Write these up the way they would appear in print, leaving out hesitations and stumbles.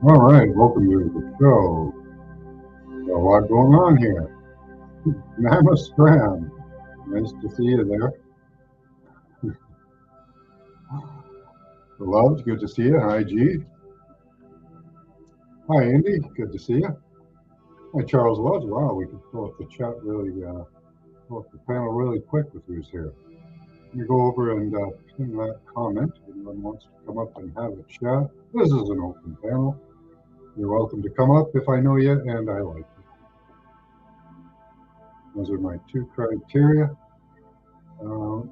All right, welcome to the show. Got a lot going on here. Mama Scram, nice to see you there. Beloved, good to see you. Hi, G. Hi, Andy, good to see you. Hi, Charles Wells. Wow, we can fill up the chat really, fill up the panel really quick with who's here. Let me go over and pin that comment. If anyone wants to come up and have a chat, this is an open panel. You're welcome to come up if I know you and I like you. Those are my two criteria. Um,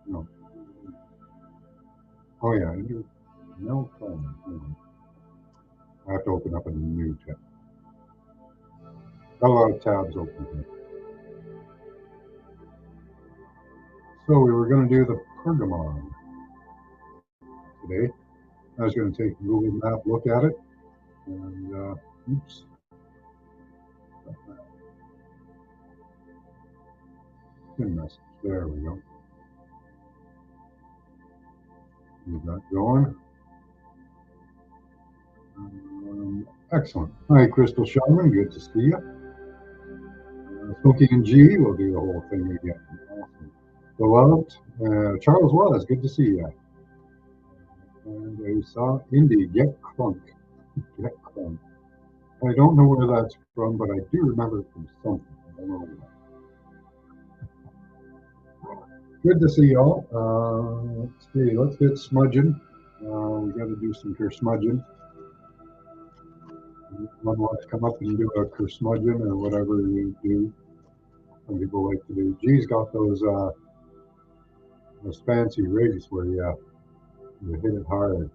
no. Oh yeah, no problem. I have to open up a new tab. Got a lot of tabs open here. So we were going to do the Pergamon today. I was going to take a Google Map look at it, and oops, pin message. There we go. Get that going. Excellent. Hi, Crystal Shaman. Good to see you. Smoking and G, we'll do the whole thing again. Awesome. Beloved, Charles was good to see you. And I saw Indy get crunk. Get crunk. I don't know where that's from, but I do remember it from something. I don't know what. Good to see y'all. Let's see. Let's get smudging. We got to do some smudging. One wants to come up and do a kersmudgeon or whatever you do. Some people like to do. G's got those fancy rigs where you hit it hard.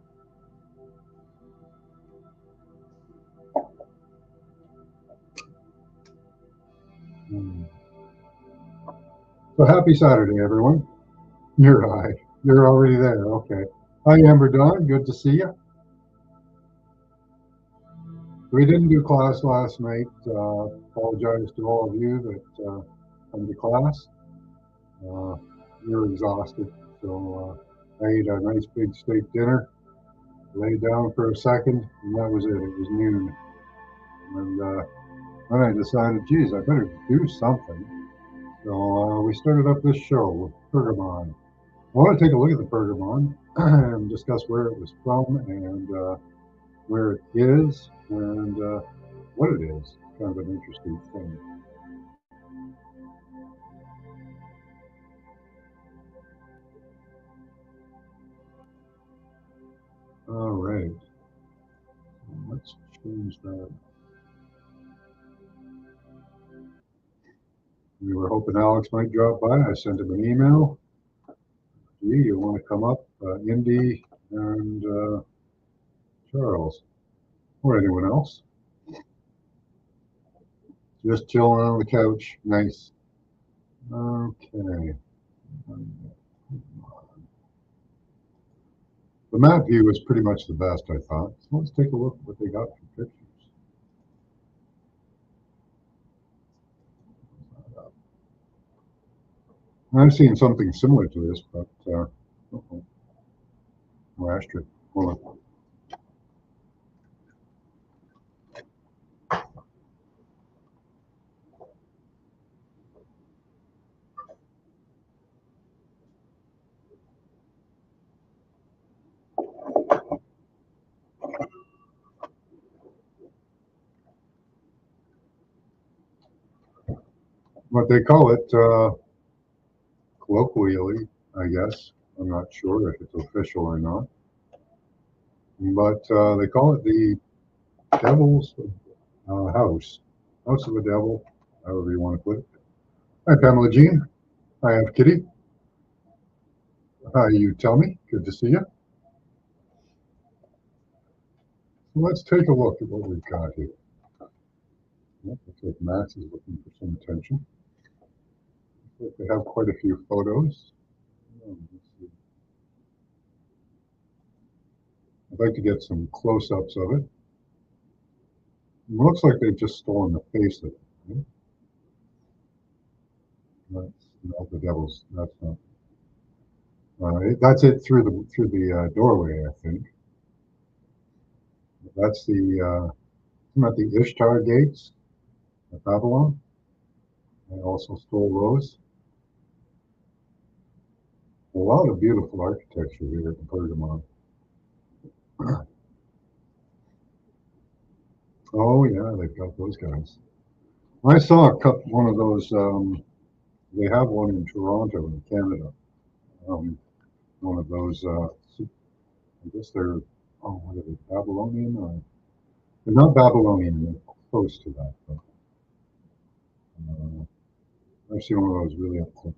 So happy Saturday, everyone. You're right. You're already there. Okay. Hi, Amber Dawn. Good to see you. We didn't do class last night. Apologize to all of you that come to class. You're exhausted. So I ate a nice big steak dinner, laid down for a second, and that was it. It was noon. And then I decided, geez, I better do something. So we started up this show with Pergamon. I want to take a look at the Pergamon and discuss where it was from and where it is and what it is. Kind of an interesting thing. All right. Let's change that. We were hoping Alex might drop by. I sent him an email. Gee, you want to come up? Indy and Charles. Or anyone else. Just chilling on the couch. Nice. Okay. The map view is pretty much the best, I thought. So let's take a look at what they got for pictures. I've seen something similar to this, but asterisk. Hold on. What they call it, colloquially, I guess. I'm not sure if it's official or not. But they call it the Devil's House. House of the Devil, however you want to put it. Hi, Pamela Jean. Hi, Aunt Kitty. Hi, you tell me. Good to see you. So let's take a look at what we've got here. Looks like Max is looking for some attention. Looks like they have quite a few photos. I'd like to get some close-ups of it. It looks like they've just stolen the face of it. Right? That's not the devil's. That's not. That's it through the doorway, I think. That's isn't that the Ishtar gates at Babylon? I also stole those. A lot of beautiful architecture here at Pergamon. Oh yeah, they've got those guys. I saw one of those. They have one in Toronto, in Canada. Um, one of those. I guess they're. Oh, what are they? Babylonian? They're not Babylonian. They're close to that. But, I've seen one of those really up close.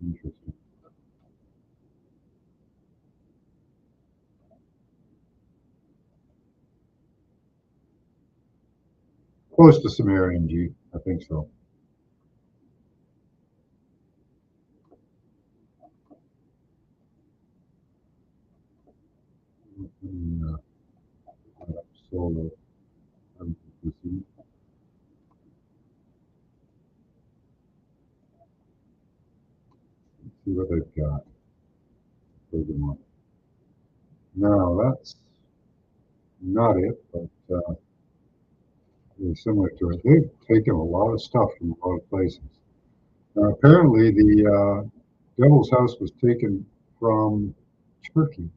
Interesting. Close to Sumerian G, I think so. And, solo. See what they've got. Pergamon. No, that's not it, but very similar to it. They've taken a lot of stuff from a lot of places. Apparently, the Devil's House was taken from Turkey.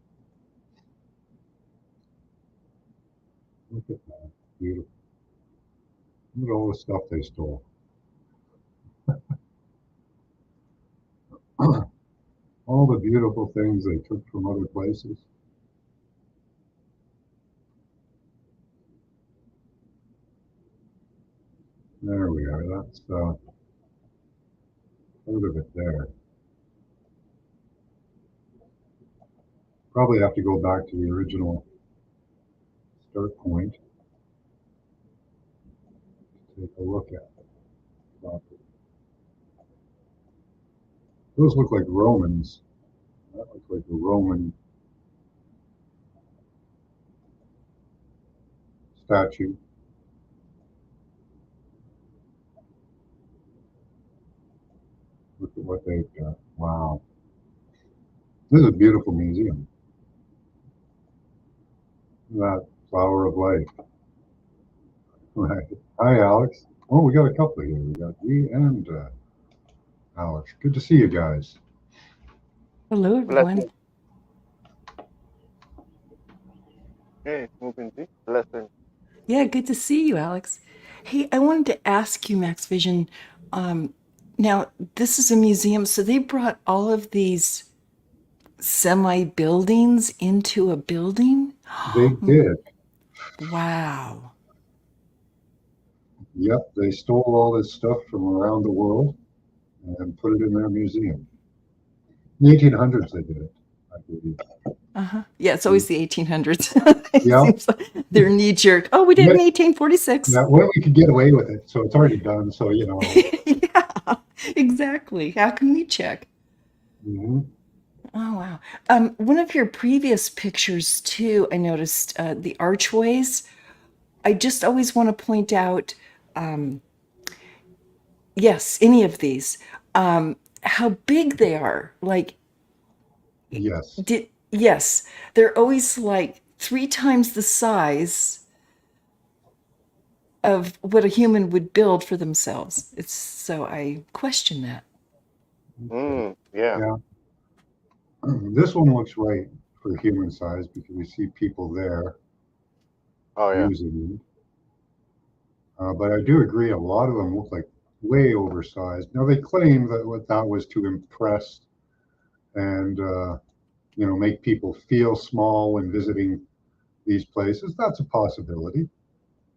Look at that. Beautiful. Look at all the stuff they stole. All the beautiful things they took from other places. There we are. That's part of it there. Probably have to go back to the original start point to take a look at it. Those look like Romans. That looks like a Roman statue. Look at what they've got. Wow. This is a beautiful museum. That flower of life. Right. Hi, Alex. Oh, we got a couple here. We got you and Alex. Good to see you guys. Hello, everyone. Blessing. Hey, Mupinji. Blessing. Yeah, good to see you, Alex. Hey, I wanted to ask you, Max Vision. Um, Now, this is a museum, so they brought all of these semi buildings into a building? They did. Wow. Yep, they stole all this stuff from around the world and put it in their museum. In the 1800s, they did it, I believe. Uh-huh. Yeah, it's always the 1800s. It Yeah. seems like they're knee jerk. Oh, we did it in 1846. Yeah, when we could get away with it, so it's already done. So Yeah, exactly. How can we check? mhm. Oh, wow. One of your previous pictures, too, I noticed the archways. I just always want to point out, yes, any of these, how big they are. Like, Yes, yes, they're always like 3 times the size of what a human would build for themselves. It's so I question that. Yeah. yeah. This one looks right for human size because we see people there Oh, yeah. using it. But I do agree, a lot of them look like way oversized. Now they claim that what that was to impress and make people feel small when visiting these places. That's a possibility,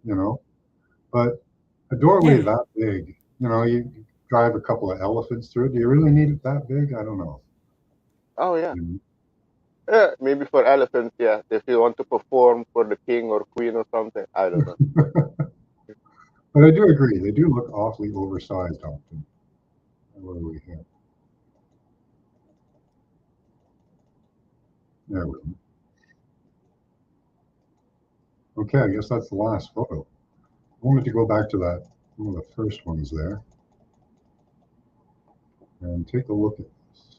you know. But a doorway Yeah. that big, you drive a couple of elephants through it. Do you really need it that big? I don't know. Oh, yeah. You Yeah, maybe for elephants, yeah. If you want to perform for the king or queen or something, I don't know. know? But I do agree, they do look awfully oversized often. What do we have? There we go. Okay, I guess that's the last photo. I wanted to go back to that One of the first ones there. And take a look at this.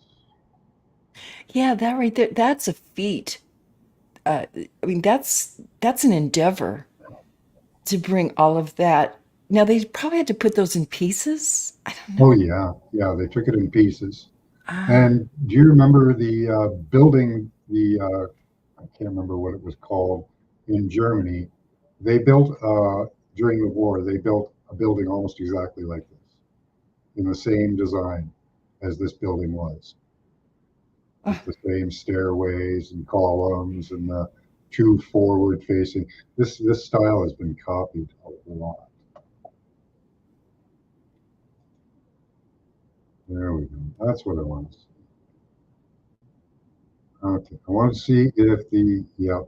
Yeah, that right there, that's a feat. I mean, that's an endeavor to bring all of that. Now they probably had to put those in pieces. I don't Oh know. yeah, yeah. They took it in pieces. Ah, And do you remember the building? I can't remember what it was called in Germany. They built during the war. They built a building almost exactly like this, in the same design as this building was, with ah, the same stairways and columns and the two forward facing. This style has been copied a lot. There we go. That's what I want to see. Okay, I want to see if the yeah.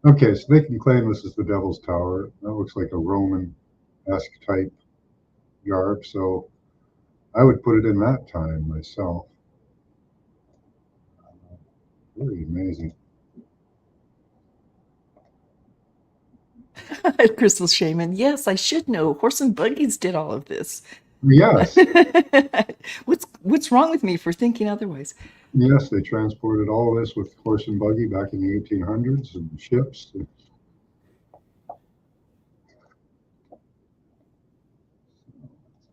Okay, so they can claim this is the Devil's Tower. That looks like a Roman-esque type garb, so I would put it in that time myself. Really amazing. Crystal Shaman. Yes, I should know. Horse and buggies did all of this. Yes, What's wrong with me for thinking otherwise? yes, they transported all of this with horse and buggy back in the 1800s and ships.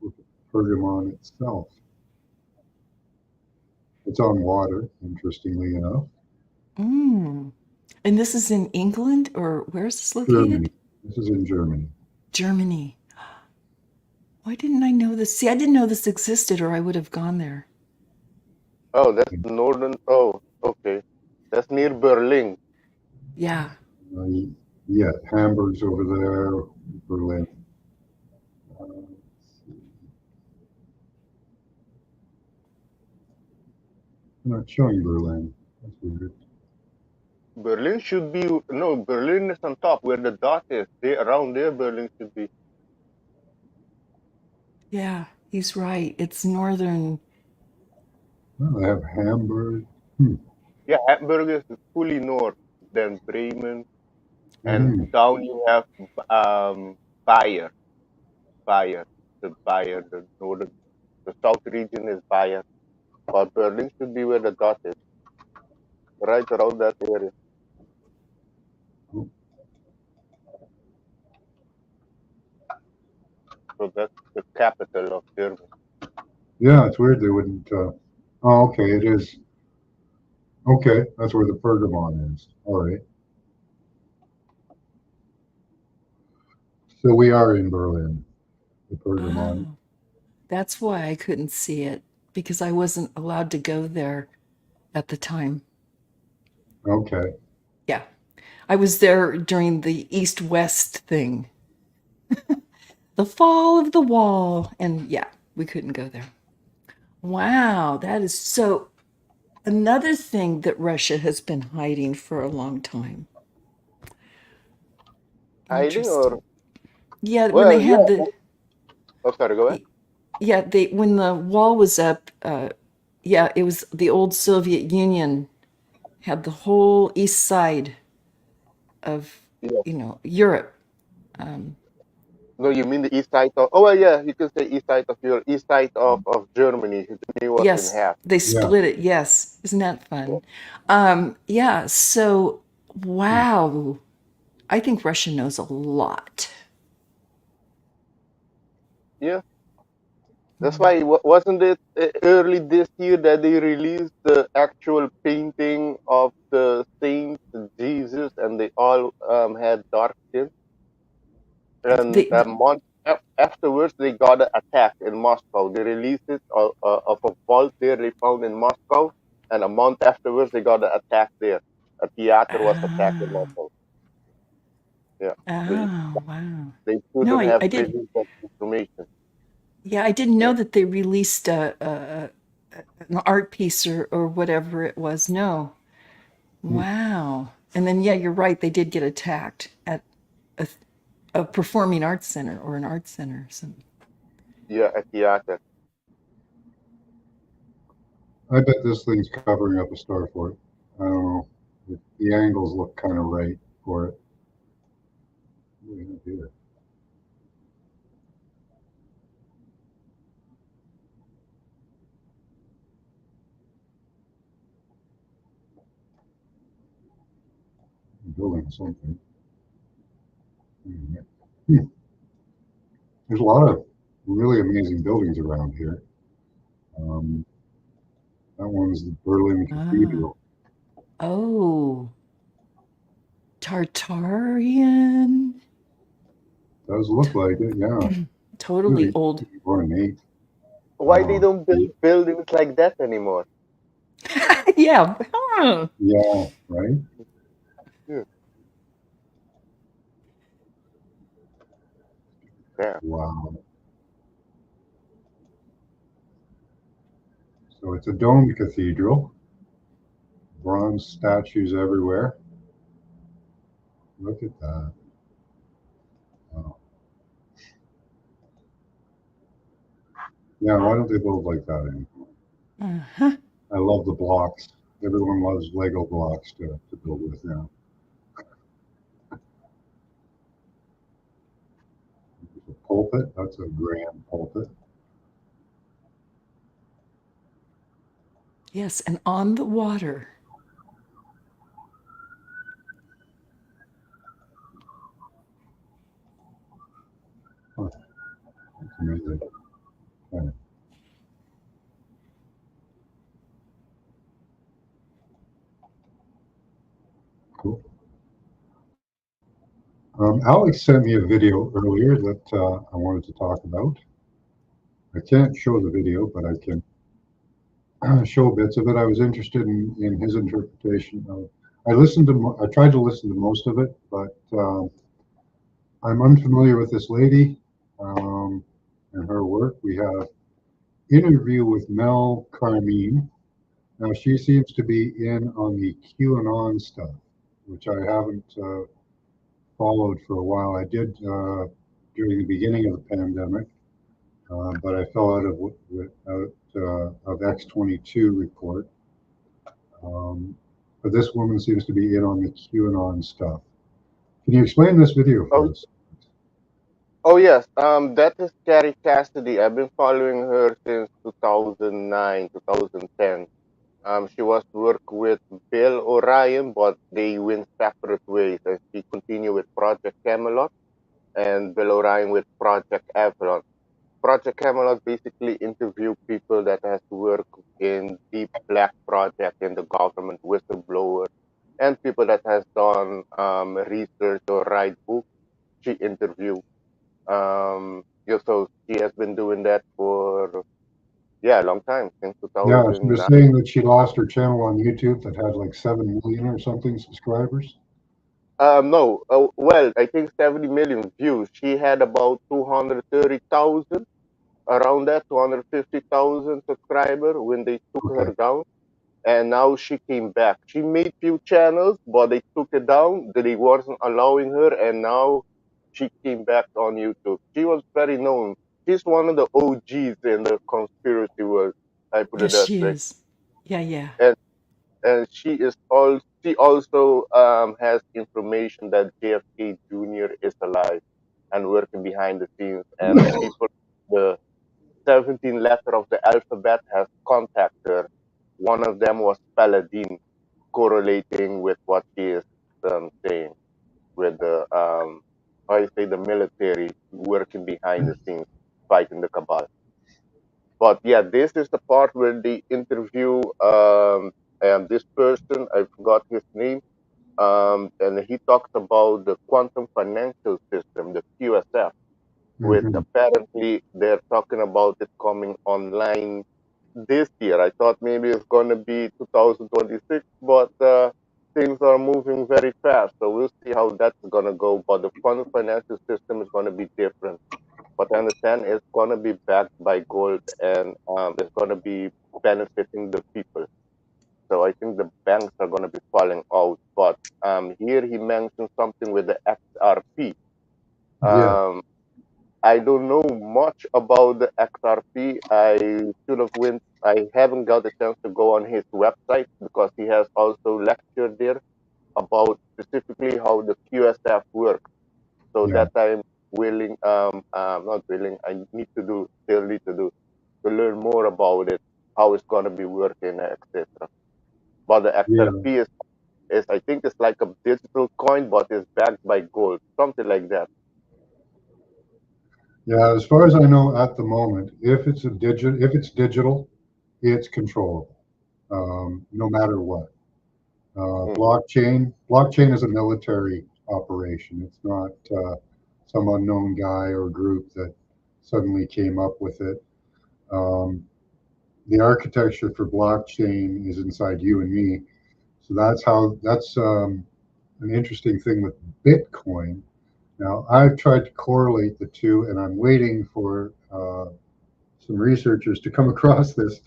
Look at Pergamon itself. It's on water, interestingly enough. Mm. And this is in England, or where is this Germany. located? This is in Germany. Germany. Why didn't I know this? See, I didn't know this existed, or I would have gone there. Oh, that's northern. Oh, okay. That's near Berlin. Yeah. Uh, yeah, Hamburg's over there, Berlin. Uh, not showing Berlin. That's weird. Berlin should be no. Berlin is on top where the dot is. They around there. Berlin should be. Yeah, he's right. It's northern. Well, I have Hamburg. Hmm. Yeah, Hamburg is fully north. Then Bremen, and Hmm. down you have Bayer. Bayer, the Bayer, the northern, the south region is Bayer. But Berlin should be where the dot is, right around that area. Oh, So that's the capital of Germany. yeah, it's weird they wouldn't. Oh, okay, it is. Okay, that's where the Pergamon is. All right. So we are in Berlin, the Pergamon. Oh, that's why I couldn't see it because I wasn't allowed to go there at the time. Okay. Yeah. I was there during the East West thing, the fall of the wall. And yeah, we couldn't go there. Wow, that is so. Another thing that Russia has been hiding for a long time. Hiding or Interesting. Yeah, when they well, had yeah. the Oh, sorry, go ahead. yeah, they when the wall was up, yeah, it was the old Soviet Union had the whole east side of, Yeah. Europe. No, you mean the east side of? Oh, well, yeah. You can say east side of your east side of Germany. Germany was in Yes, half. they Yeah. split it. Yes, isn't that Yeah. fun? Yeah. So, Hmm. wow, I think Russia knows a lot. Yeah. That's why wasn't it early this year that they released the actual painting of the Saint Jesus, and they all had dark skin. And They, a month afterwards, they got an attack in Moscow. They released it of a vault there they found in Moscow, and a month afterwards, they got an attack there. A theater was attacked in oh, Moscow. Yeah, they oh, wow. they No, shouldn't I, have I did. released that information. Yeah, I didn't know Yeah, that they released an art piece or whatever it was. No. Hmm. Wow. And then, yeah, you're right. They did get attacked at a, a performing arts center or an art center. So, yeah, a theater. I bet this thing's covering up a star fort. I don't know. The angles look kind of right for it. What do we have here? building something. Hmm. There's a lot of really amazing buildings around here. Um, that one's the Berlin Ah. Cathedral. Oh, Tartarian. Does look like it, yeah. Totally Really, old. really ornate. Why they don't build Yeah, buildings like that anymore? Yeah. yeah, right. Hmm, yeah. Wow. So it's a domed cathedral. Bronze statues everywhere. Look at that. Wow. Yeah, why don't they build like that anymore? Uh-huh. I love the blocks. Everyone loves Lego blocks to build with now. There's a pulpit. That's a grand pulpit. Yes, and on the water. Huh, that's amazing. Yeah, cool. Alex sent me a video earlier that I wanted to talk about. I can't show the video, but I can show bits of it. I was interested in his interpretation of. I tried to listen to most of it, but I'm unfamiliar with this lady and her work. We have interview with Mel Carmine. Now she seems to be in on the QAnon stuff, which I haven't followed for a while. I did during the beginning of the pandemic, but I fell out of X22 report. Um, but this woman seems to be in on the QAnon stuff. Can you explain this video Oh, for us? oh yes. That is Carrie Cassidy. I've been following her since 2009, 2010. She was to work with Bill Orion, but they went separate ways, and she continued with Project Camelot and Bill Orion with Project Avalon. Project Camelot basically interview people that has worked in deep black project in the government, whistleblower, and people that has done research or write books. She interview. Yeah, so she has been doing that for a long time since Yeah, she was 2009. saying that she lost her channel on YouTube that had like 7 million or something subscribers. No, well, I think 70 million views. She had about 230,000, around that, 250,000 subscriber when they took Okay. her down. And now she came back. She made few channels, but they took it down. They wasn't allowing her, and now she came back on YouTube. She was very known. She's one of the OGs in the conspiracy world. I put it Yes, that she way. is. Yeah, yeah. And she also has information that JFK Jr. is alive and working behind the scenes, and the people, the 17 letter of the alphabet has contacted her. One of them was Paladin, correlating with what she is saying with the how you say the military working behind the scenes fighting the cabal. But yeah, this is the part where they interview this person. I forgot his name. And he talks about the quantum financial system, the QSF, which Hmm. apparently they're talking about it coming online this year. I thought maybe it's going to be 2026, but things are moving very fast. So we'll see how that's going to go. But the quantum financial system is going to be different. What I understand is going to be backed by gold, and it's going to be benefiting the people. So I think the banks are going to be falling out. But here he mentioned something with the XRP. Yeah. Um, I don't know much about the XRP. I should have went. I haven't got the chance to go on his website because he has also lectured there about specifically how the QSF works. So Yeah. that I'm willing, not willing. I need to do, still need to do, to learn more about it, how it's gonna be working, etc. But the Yeah. XRP is I think it's like a digital coin, but it's backed by gold, something like that. Yeah, as far as I know at the moment, if it's digital, it's controllable, no matter what. Mm. Blockchain is a military operation. It's not some unknown guy or group that suddenly came up with it. Um, the architecture for blockchain is inside you and me. So that's an interesting thing with Bitcoin. Now, I've tried to correlate the two, and I'm waiting for some researchers to come across this.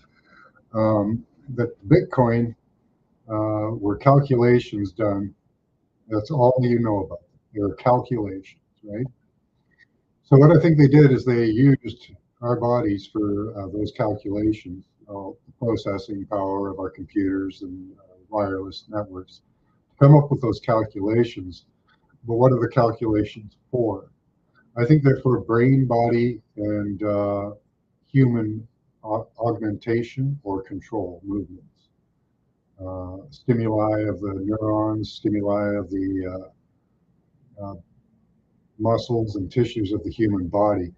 That Bitcoin were calculations done. That's all you know about. They were calculations, right? So what I think they did is they used our bodies for those calculations, the processing power of our computers and wireless networks, to come up with those calculations. But what are the calculations for? I think they're for brain, body, and human augmentation or control movements. Stimuli of the neurons, stimuli of the muscles and tissues of the human body,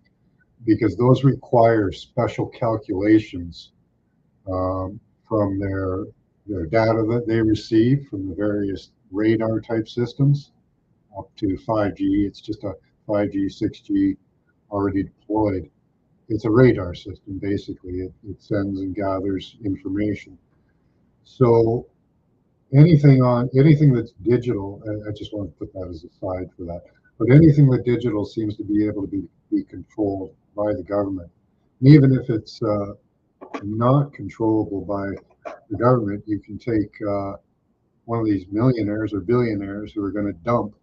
because those require special calculations from their data that they receive from the various radar type systems up to 5G. It's just a 5G, 6G already deployed. It's a radar system, basically. It sends and gathers information. So anything that's digital, I just want to put that as a side for that. But anything that digital seems to be able to be controlled by the government. And even if it's not controllable by the government, you can take one of these millionaires or billionaires who are going to dump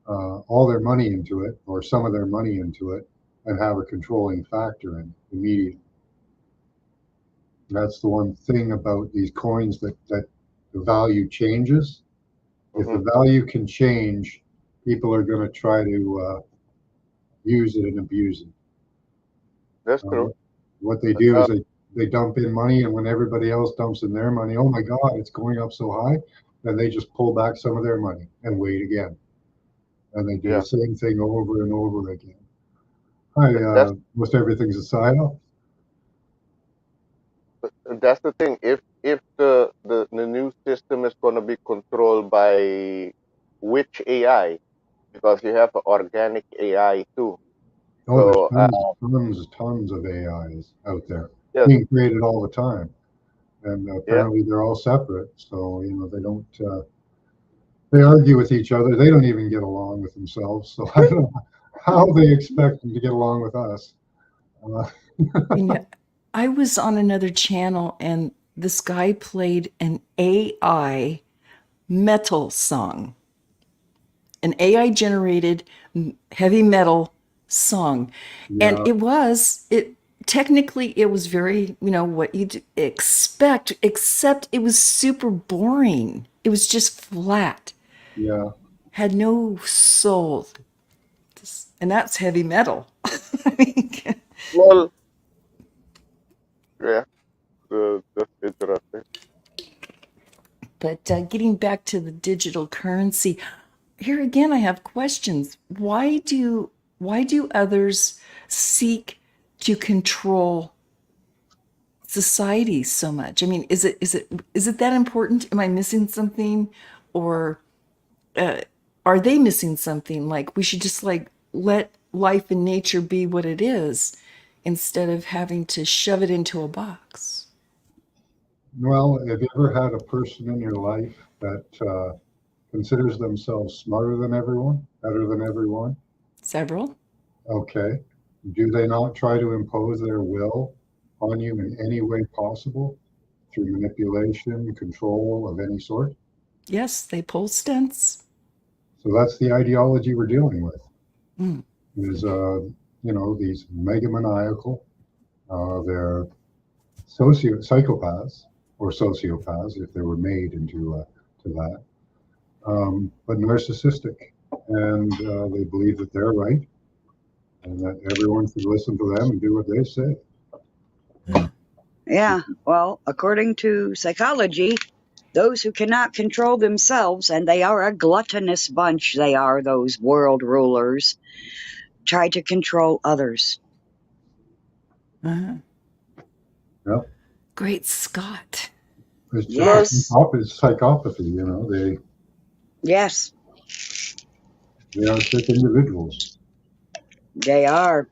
all their money into it, or some of their money into it, and have a controlling factor in it immediately. That's the one thing about these coins, that the value changes. If the value can change, people are going to try to use it and abuse it. That's true. What they do is they dump in money, and when everybody else dumps in their money, oh my God, it's going up so high, then they just pull back some of their money and wait again. And they do the same thing over and over again. Most everything's a psyop. That's the thing. If the new system is going to be controlled by which AI, because you have organic AI too. Oh, there's tons of AIs out there being created all the time, and apparently they're all separate. So they don't. They argue with each other. They don't even get along with themselves. So I don't know how they expect them to get along with us. I was on another channel, and this guy played an AI metal song, an AI generated heavy metal song. And technically it was very, what you'd expect, except it was super boring. It was just flat. Yeah. Had no soul. And that's heavy metal. Well, yeah, that's interesting. But getting back to the digital currency, here again, I have questions. Why do others seek to control society so much? I mean, is it that important? Am I missing something, or are they missing something? Like we should just let life and nature be what it is, instead of having to shove it into a box. Well, have you ever had a person in your life that considers themselves smarter than everyone, better than everyone? Several. Okay. Do they not try to impose their will on you in any way possible, through manipulation, control of any sort? Yes, they pull stunts. So that's the ideology we're dealing with. Is these megamaniacal, they're psychopaths or sociopaths if they were made into to that, but narcissistic, and they believe that they're right and that everyone should listen to them and do what they say. Yeah, well, according to psychology, those who cannot control themselves, and they are a gluttonous bunch, they are, those world rulers, try to control others. Uh-huh. Yep. Great Scott. It's Yes. just it's psychopathy, you know. Yes, They are sick individuals. they are.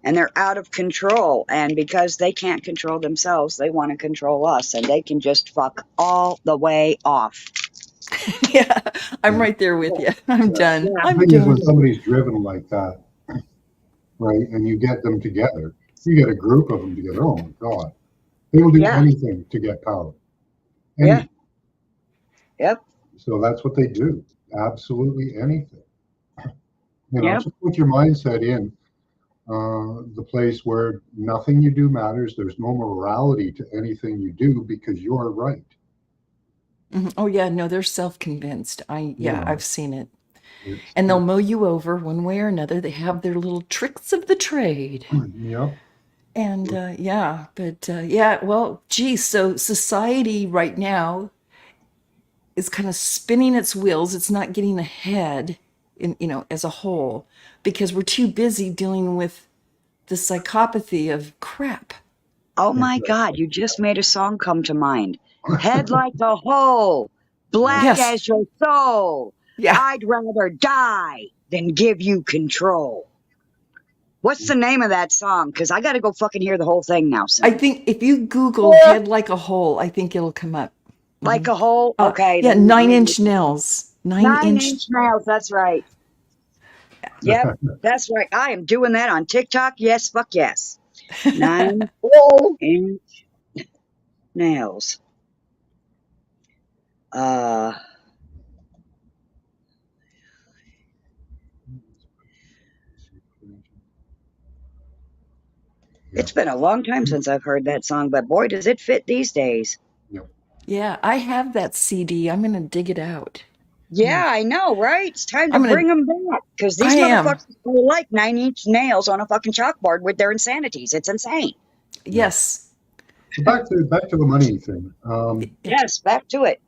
And they're out of control. And because they can't control themselves, they want to control us. And they can just fuck all the way off. Yeah, I'm right there with you. I'm done. Yeah. I'm The thing is, done. when somebody's driven like that, right, and you get them together, you get a group of them together. Oh my God, they will do Yeah. anything to get power. Yeah. Anything. Yep. So that's what they do. Absolutely anything. You know, Yep. just put your mindset in the place where nothing you do matters. There's no morality to anything you do because you're right. Mhm. Oh yeah, no, they're self-convinced. Yeah. I've seen it. It's, And they'll mow you over one way or another. They have their little tricks of the trade. yeah. And yeah, well, geez, so society right now is kind of spinning its wheels. It's not getting ahead in, as a whole, because we're too busy dealing with the psychopathy of crap. Oh my God, you just made a song come to mind. Head like a hole, black Yes. as your soul. Yeah. I'd rather die than give you control. What's the name of that song? Because I got to go fucking hear the whole thing now. Soon. I think if you Google head like a hole, I think it'll come up. Like a hole? Okay. Yeah, then 9-inch nails. 9-inch. nails, that's right. Yep, that's right. I am doing that on TikTok. Yes, fuck yes. 9-inch nails. It's been a long time since I've heard that song, but boy, does it fit these days. Yeah, I have that CD. I'm going to dig it out. Yeah, I know, right? It's time to bring them back because these motherfuckers are like 9-inch nails on a fucking chalkboard with their insanities. It's insane. Yes. So back to the money thing. Yes, back to it.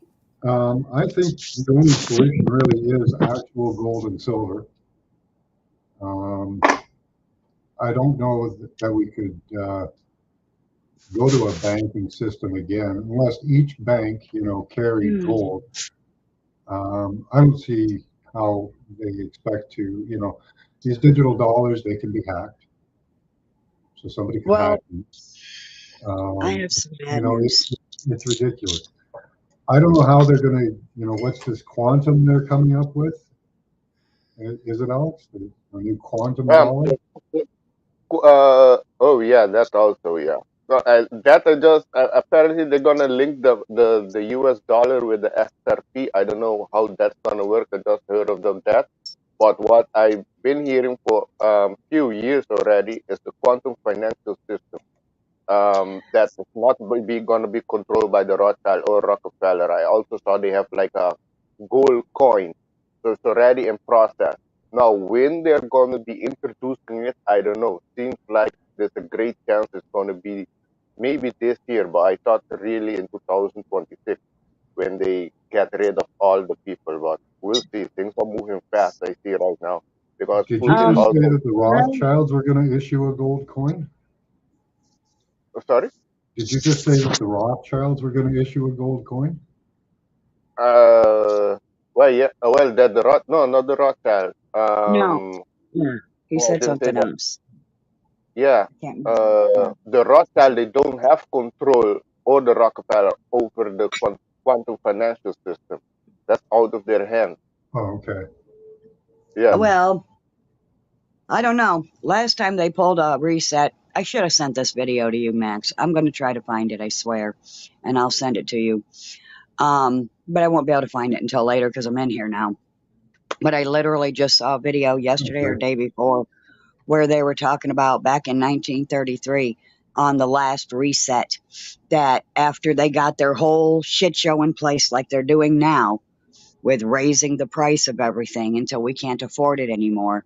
I think the only solution really is actual gold and silver. I don't know that we could go to a banking system again unless each bank, carried gold. I don't see how they expect to, these digital dollars, they can be hacked. So somebody can hack them. I have some bad news. It's ridiculous. I don't know how they're going to, what's this quantum they're coming up with? Is it, Alex? A new quantum dollar? Oh yeah, that also, yeah. So, that are just apparently they're gonna link the US dollar with the SRP. I don't know how that's gonna work. I just heard of that. But what I've been hearing for few years already is the quantum financial system. That is not gonna be controlled by the Rothschild or Rockefeller. I also saw they have like a gold coin, so it's already in process. Now, when they're going to be introducing it, I don't know. Seems like there's a great chance it's going to be maybe this year, but I thought really in 2026 when they get rid of all the people. But we'll see. Things are moving fast, I see right now. Because Did you just say that the Rothschilds were going to issue a gold coin? Sorry? Did you just say that the Rothschilds were going to issue a gold coin? Well, yeah. Well, no, not the Rothschild. No. Yeah. He said something else. Yeah. The Rothschild, they don't have control, or the Rockefeller, over the quantum financial system. That's out of their hands. Oh, okay. Yeah. Well, I don't know. Last time they pulled a reset, I should have sent this video to you, Max. I'm going to try to find it, I swear, and I'll send it to you. But I won't be able to find it until later because I'm in here now. But I literally just saw a video yesterday or day before where they were talking about back in 1933 on the last reset that after they got their whole shit show in place like they're doing now with raising the price of everything until we can't afford it anymore,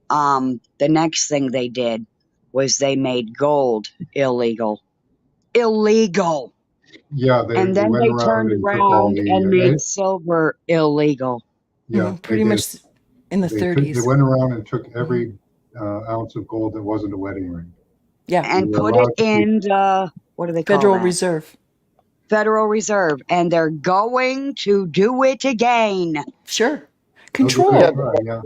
the next thing they did was they made gold illegal. Illegal. Yeah, And they then went they around turned and took all around and the made silver illegal yeah, they Pretty did. much in the They 30s. went around and took Mhm. every ounce of gold that wasn't a wedding ring. Yeah, You and were put it allowed to keep. in the, what do they call Federal that? Reserve. Federal Reserve. And they're going to do it again. Sure. That was a good Yeah, Control. try. Yeah,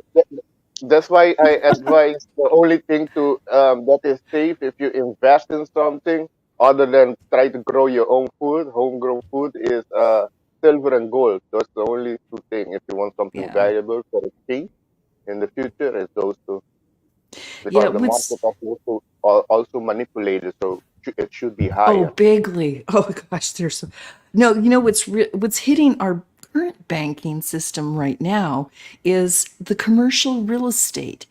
that's why I advise the only thing to that is safe if you invest in something other than try to grow your own food, homegrown food is silver and gold. That's the only two things. If you want something Yeah. valuable for exchange in the future, it's those two Yeah, because the market what's is also manipulated, so it should be oh, higher. bigly. Oh gosh, there's so, no, what's hitting our current banking system right now is the commercial real estate.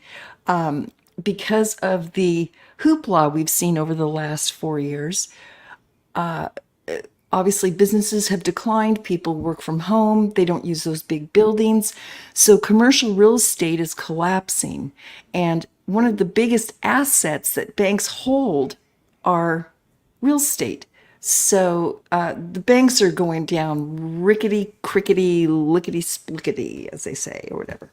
Because of the hoopla we've seen over the last 4 years, obviously businesses have declined, people work from home, they don't use those big buildings, so commercial real estate is collapsing. And one of the biggest assets that banks hold are real estate. So the banks are going down rickety crickety lickety splickety, as they say, or whatever.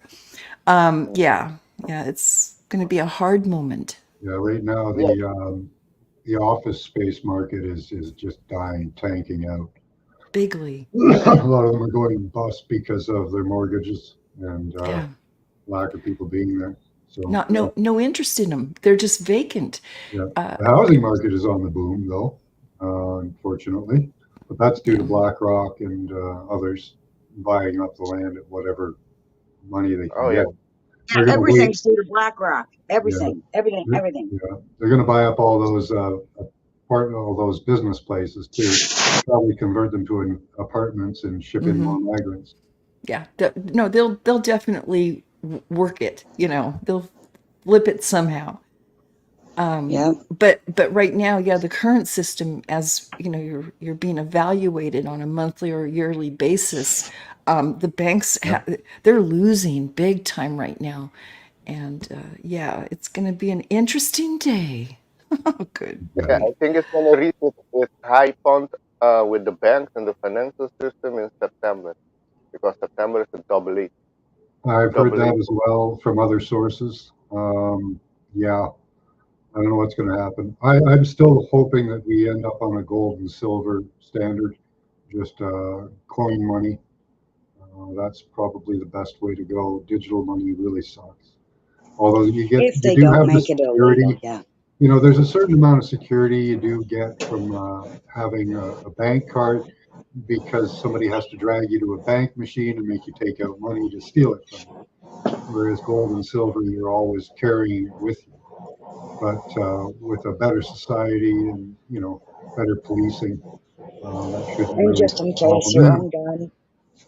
Yeah, yeah, it's going to be a hard moment. yeah. Right now, Yeah, the office space market is just dying, tanking out. Bigly. A lot of them are going bust because of their mortgages and Yeah. lack of people being there. So Not no interest in them. They're just vacant. yeah, the housing market is on the boom though, unfortunately, but that's due to Yeah. BlackRock and others buying up the land at whatever money they can oh yeah, get. They're going to wait. Everything's due to BlackRock. Yeah, Everything. Everything. Everything. yeah, they're going to buy up all those business places too. Probably convert them to apartments and ship in Hmm. more migrants. Yeah. No, they'll definitely work it. They'll flip it somehow. Yeah. But right now, yeah, the current system, as you're being evaluated on a monthly or yearly basis. The banks Yeah, they're losing big time right now, and yeah, it's going to be an interesting day. Oh, good yeah. yeah. I grief. think it's gonna reach its high point with the banks and the financial system in September because September is a I've heard double that A. as well from other sources. Yeah, I don't know what's going to happen. I'm still hoping that we end up on a gold and silver standard, just coin money. That's probably the best way to go. Digital money really sucks. Although If you they do don't have the make it illegal. security. Yeah. There's a certain amount of security you do get from having a bank card because somebody has to drag you to a bank machine and make you take out money to steal it from you. Whereas gold and silver, you're always carrying it with you. But with a better society and better policing, that shouldn't And really just be in a case problem. your own gun.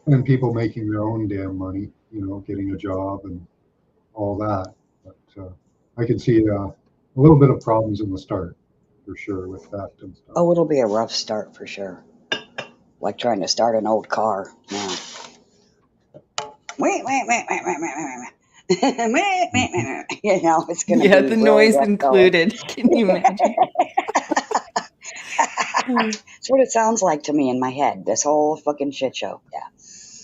And people making their own damn money, getting a job and all that. But I can see a little bit of problems in the start for sure with theft and stuff. Oh, it'll be a rough start for sure. Like trying to start an old car now. Wait, wait, wait, wait, wait, wait, wait, wait. Wait, wait, Mhm. wait, wait. It's going to Yeah, be the really noise rough going. included. Can you imagine? That's what it sounds like to me in my head. This whole fucking shit show. Yeah.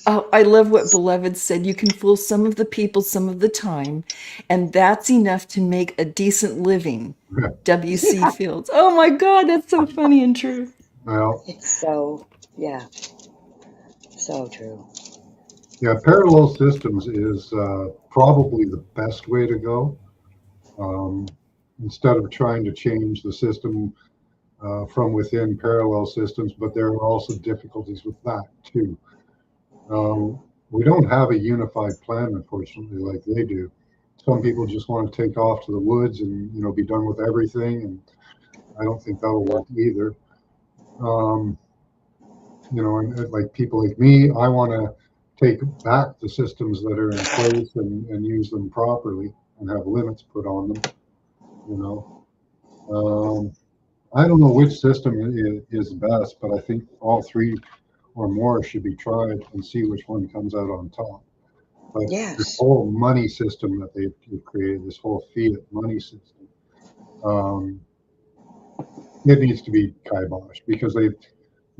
Oh, I love what Beloved said. You can fool some of the people some of the time, and that's enough to make a decent living. W.C. Fields. Oh my God, that's so funny and true. Well, It's so, yeah, so true. yeah, parallel systems is probably the best way to go. Instead of trying to change the system from within parallel systems, but there are also difficulties with that too. We don't have a unified plan, unfortunately, like they do. Some people just want to take off to the woods and be done with everything, and I don't think that'll work either. Um, and like people like me, I want to take back the systems that are in place and use them properly and have limits put on them. You know, um, I don't know which system is best, but I think all three or more should be tried and see which one comes out on top. But this Yes. whole money system that they've created, this whole fiat money system, um, it needs to be kiboshed because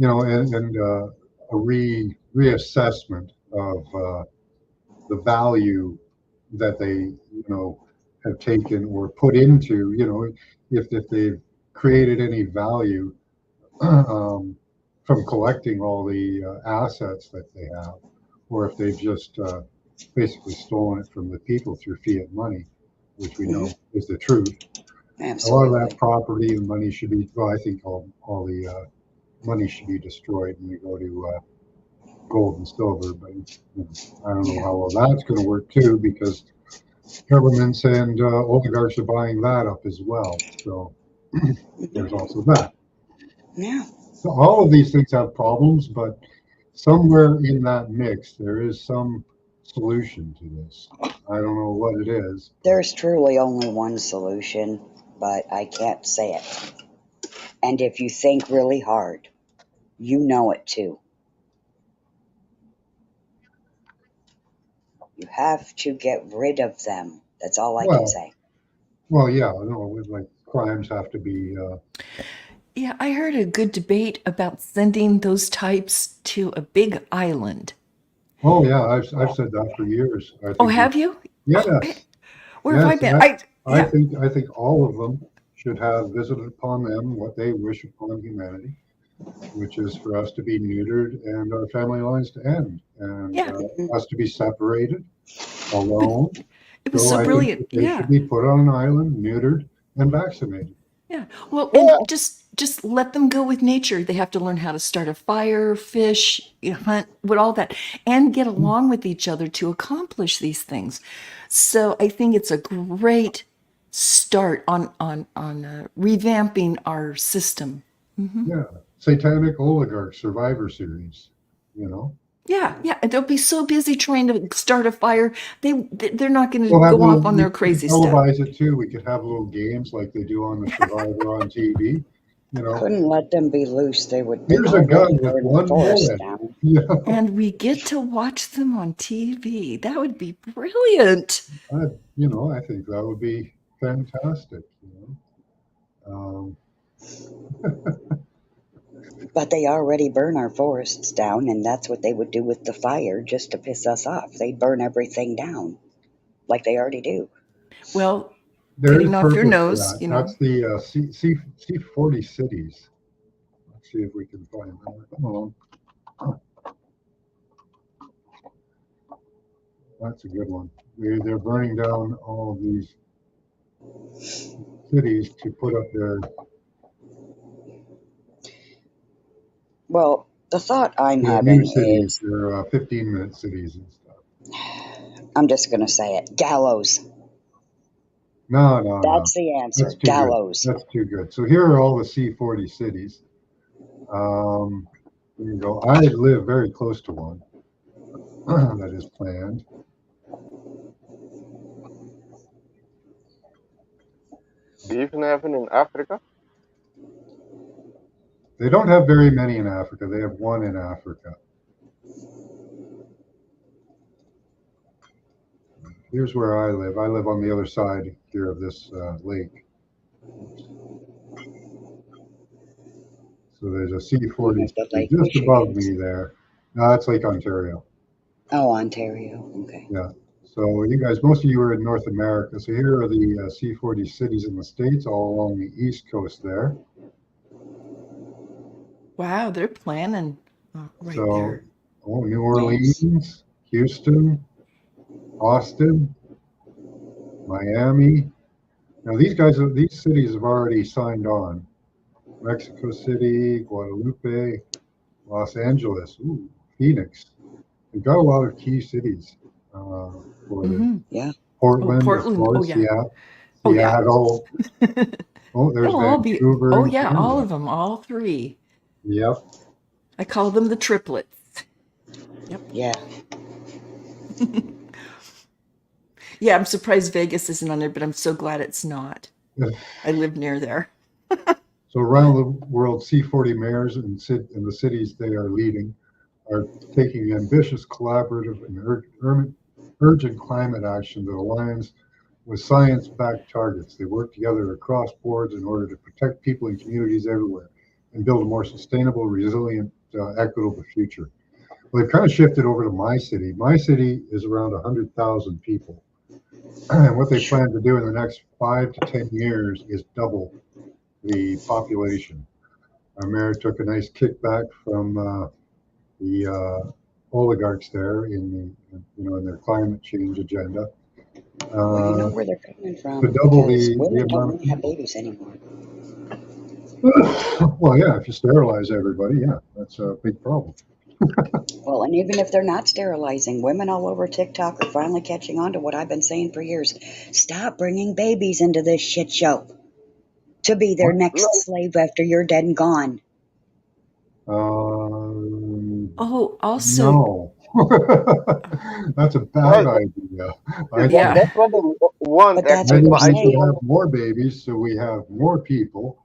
and a reassessment of the value that they, have taken or put into, if they've created any value from collecting all the assets that they have, or if they've just basically stolen it from the people through fiat money, which we know is the truth. Absolutely. A lot of that property and money should be, well, I think all the money should be destroyed and we go to gold and silver, but I don't know how well that's going to work too, because governments and oligarchs are buying that up as well. So there's also that. Yeah. So all of these things have problems, but somewhere in that mix, there is some solution to this. I don't know what it is. There's truly only one solution, but I can't say it. And if you think really hard, you know it too. You have to get rid of them. That's all I can say. Well, yeah, no, like crimes have to be. Yeah, I heard a good debate about sending those types to a big island. Oh yeah, I've said that for years. I think Have you? Yes. Where have I been? I think all of them should have visited upon them what they wish upon humanity, which is for us to be neutered and our family lines to end, and us to be separated, alone. It was so brilliant. They should be put on an island, neutered, and vaccinated. Yeah. Well, and just let them go with nature. They have to learn how to start a fire, fish, hunt, with all that, and get along with each other to accomplish these things. So I think it's a great start on revamping our system. Yeah, Satanic Oligarch Survivor Series. Yeah, and they'll be so busy trying to start a fire, they're not going to go off on their crazy stuff. Televise it too. We could have little games like they do on the Survivor on TV. Couldn't let them be loose. They would. Here's a gun with one bullet. And we get to watch them on TV. That would be brilliant. I think that would be fantastic. But they already burn our forests down, and that's what they would do with the fire, just to piss us off. They'd burn everything down, like they already do. Well, getting off your nose, That's the C40 cities. Let's see if we can find that. That's a good one. They're burning down all of these cities to put up their. Well, the thought I'm having is they're 15-minute cities and stuff. I'm just going to say it. Gallows. No. That's the answer. That's Gallows. That's too good. So here are all the C40 cities. There you go. I live very close to one that is planned. Do you even have it in Africa? They don't have very many in Africa. They have one in Africa. Here's where I live. I live on the other side here of this lake. So there's a C40 just above me there. No, that's Lake Ontario. Oh, Ontario. Okay. Yeah. So you guys, most of you are in North America. So here are the C40 cities in the States, all along the East Coast there. Wow, they're planning right so, there. New Orleans, Houston, Austin, Miami. Now these cities have already signed on. Mexico City, Guadalupe, Los Angeles, Phoenix. They've got a lot of key cities for them. Yeah. Portland, Portland. of course, Seattle. There's Vancouver. All of them, all three. Yep. I call them the triplets. Yep. Yeah. Yeah, I'm surprised Vegas isn't on there, but I'm so glad it's not. I live near there. So around the world, C40 mayors in the cities they are leading are taking ambitious, collaborative, and urgent climate action that aligns with science-backed targets. They work together across boards in order to protect people and communities everywhere. and build a more sustainable, resilient, equitable future. Well, they've kind of shifted over to my city. My city is around 100,000 people. And what they plan to do in the next 5 to 10 years is double the population. Our mayor took a nice kickback from the oligarchs there in in their climate change agenda. Well, you know where they're coming from, To double because the women don't amount want to have babies anymore. well, yeah, if you sterilize everybody, yeah, that's a big problem. Well, and even if they're not sterilizing, women all over TikTok are finally catching on to what I've been saying for years. Stop bringing babies into this shit show to be their What? next slave after you're dead and gone. Oh, also, No. That's a bad Well, idea. I yeah. that's what they want. But that's Maybe what Actually, they're we should saying. have more babies so we have more people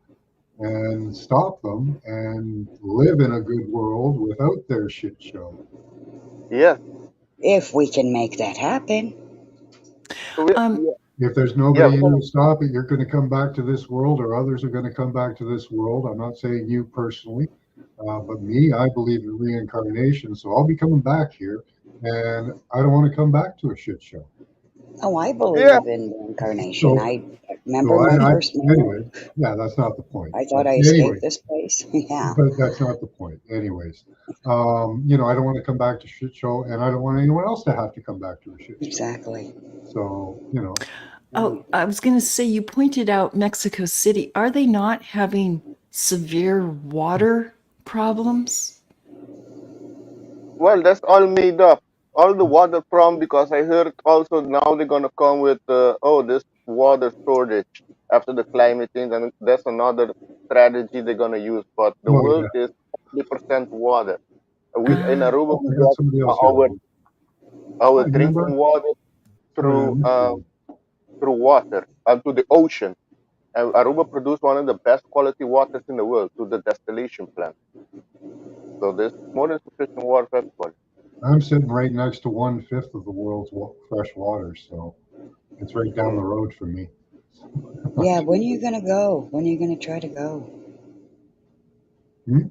and stop them and live in a good world without their shit show. yeah. If we can make that happen. Um, If there's Yeah. nobody in to stop it, you're going to come back to this world, or others are going to come back to this world. I'm not saying you personally, but me, I believe in reincarnation, so I'll be coming back here, and I don't want to come back to a shit show. Oh, I believe Yeah. in reincarnation. So, I remember my first anyway, marriage. yeah, that's not the point. I But thought I anyway, escaped this place. Yeah. but that's not the point. Anyways, I don't want to come back to shit show, and I don't want anyone else to have to come back to a shit show. Exactly. So, oh, I was going to say, you pointed out Mexico City. Are they not having severe water problems? Well, that's all made up. All the water from, because I heard also now they're gonna come with this water shortage after the climate change, and that's another strategy they're gonna use. But the oh world yeah, is 80% water. We in Ah, Aruba oh, we I got get somebody else here. our Hi, Amber. drinking water Sorry, I through missed you. water and to the ocean. And Aruba produce one of the best quality waters in the world to the distillation plant. So there's more than sufficient water for everybody. I'm sitting right next to 1/5 of the world's fresh water, so it's right down the road from me. Yeah, when are you gonna go? When are you gonna try to go? Hmm?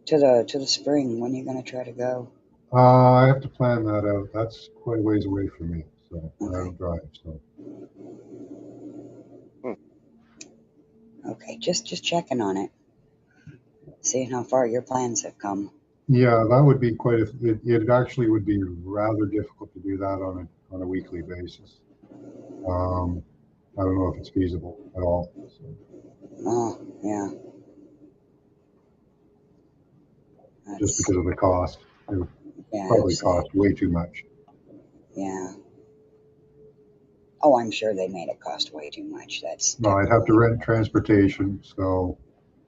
To the spring, when are you gonna try to go? I have to plan that out. That's quite a ways away from me, so I Okay. don't drive. So Okay, just checking on it. Seeing how far your plans have come. yeah, that would be quite. It actually would be rather difficult to do that on a weekly basis. I don't know if it's feasible at all. So. Oh, yeah. Just That's, because of the cost, it would yeah, probably sad. cost way too much. Yeah. Oh, I'm sure they made it cost way too much. That's No, I'd have to definitely- rent transportation, so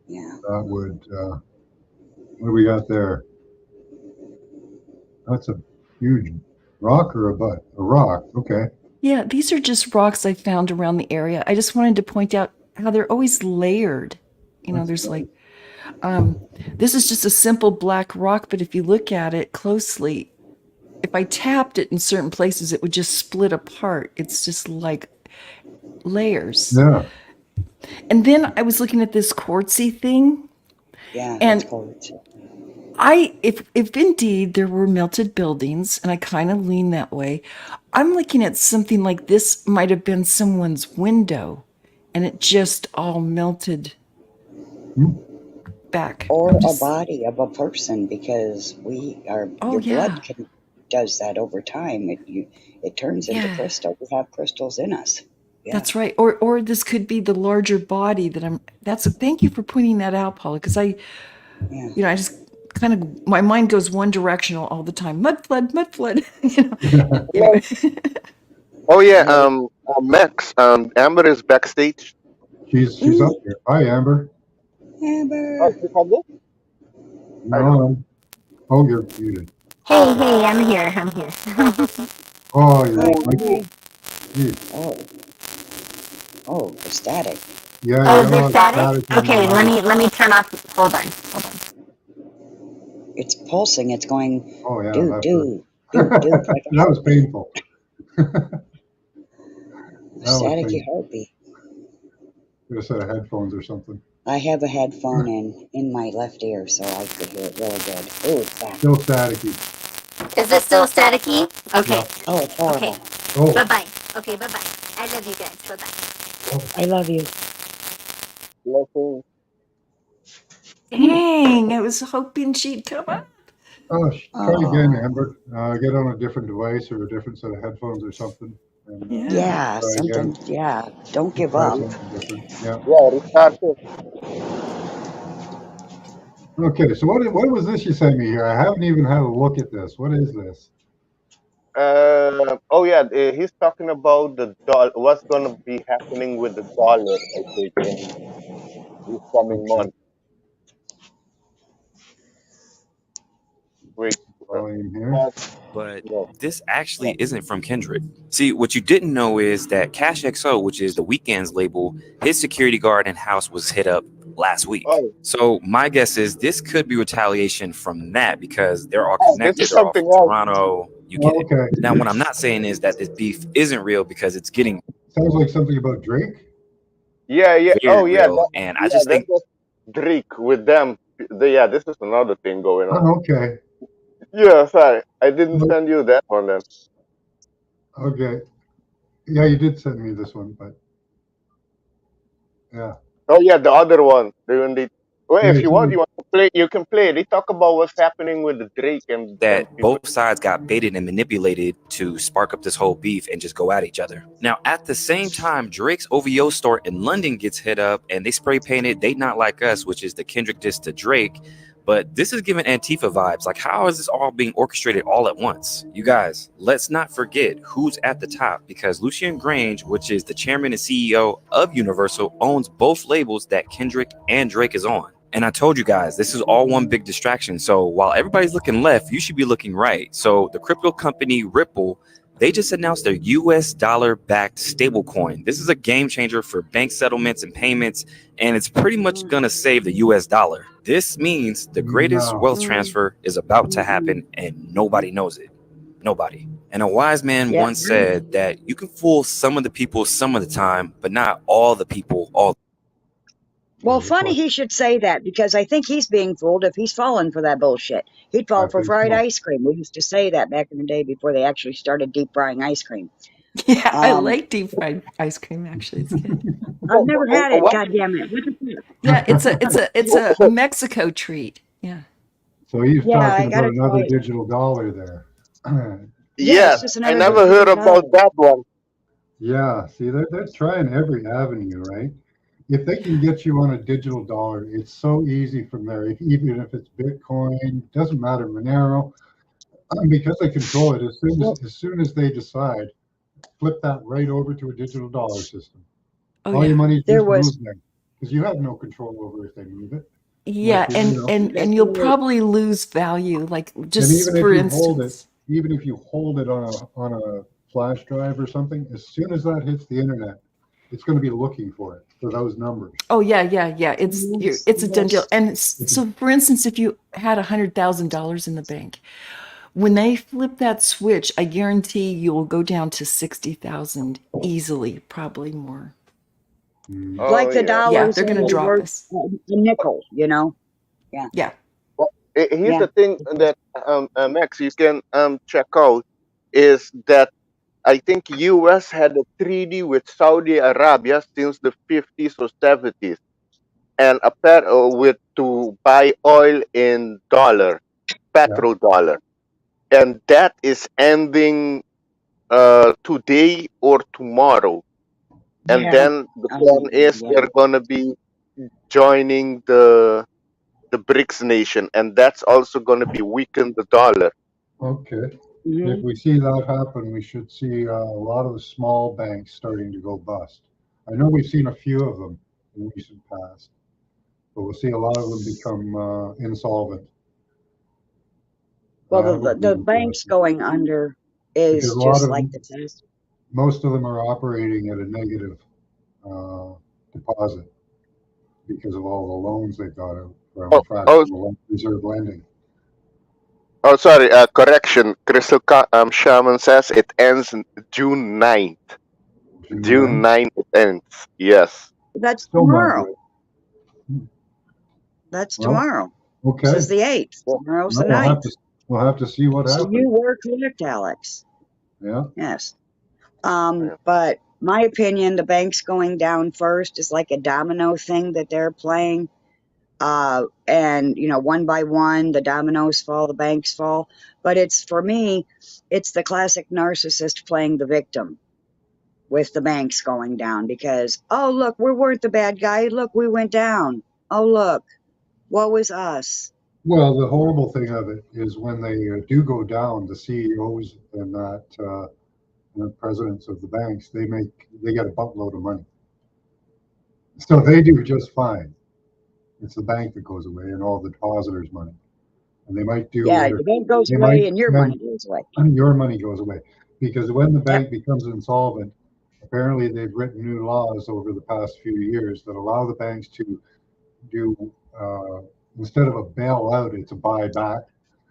Yeah. that would. What do we got there? That's a huge rock or a butt? A rock. Okay. yeah, these are just rocks I found around the area. I just wanted to point out how they're always layered. There's like, this is just a simple black rock, but if you look at it closely, if I tapped it in certain places, it would just split apart. It's just like layers. Yeah. And then I was looking at this quartzy thing. Yeah, And that's quartz. if indeed there were melted buildings, and I kind of lean that way, I'm looking at something like this might have been someone's window, and it just all melted back. Or a body of a person, because your blood does that over time. It turns into crystal. We have crystals in us. Yeah. That's right. Or this could be the larger body thank you for pointing that out, Paula, because I just kind of, my mind goes one directional all the time. Mud flood. Anyway. Oh yeah, Max, Amber is backstage. She's up here. Hi, Amber. Amber. Oh, she's on this? No. Oh, you're muted. Hey, I'm here. Oh, you're Oh, the static. Yeah. Oh, the static? Okay, let me turn off. Hold on. It's pulsing. It's going. Oh yeah. Do. That was painful. Staticky heartbeat. Get a set of headphones or something. I have a headphone in my left ear, so I could hear it really good. Oh, it's back. Still staticky. Is it still staticky? Okay. Yeah. Oh, it's horrible. Oh, Bye-bye. Okay, bye-bye. I love you guys. Bye-bye. I love you. Blessings. Dang, I was hoping she'd come up. oh, try again, Oh. Amber. Get on a different device or a different set of headphones or something. And, Yeah. Yeah, try something. again. Yeah, don't give Try up. something different. Yeah. Yeah, restart it. Okay, so what was this you sent me here? I haven't even had a look at this. What is this? Oh yeah, he's talking about the dollar. What's gonna be happening with the dollar? I think in this coming Okay, month. Wait, volume here. But no. this actually isn't from Kendrick. See, what you didn't know is that Cash XO, which is the Weeknd's label, his security guard and house was hit up last week. Oh, So my guess is this could be retaliation from that because they're all this connected. is They're all something from else. Toronto. You get it. Okay, Now, what I'm not saying is that this beef isn't real because it's getting sounds like something about Drake. Yeah, yeah. very Oh yeah, real. And I yeah. just That think was Greek with them. Yeah, this is another thing going on. Oh, okay, Yeah, sorry, I didn't send you that one then. okay. Yeah, you did send me this one, but yeah. Oh yeah, the other one. Well, Yeah, if it's you want, only- you want to play. You can play. They talk about what's happening with the Drake and that people. both sides got baited and manipulated to spark up this whole beef and just go at each other. Now, at the same time, Drake's OVO store in London gets hit up and they spray painted "They Not Like Us," which is the Kendrick diss to Drake. But this is giving Antifa vibes. Like, how is this all being orchestrated all at once? You guys, let's not forget who's at the top, because Lucien Grange, which is the chairman and CEO of Universal, owns both labels that Kendrick and Drake is on. And I told you guys, this is all one big distraction. So while everybody's looking left, you should be looking right. So the crypto company Ripple, they just announced their US dollar-backed stablecoin. This is a game changer for bank settlements and payments, and it's pretty much going to save the US dollar. This means the greatest No. wealth transfer is about to happen, and nobody knows it. Nobody. And a wise man Yeah. once said that you can fool some of the people some of the time, but not all the people all. Well, Yeah, funny he should say that, because I think he's being fooled if he's falling for that bullshit. He'd fall I for think fried so. ice cream. We used to say that back in the day before they actually started deep frying ice cream. Yeah, I Um, like deep fried ice cream. Actually, it's good. I've never had it. What? God damn it! What the fuck? Yeah, it's a Mexico treat. Yeah. So he's Yeah, I talking gotta about another try it. digital dollar there. Yeah, Yeah, it's just I another never heard digital about that one. Yeah, see, they're trying every avenue, right? If they can get you on a digital dollar, it's so easy from there. Even if it's Bitcoin, doesn't matter, Monero, because they control it. As soon as they decide, flip that right over to a digital dollar system. Oh All your yeah. money There just was- moves there because you have no control over if they move it. Yeah, Like, you know. and you'll probably lose value. Like, just even if for you hold instance. Even if you hold it on a flash drive or something, as soon as that hits the internet, it's going to be looking for it, for those numbers. Oh yeah. It's a done deal. And so, for instance, if you had $100,000 in the bank, when they flip that switch, I guarantee you will go down to 60,000 easily, probably more. Mm. Oh, like the yeah. dollar. Yeah, they're gonna drop us. A nickel, you know. Yeah. Here's Yeah. the thing that Max, you can check out is that I think U.S. had a treaty with Saudi Arabia since the 50s or 70s, and with to buy oil in petrodollar, and that is ending today or tomorrow. And Yeah. then the plan is Yeah. they're gonna be joining the BRICS nation, and that's also gonna be weaken the dollar. Okay. Mhm. If we see that happen, we should see a lot of the small banks starting to go bust. I know we've seen a few of them in recent past, but we'll see a lot of them become insolvent. Well, That would be the banks interesting. going under is Because a lot just of like them- the test. Most of them are operating at a negative deposit because of all the loans they've got out from fractional reserve lending. Oh, sorry, correction. Crystal Shaman says it ends June 9th. June 9th it ends. Yes. That's Still not tomorrow. good. That's Well, tomorrow. okay. This is the 8th. Tomorrow's the Well, 9th. we'll have to see what So happens. you were correct, Alex. Yeah. Yes. Yeah. But my opinion, the banks going down first is like a domino thing that they're playing. And you know, one by one, the dominoes fall, the banks fall. But it's, for me, it's the classic narcissist playing the victim with the banks going down because, oh, look, we weren't the bad guy. Look, we went down. Oh, look, woe is us. Well, the horrible thing of it is when they do go down, the CEOs and that and the presidents of the banks, they get a buttload of money, so they do just fine. It's the bank that goes away and all the depositors' money, and they might do Yeah, whatever the bank goes they away might. and your money goes away. Your money goes away because when the Yep. bank becomes insolvent, apparently they've written new laws over the past few years that allow the banks to do instead of a bailout, it's a buyback.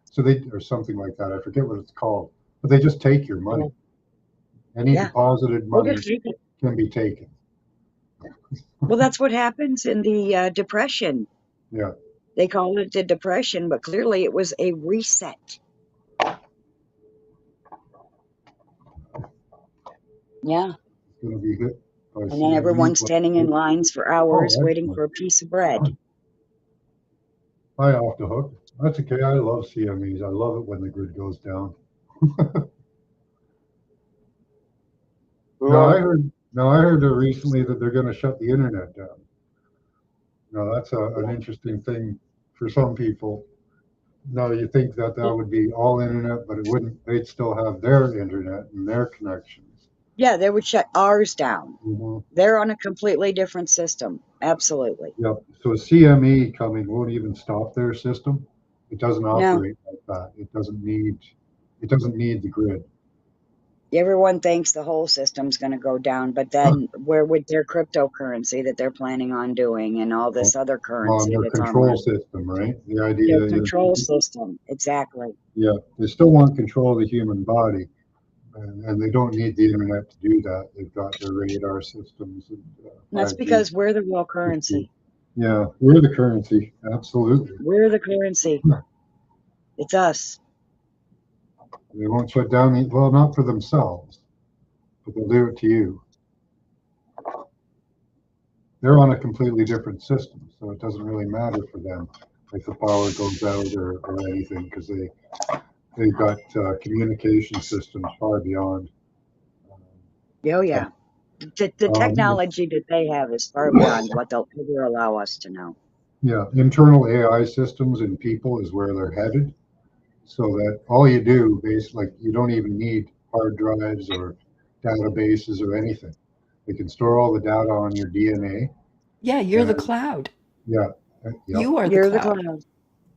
So they, or something like that. I forget what it's called, but they just take your money. Any Yeah. deposited We'll money just take it. can be taken. Well, that's what happens in the Depression. Yeah. They call it the Depression, but clearly it was a reset. Yeah. It's going to be hit by And then everyone's standing in lines for hours waiting excellent. for a piece of bread. I off the hook. That's okay. I love CMEs. I love it when the grid goes down. Now I heard recently that they're going to shut the internet down. Now that's an interesting thing for some people. No, you think that would be all internet, but it wouldn't. They'd still have their internet and their connections. Yeah, they would shut ours down. Mm-hmm. They're on a completely different system. Absolutely. Yep. So CME coming won't even stop their system. It doesn't operate like that. It doesn't need the grid. Everyone thinks the whole system's going to go down, but then where would their cryptocurrency that they're planning on doing and all this other currency Their that's control online? system, right? The idea Their is control system, exactly. Yeah, they still want control of the human body, and they don't need the internet to do that. They've got their radar systems. And, That's 5G. because we're the real currency. Yeah, we're the currency. Absolutely. We're the currency. It's us. They won't shut down well, not for themselves, but they'll do it to you. They're on a completely different system, so it doesn't really matter for them if the power goes out or anything, because they've got communication systems far beyond. Oh, yeah. The technology that they have is far beyond what they'll ever allow us to know. Yeah, internal AI systems in people is where they're headed. So that all you do, basically, like, you don't even need hard drives or databases or anything. They can store all the data on your DNA. Yeah, you're the cloud. Yeah. You are You're the cloud.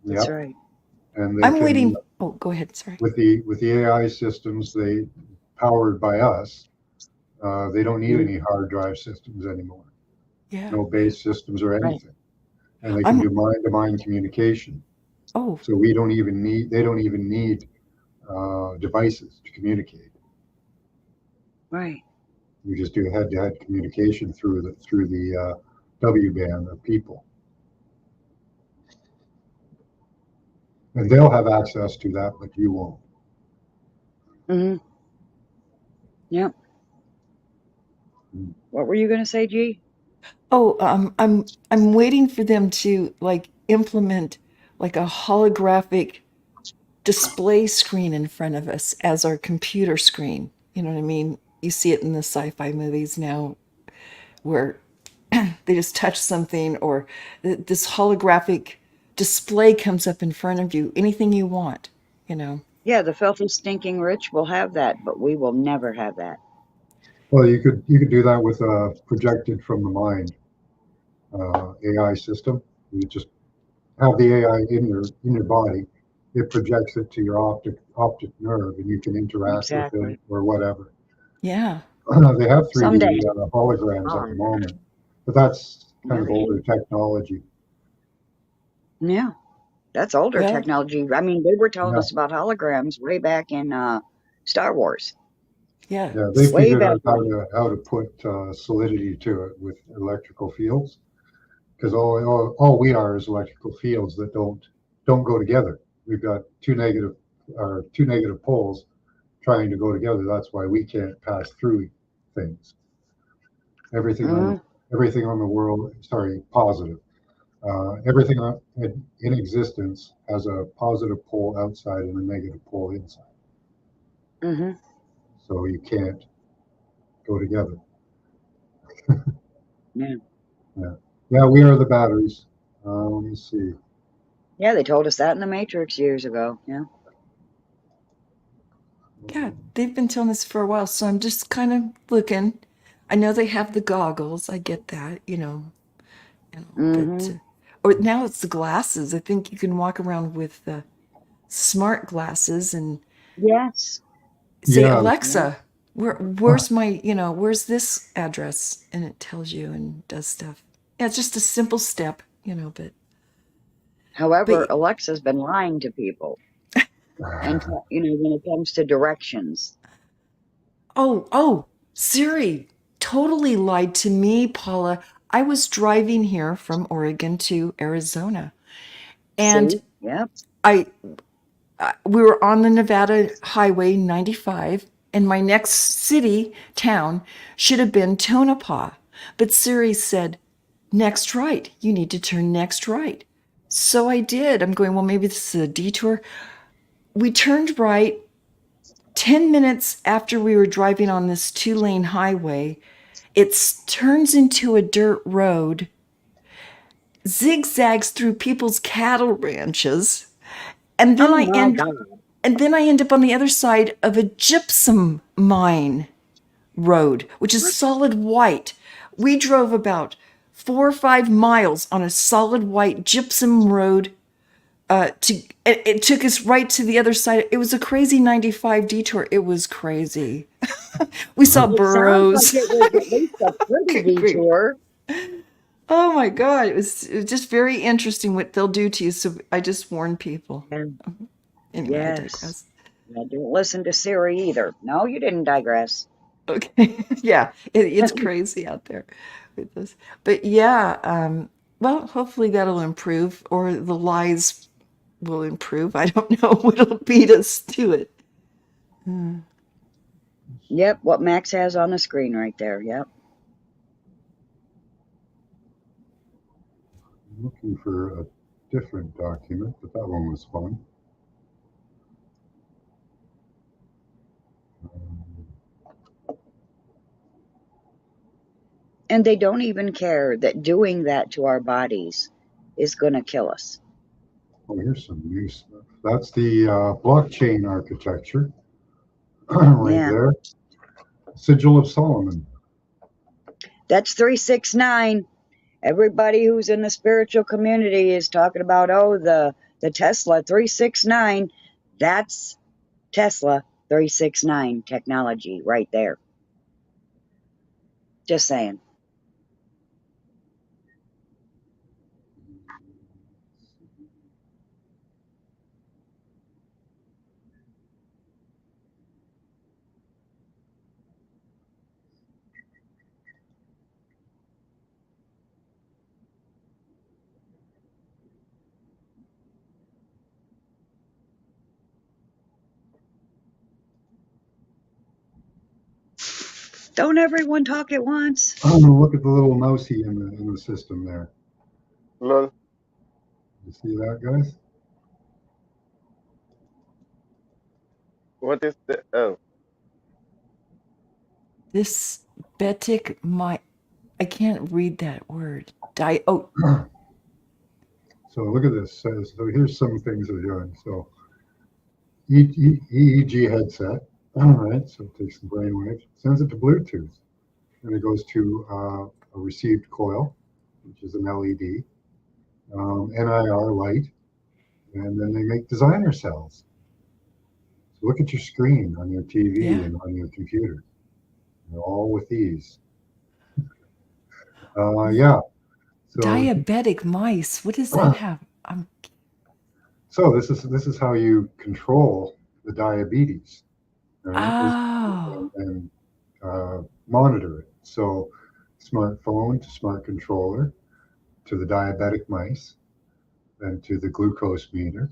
That's right. And I'm waiting. Oh, go ahead. Sorry. With the AI systems, they powered by us. They don't need any hard drive systems anymore. Yeah. No base systems or anything, and they can do mind-to-mind communication. Oh. So they don't even need devices to communicate. Right. You just do head-to-head communication through the W-band of people, and they'll have access to that, but you won't. Mm-hmm. Yep. What were you going to say, G? Oh, I'm waiting for them to like implement like a holographic display screen in front of us as our computer screen. You know what I mean? You see it in the sci-fi movies now where they just touch something or this holographic display comes up in front of you, anything you want, you know. Yeah, the filthy stinking rich will have that, but we will never have that. Well, you could do that with a projected from the mind AI system. You just have the AI in your body. It projects it to your optic nerve, and you can interact with it or whatever. Yeah. They have 3D holograms at the moment, but that's kind of older technology. Yeah, that's older technology. I mean, they were telling us about holograms way back in Star Wars. Yeah, they figured out how to put solidity to it with electrical fields, because all we are is electrical fields that don't go together. We've got two negative poles trying to go together. That's why we can't pass through things. Everything on the world, sorry, positive. Everything in existence has a positive pole outside and a negative pole inside. Mm-hmm. So you can't go together. Yeah. Yeah, we are the batteries. Let me see. Yeah, they told us that in the Matrix years ago. Yeah. Yeah, they've been telling us for a while, so I'm just kind of looking. I know they have the goggles. I get that, Mm-hmm. but or now it's the glasses. I think you can walk around with the smart glasses and Yes. say, Yeah, Alexa, where's my, where's this address? And it tells you and does stuff. Yeah, it's just a simple step, but However, but Alexa's been lying to people, and when it comes to directions. oh, Siri totally lied to me, Paula. I was driving here from Oregon to Arizona, and See? Yep. I we were on the Nevada Highway 95, and my next town should have been Tonopah. But Siri said, next right. You need to turn next right. So I did. I'm going, well, maybe this is a detour. We turned right 10 minutes after we were driving on this 2-lane highway. It turns into a dirt road, zigzags through people's cattle ranches, and then Oh I my end God. and then I end up on the other side of a gypsum mine road, which is solid white. We drove about 4 or 5 miles on a solid white gypsum road. It took us right to the other side. It was a crazy 95 detour. It was crazy. We saw It sounds like burros. it was at least a pretty Good grief. detour. Oh my God. It was just very interesting what they'll do to you. So I just warn people. And Anyway, I yes. digress. Now, don't listen to Siri either. No, you didn't digress. Okay. Yeah, it's crazy out there with this. But yeah, well, hopefully that'll improve, or the lies will improve. I don't know what'll beat us to it. Yep, what Max has on the screen right there. Yep. I'm looking for a different document, but that one was fun. And they don't even care that doing that to our bodies is going to kill us. Oh, here's some new stuff. That's the blockchain architecture right Yeah. there. Sigil of Solomon. That's 369. Everybody who's in the spiritual community is talking about, oh, the Tesla 369. That's Tesla 369 technology right there. Just saying. Don't everyone talk at once? Oh, look at the little mousey in the system there. Lol. You see that, guys? What is the? Oh, This Betic, I can't read that word. So look at this. So here's some things that are doing. So EEG headset. All right. So it takes the brainwave, sends it to Bluetooth, and it goes to a received coil, which is an LED, NIR light, and then they make designer cells. So look at your screen on your TV Yeah. and on your computer. They're all with these. Yeah. So Diabetic mice. What does that have? so this is how you control the diabetes, right? Oh, And monitor it. So smartphone to smart controller, to the diabetic mice, then to the glucose meter.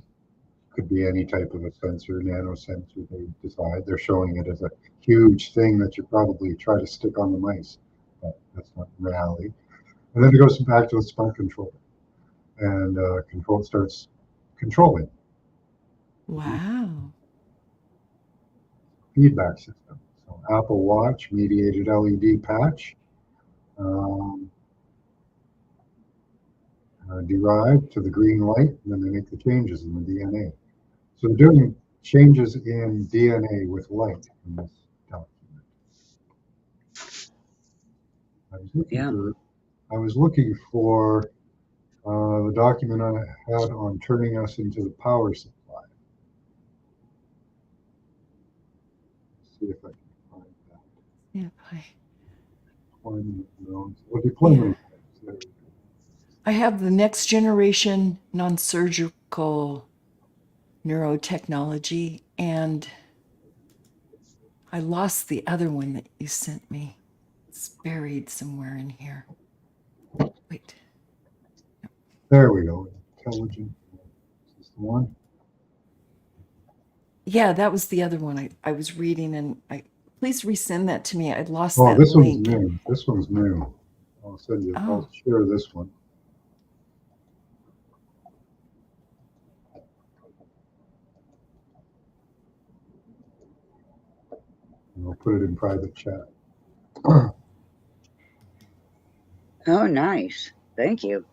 Could be any type of a sensor, nano sensor they decide. They're showing it as a huge thing that you probably try to stick on the mice, but that's not reality. And then it goes back to the smart controller, and control starts controlling. Wow. Feedback system. So Apple Watch mediated LED patch, derived to the green light, and then they make the changes in the DNA. So they're doing changes in DNA with light in this document. I was looking for the document I had on turning us into the power supply. Let's see if I can find that. Yeah. Deployment nodes. Well, deployment. Yeah. I have the next generation non-surgical neurotechnology, and I lost the other one that you sent me. It's buried somewhere in here. Wait. There we go. Intelligent. Is this the one? Yeah, that was the other one I was reading, and please resend that to me. I lost Oh, that this link. one's new. This one's new. I'll send you. I'll share this one. And I'll put it in private chat. Oh, nice. Thank you.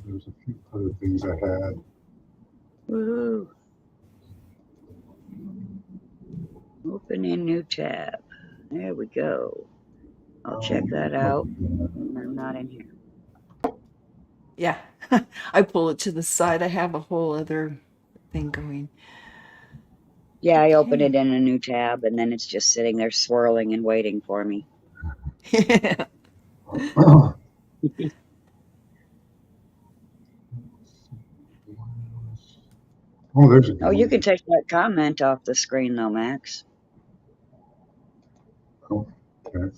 There's a few other things I had. Woohoo. Open a new tab. There we go. I'll check that out. I'm not in here. Yeah, I pull it to the side. I have a whole other thing going. Yeah, I open it in a new tab, and then it's just sitting there swirling and waiting for me. Oh, there's a good Oh, you one. can take that comment off the screen, though, Max. Oh, okay.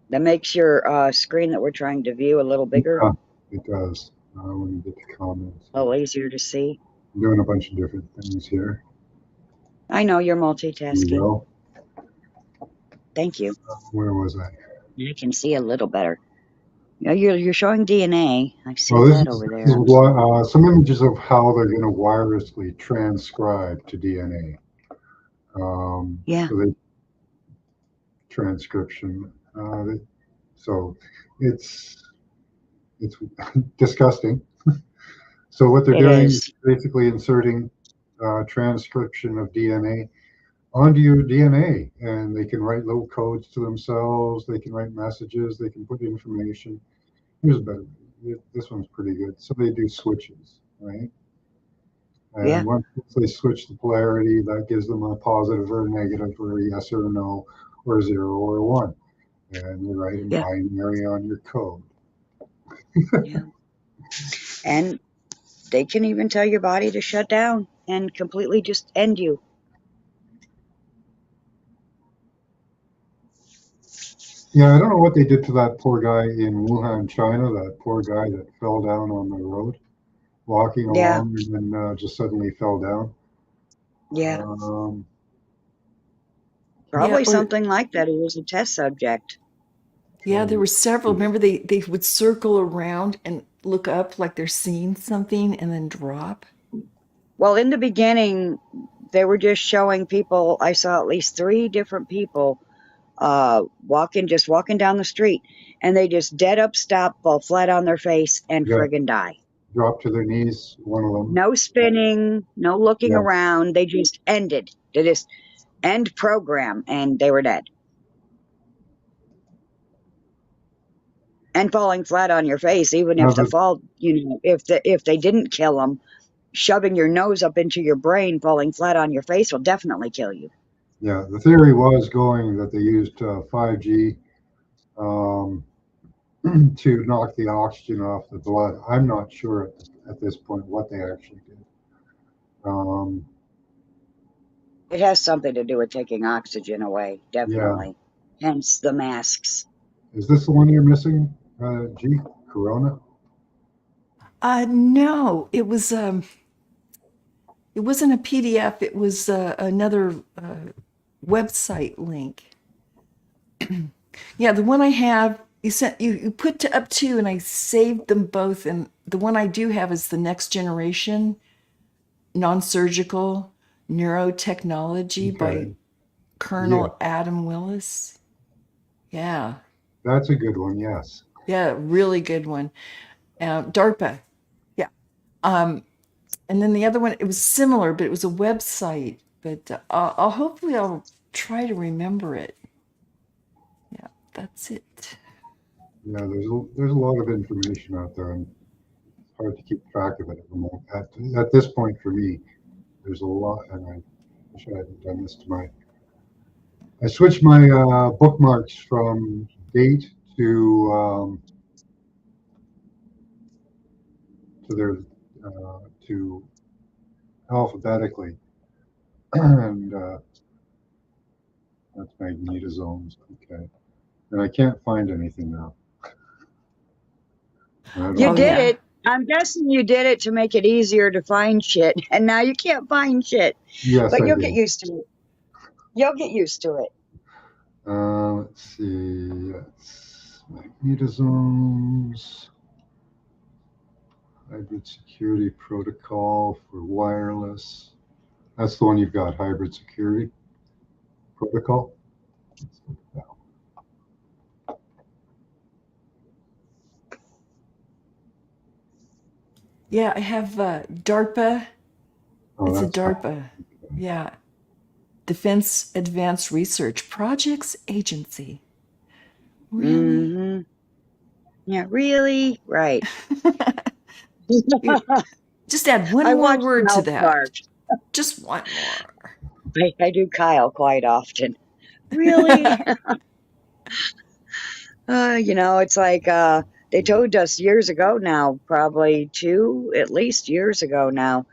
That makes your screen that we're trying to view a little bigger. Yeah, it does. When you get the comments. A little easier to see. I'm doing a bunch of different things here. I know you're Here we multitasking. go. Thank you. Where was I? You can see a little better. Yeah, you're showing DNA. I see Well, that over this there. is what, some images of how they're going to wirelessly transcribe to DNA. Yeah. So they transcription. So it's disgusting. So what they're doing is basically inserting transcription of DNA onto your DNA, and they can write little codes to themselves. They can write messages. They can put information. Here's a better. This one's pretty good. So they do switches, right? And once they switch the polarity, that gives them a positive or a negative, or a yes or a no, or a 0 or a 1. And they write in binary on your code. Yeah. And they can even tell your body to shut down and completely just end you. Yeah, I don't know what they did to that poor guy in Wuhan, China, that poor guy that fell down on the road, walking along and then just suddenly fell down. Yeah. Probably something like that. He was a test subject. Yeah, there were several. Remember, they would circle around and look up like they're seeing something and then drop. Well, in the beginning, they were just showing people. I saw at least 3 different people walking down the street, and they just dead up stop, fall flat on their face, and friggin' die. Drop to their knees, one of them. No spinning, no looking around. They just ended. They just end program, and they were dead. And falling flat on your face, even if the fall, if they didn't kill them, shoving your nose up into your brain, falling flat on your face will definitely kill you. Yeah, the theory was going that they used 5G to knock the oxygen off the blood. I'm not sure at this point what they actually did. It has something to do with taking oxygen away, definitely. hence the masks. Is this the one you're missing, G? Corona? No, it wasn't a PDF. It was another website link. Yeah, the one I have, you put to up to, and I saved them both. And the one I do have is the Next Generation Non-Surgical Neurotechnology by Okay. Colonel Adam Willis. Yeah, That's a good one, yes. yeah, really good one. DARPA. Yeah. And then the other one, it was similar, but it was a website. But hopefully I'll try to remember it. Yeah, that's it. Yeah, there's a lot of information out there, and it's hard to keep track of it at the moment. At this point, for me, there's a lot, and I wish I hadn't done this to my. I switched my bookmarks from date to their to alphabetically, and that's magnetosomes. Okay, and I can't find anything now. You did yeah. it. I'm guessing you did it to make it easier to find shit, and now you can't find shit. Yes, But I you'll did. get used to it. You'll get used to it. Let's see. That's magnetosomes. Hybrid security protocol for wireless. That's the one you've got, hybrid security protocol. Let's look at that one. Yeah, I have DARPA. Oh, It's a that's DARPA. Yeah. Defense Advanced Research Projects Agency. Really? Mm-hmm. Yeah, really? Right. Just add one I more watch word to South that. Park. Just one more. I do Kyle quite often. Really? It's like they told us years ago now, probably at least 2 years ago now.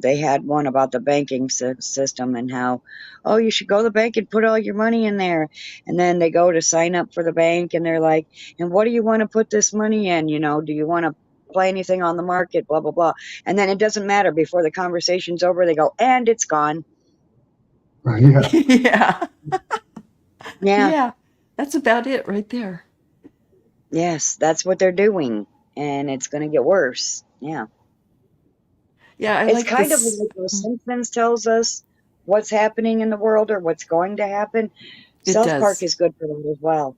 They had one about the banking system and how, oh, you should go to the bank and put all your money in there. And then they go to sign up for the bank and they're like, and what do you want to put this money in? Do you want to play anything on the market? Blah, blah, blah. And then it doesn't matter. Before the conversation's over, they go, and it's gone. Yeah. Yeah. Yeah. Yeah. That's about it right there. Yes, that's what they're doing. And it's going to get worse. Yeah. Yeah, It's kind of like The Simpsons tells us what's happening in the world or what's going to happen. It South does. Park is good for that as well.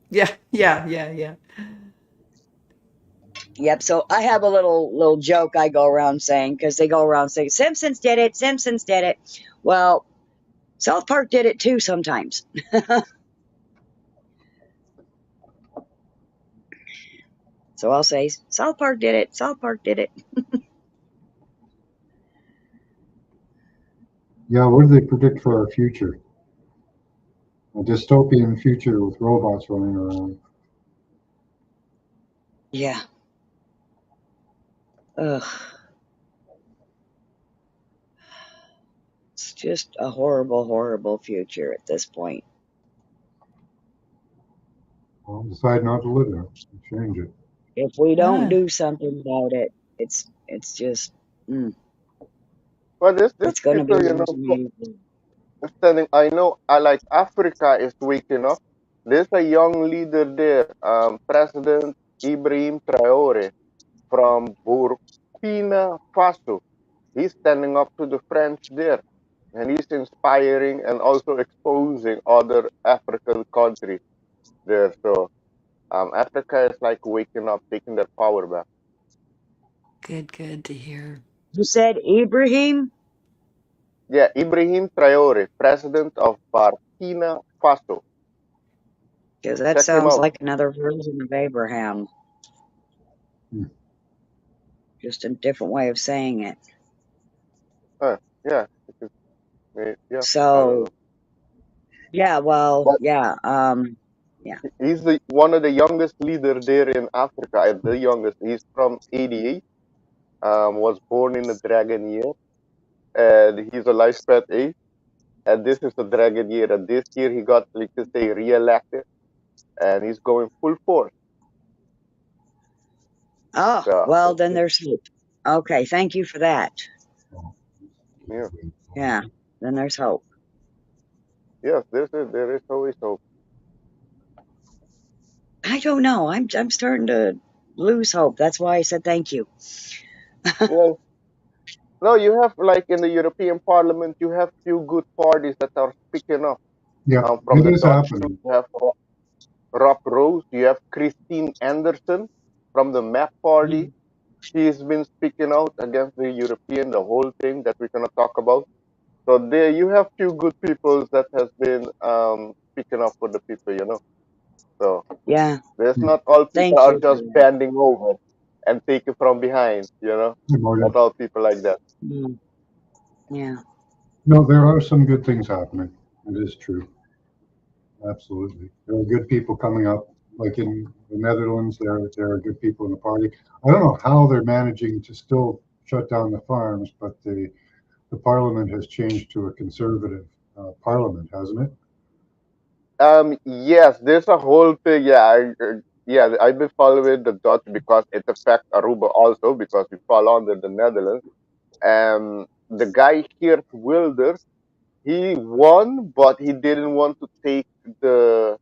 Yeah. Yep. So I have a little joke I go around saying, because they go around saying, Simpsons did it. Simpsons did it. Well, South Park did it too sometimes. So I'll say, South Park did it. South Park did it. Yeah, what do they predict for our future? A dystopian future with robots running around. Yeah. Ugh. It's just a horrible, horrible future at this point. Well, decide not to live in it. Change it. If we don't do something about it, it's just. Well, this It's going to be people, standing. I know. I like Africa is waking up. There's a young leader there, President Ibrahim Traore from Burkina Faso. He's standing up to the French there, and he's inspiring and also exposing other African countries there. So Africa is like waking up, taking their power back. Good to hear. You said Ibrahim? Yeah, Ibrahim Traore, president of Burkina Faso. Because that sounds like another version of Abraham. Just a different way of saying it. Yeah. So, yeah, well, yeah. He's one of the youngest leader there in Africa. The youngest. He's from 88. Was born in the dragon year, and he's a life path 8. and this is a dragon year. And this year he got, like to say, re-elected, and he's going full force. Oh, So well, then there's hope. Okay, thank you for that. yeah, Yeah, then there's hope. yes, there is always hope. I don't know. I'm starting to lose hope. That's why I said thank you. Well, no, you have like in the European Parliament, you have few good parties that are speaking up. Yeah, From it the is Dutch too, happening. you have Rob Rose, you have Christine Anderson from the MAP party. She's been speaking out against the European, the whole thing that we're gonna talk about. So there you have few good people that has been speaking up for the people. So Yeah, there's Yeah, not all people thank are you for just that. bending over and taking from behind. Morgan. Not all people like that. Mm, yeah. No, there are some good things happening. It is true. Absolutely. There are good people coming up. Like in the Netherlands, there are good people in the party. I don't know how they're managing to still shut down the farms, but the parliament has changed to a conservative parliament, hasn't it? Yes, there's a whole thing. Yeah, I've been following the Dutch because it affects Aruba also because we fall under the Netherlands. The guy here, Wilders, he won, but he didn't want to take the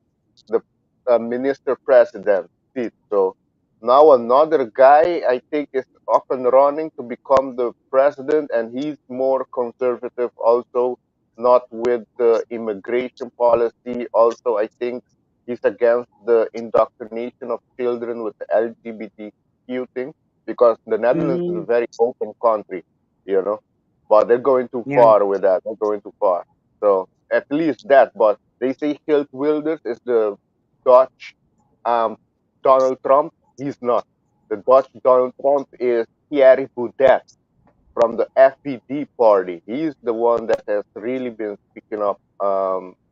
minister president seat. So now another guy, I think, is up and running to become the president, and he's more conservative, also not with the immigration policy. Also, I think he's against the indoctrination of children with the LGBTQ thing because the Netherlands is a Mm, very open country. But they're going too yeah. far with that. They're going too far. So at least that. But they say Geert Wilders is the Dutch Donald Trump. He's not. The Dutch Donald Trump is Thierry Baudet from the FPD party. He's the one that has really been speaking up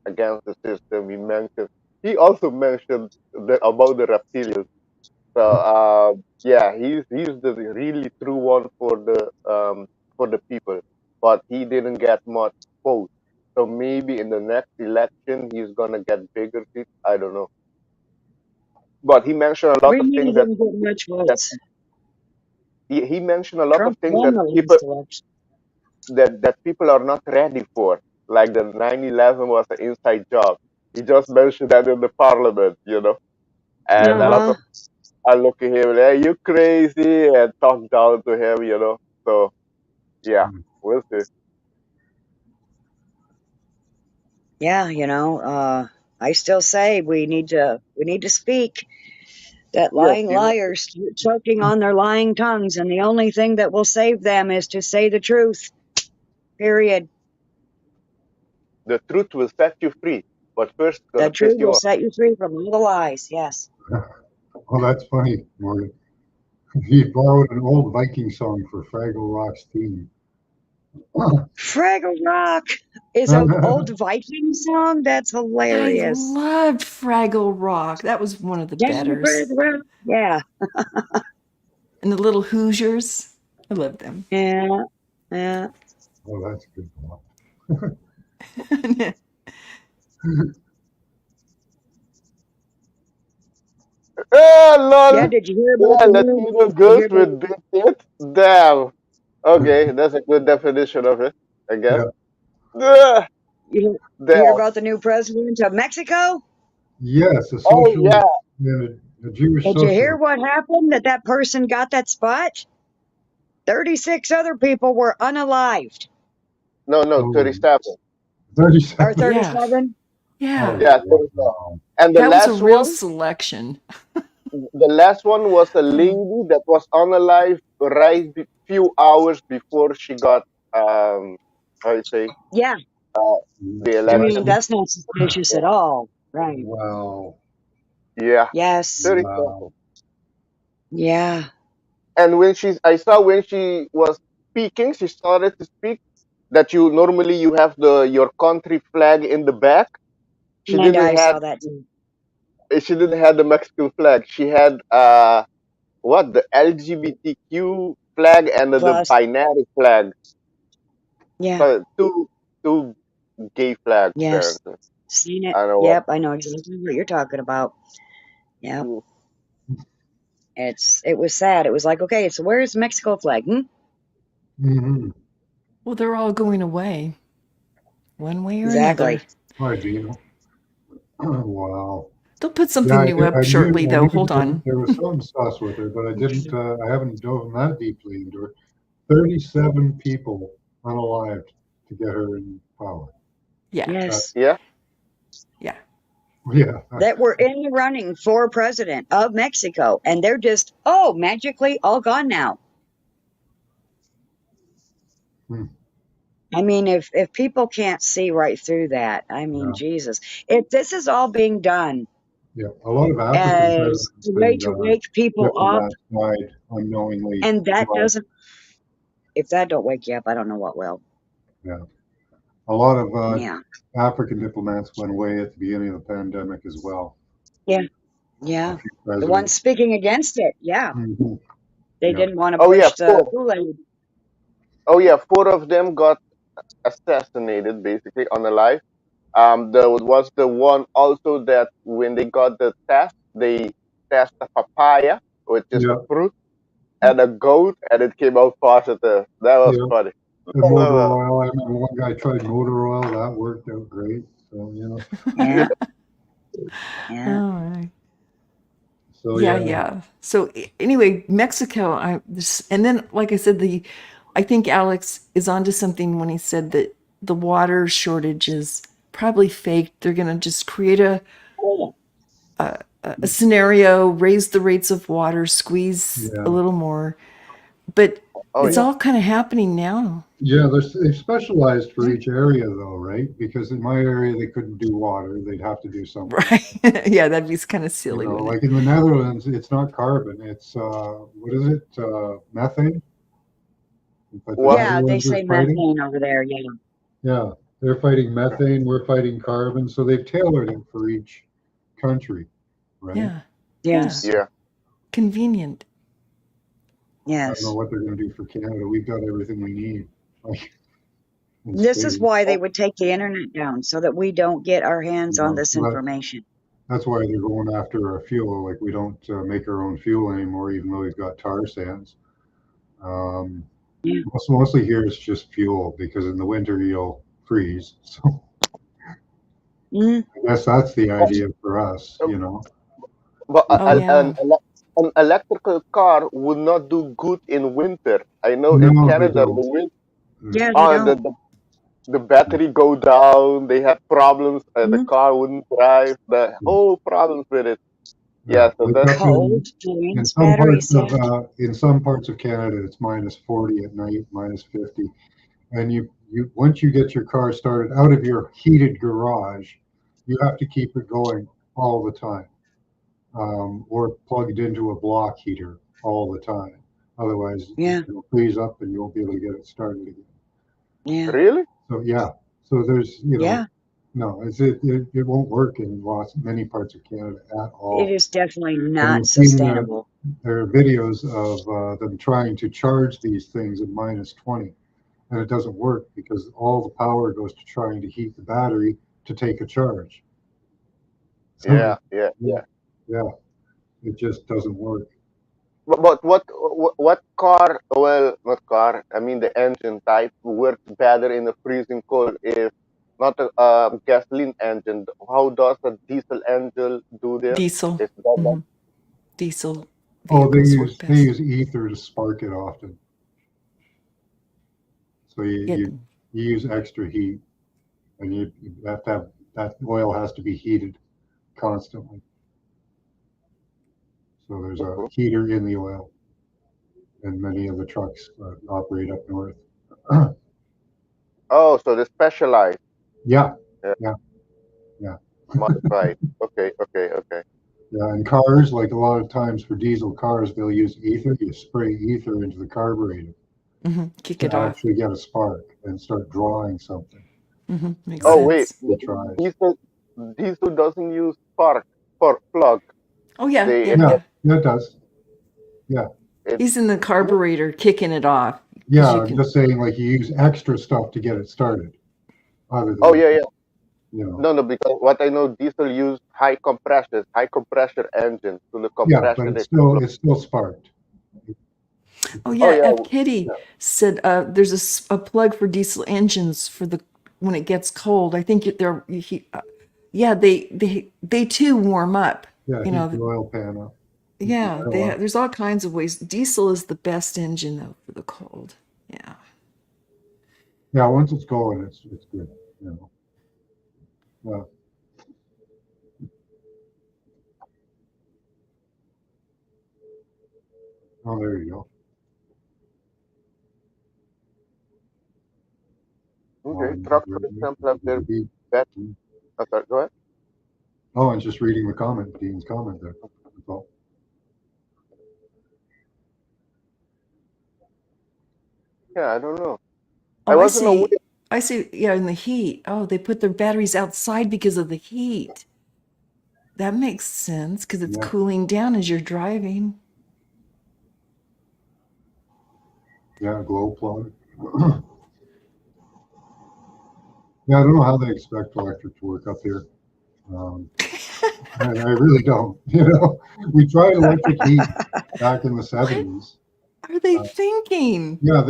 against the system. He also mentioned about the reptilians. So yeah, he's the really true one for the people, but he didn't get much votes. So maybe in the next election he's gonna get bigger seats. I don't know. But he mentioned a What lot do of you mean things he didn't get much that votes? he mentioned a lot of Trump things won that the people last election. that people are not ready for. Like the 9/11 was an inside job. He just mentioned that in the parliament. And a lot Uh-huh. of I look at him, hey, you crazy, and talk down to him. So yeah, we'll see. Yeah, I still say we need to speak. That Yes, lying you have liars choking on their lying tongues, and the only thing that will save them is to say the truth. Period. the truth will set you free, but first it's The gonna piss truth you will off. set you free from all the lies. Yes. Oh, that's funny, Morgan. He borrowed an old Viking song for Fraggle Rock's theme. Fraggle Rock is an old Viking song. That's I hilarious. loved Fraggle Rock. That was one of the Dang it, betters. Fraggle Rock. Yeah. And the little Hoosiers. I love them. Yeah. Yeah. Oh, that's a good one. Ah, Yeah. lol. Did you hear about Yeah, the new? Latino Did you girls hear about? with big tits. Damn. Okay, that's a good definition of it, I guess. Yeah. Ah, You hear damn. about the new president of Mexico? Yes, a Oh yeah. socialist, a Jewish Did you hear socialist. what happened? That person got that spot. 36 other people were unalived. No, Oh, 37. Or 37. Yeah. 37? Yeah. Oh, Yeah, 37. wow. And That was a real selection. the last one was a lady that was unalive right few hours before she got how you say Yeah. uh, the I mean, election. Elected? that's not suspicious at all. Right. Wow. Yeah, Yes. 37. Wow. Yeah. And I saw when she was speaking, she started to speak that you have your country flag in the back. She And didn't I have saw that too. she didn't have the Mexican flag. She had what the LGBTQ flag and the Plus, binary flag. yeah. So two gay flags. Yes. Apparently, Seen it. I know Yep, I know exactly what you're talking about. Yeah. what. It was sad. It was like, okay, so where's the Mexico flag? Mm-hmm. Well, they're all going away, one way or Exactly. another. Hi, Dino. Wow. They'll put Yeah, something new up I shortly, knew, though. Hold on. there was some sauce with her, but I didn't. I haven't dove that deeply into her. 37 people unalived to get her in power. Yeah. Yes. Yeah. Yeah. Yeah. That were in the running for president of Mexico, and they're just magically all gone now. Hmm. I mean, if people can't see right through that, I mean, Yeah. Jesus, if this is all being done Yeah. A lot of African as presidents a way to and wake people up, diplomats died unknowingly. and that But, doesn't, if that don't wake you up, I don't know what will. yeah. A lot of Yeah. African diplomats went away at the beginning of the pandemic as well. Yeah. A few The ones presidents. speaking against it. Yeah. Mhm. They Yeah. didn't want to Oh yeah. push the Kool-Aid. Four of them got assassinated basically on a live. There was the one also that when they got the test, they test a papaya, which is a Yeah. fruit, and a goat, and it came out positive. That was Yeah. funny. And motor oil. I remember one guy tried motor oil. That worked out great. So, you know. Yeah. Yeah. All right. So, Yeah. So anyway, Mexico. And then, like I said, I think Alex is onto something when he said that the water shortage is probably fake. They're going to just create a scenario, raise the rates of water, squeeze Yeah. a little more, but Oh it's yeah. all kind of happening now. Yeah, they've specialized for each area, though, right? Because in my area, they couldn't do water; they'd have to do something. Right. Yeah, that'd be kind of You silly, know, wouldn't like it? in the Netherlands, it's not carbon; it's what is it? Methane. But the What? Yeah, they Netherlands is say fighting. methane over there. Yeah. Yeah, they're fighting methane. We're fighting carbon. So they've tailored it for each country, right? Yeah. Yes. Yeah. Convenient. I don't Yes. know what they're going to do for Canada. We've got everything we need. Like, in This is spades. why they would take the internet down so that we don't get our hands You on know, this but information. that's why they're going after our fuel. Like we don't make our own fuel anymore, even though we've got tar sands. Yeah. Mostly here it's just fuel because in the winter you'll freeze. So Mhm. I guess that's the idea for us, you know. But Oh, yeah. an electrical car would not do good in winter. I know in No, they Canada, don't. the wind, Yeah, they don't. the battery go down. They have problems. The Mhm. car wouldn't drive. The whole problems with it. Yeah. So Like that's up Cold in drains some batteries. parts Yeah. of in some parts of Canada it's minus 40 at night, minus 50. And you once you get your car started out of your heated garage, you have to keep it going all the time. Or plugged into a block heater all the time. Otherwise, Yeah. it'll freeze up and you won't be able to get it started again. Yeah. really. So yeah, so there's Yeah. no, it won't work in many parts of Canada at all. It is definitely And not you've seen sustainable. there are videos of them trying to charge these things at minus 20, and it doesn't work because all the power goes to trying to heat the battery to take a charge. So Yeah. yeah, it just doesn't work. But what car? Well, not car. I mean, the engine type works better in the freezing cold if not a gasoline engine. How does a diesel engine do this? Diesel. Is that hmm Diesel Oh, vehicles work they best. use ether to spark it often. So Yeah. you use extra heat, and you have to have that oil has to be heated constantly. So there's a heater in the oil, and many of the trucks operate up north. Oh, so they specialize. Yeah, Yeah, yeah, modified. Okay. yeah. And cars, like a lot of times for diesel cars, they'll use ether. You spray ether into the carburetor Kick it to off. actually get a spark and start drawing something. Makes Oh sense. wait, It tries. diesel doesn't use spark plug. Oh, yeah. They Yeah, it does. Yeah, He's in the carburetor kicking it off. 'cause yeah. you I'm can- just saying, like you use extra stuff to get it started. other Oh than, yeah, yeah. you know, No, because what I know, diesel use high compressor engine. So the yeah, but compression it's still sparked. Oh Oh yeah, yeah, F. Kitty said there's a plug for diesel engines for the when it gets cold. I think yeah, they too warm up. Yeah, You heat know, the oil pan up. yeah, there's all kinds of ways. Diesel is the best engine though for the cold. Yeah. Yeah, once it's going, it's good. You know. Yeah. Oh, there you go. okay. Trucks, for example, have their Heat. best. Sorry, go ahead. Oh, I'm just reading the comment, Dean's comment there. That's all. Yeah, I don't know. I Oh, I wasn't aware. see. I see. Yeah, in the heat. Oh, they put their batteries outside because of the heat. That makes sense because it's Yeah. cooling down as you're driving. Yeah, glow plug. Yeah, I don't know how they expect electric to work up here. I really don't. You know, we tried electric heat back in the What 70s. are they thinking? Yeah,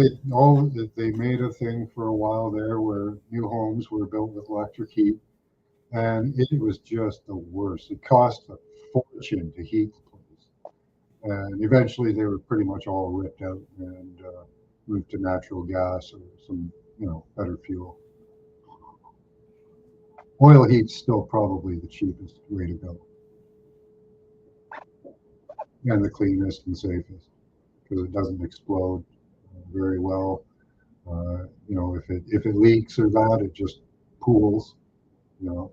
they made a thing for a while there where new homes were built with electric heat, and it was just the worst. It cost a fortune to heat the place, and eventually they were pretty much all ripped out and moved to natural gas or some, you know, better fuel. Oil heat's still probably the cheapest way to go and the cleanest and safest because it doesn't explode very well. You know, if it leaks or that, it just pools. You know,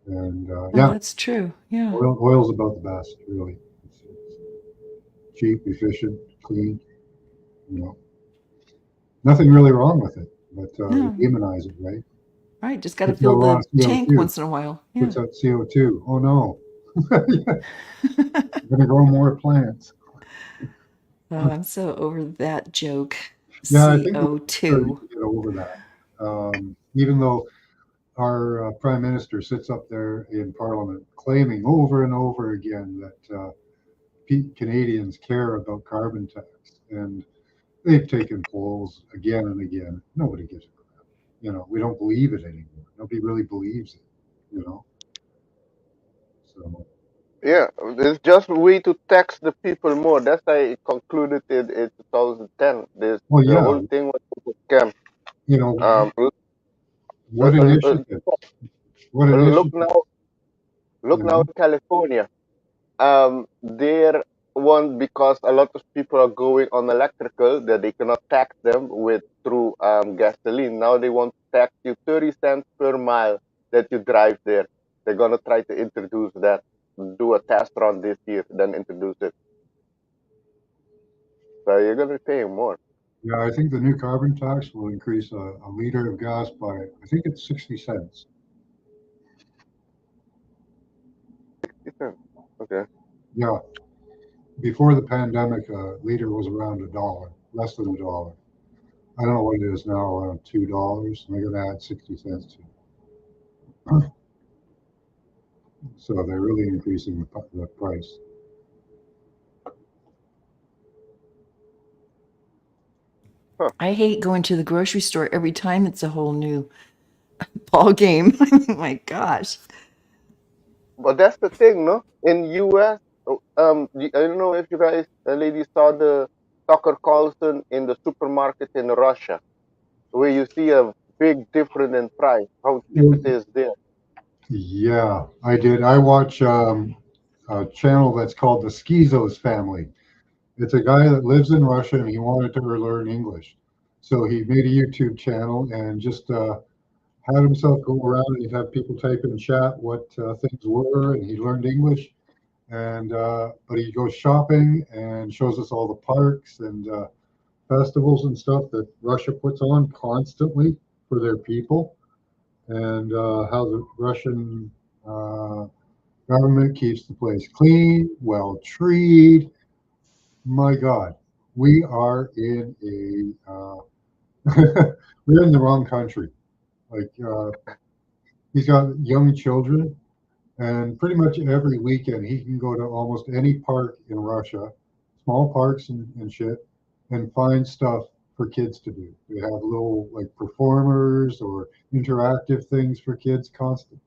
and Oh, yeah, that's true. Yeah. oil's about the best, really. It's cheap, efficient, clean. You know, nothing really wrong with it, but they No. demonize it, right? Right. Just got to Puts out a fill lot the of tank CO2. once in a while. Yeah. Puts out CO2. Oh no, we're gonna grow more plants. Oh, I'm so over that joke. Yeah, I think we're starting CO2. to get over that. Even though our prime minister sits up there in Parliament claiming over and over again that Canadians care about carbon tax, and they've taken polls again and again. Nobody gives a crap. You know, we don't believe it anymore. Nobody really believes it. You know, so Yeah, it's just a way to tax the people more. That's how it concluded in 2010. This well, the yeah, whole thing was a scam. you know, Um, l- what initiative? What look initiative? now, You look now know, in California. There one because a lot of people are going on electrical that they cannot tax them with through gasoline. Now they want to tax you 30 cents per mile that you drive there. They're gonna try to introduce that, do a test run this year, then introduce it. So you're gonna be paying more. yeah, I think the new carbon tax will increase a liter of gas by, I think it's 60 cents. Okay. Yeah, before the pandemic, a liter was around $1, less than $1. I don't know what it is now, around $2. And they're going to add 60 cents to it. So they're really increasing the price. Huh. I hate going to the grocery store every time it's a whole new ball game. Oh my gosh. But that's the thing, no? In US, I don't know if you guys, ladies, saw the Tucker Carlson in the supermarket in Russia, where you see a big difference in price, how cheap Well, it is there. yeah, I did. I watch a channel that's called the Skizos Family. It's a guy that lives in Russia and he wanted to learn English. So he made a YouTube channel and just had himself go around and he'd have people type in chat what things were, and he learned English. And but he goes shopping and shows us all the parks and festivals and stuff that Russia puts on constantly for their people, and how the Russian uh, government keeps the place clean, well treated. My God, we are in a we're in the wrong country. Like he's got young children, and pretty much every weekend he can go to almost any park in Russia, small parks and shit, and find stuff for kids to do. They have little like performers or interactive things for kids constantly.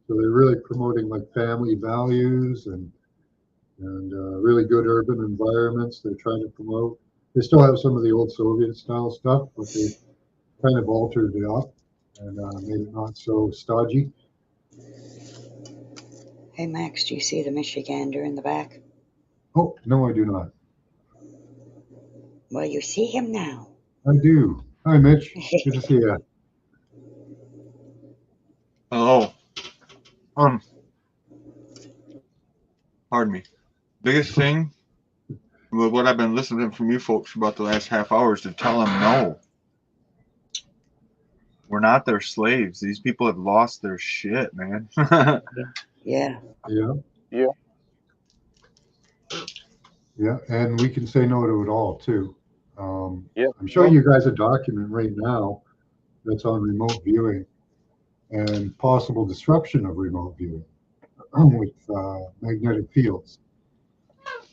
So they're really promoting like family values and really good urban environments. They're trying to promote. They still have some of the old Soviet style stuff, but they kind of altered it up and made it not so stodgy. Hey, Max, do you see the Michigander in the back? Oh, no, I do not. Well, you see him now. I do. Hi, Mitch. Good to see you. Hello. Pardon me. Biggest thing with what I've been listening from you folks for about the last half hour is to tell them no. We're not their slaves. These people have lost their shit, man. Yeah. Yeah. Yeah. Yeah, and we can say no to it all too. Yeah. I'm showing you guys a document right now that's on remote viewing and possible disruption of remote viewing with magnetic fields.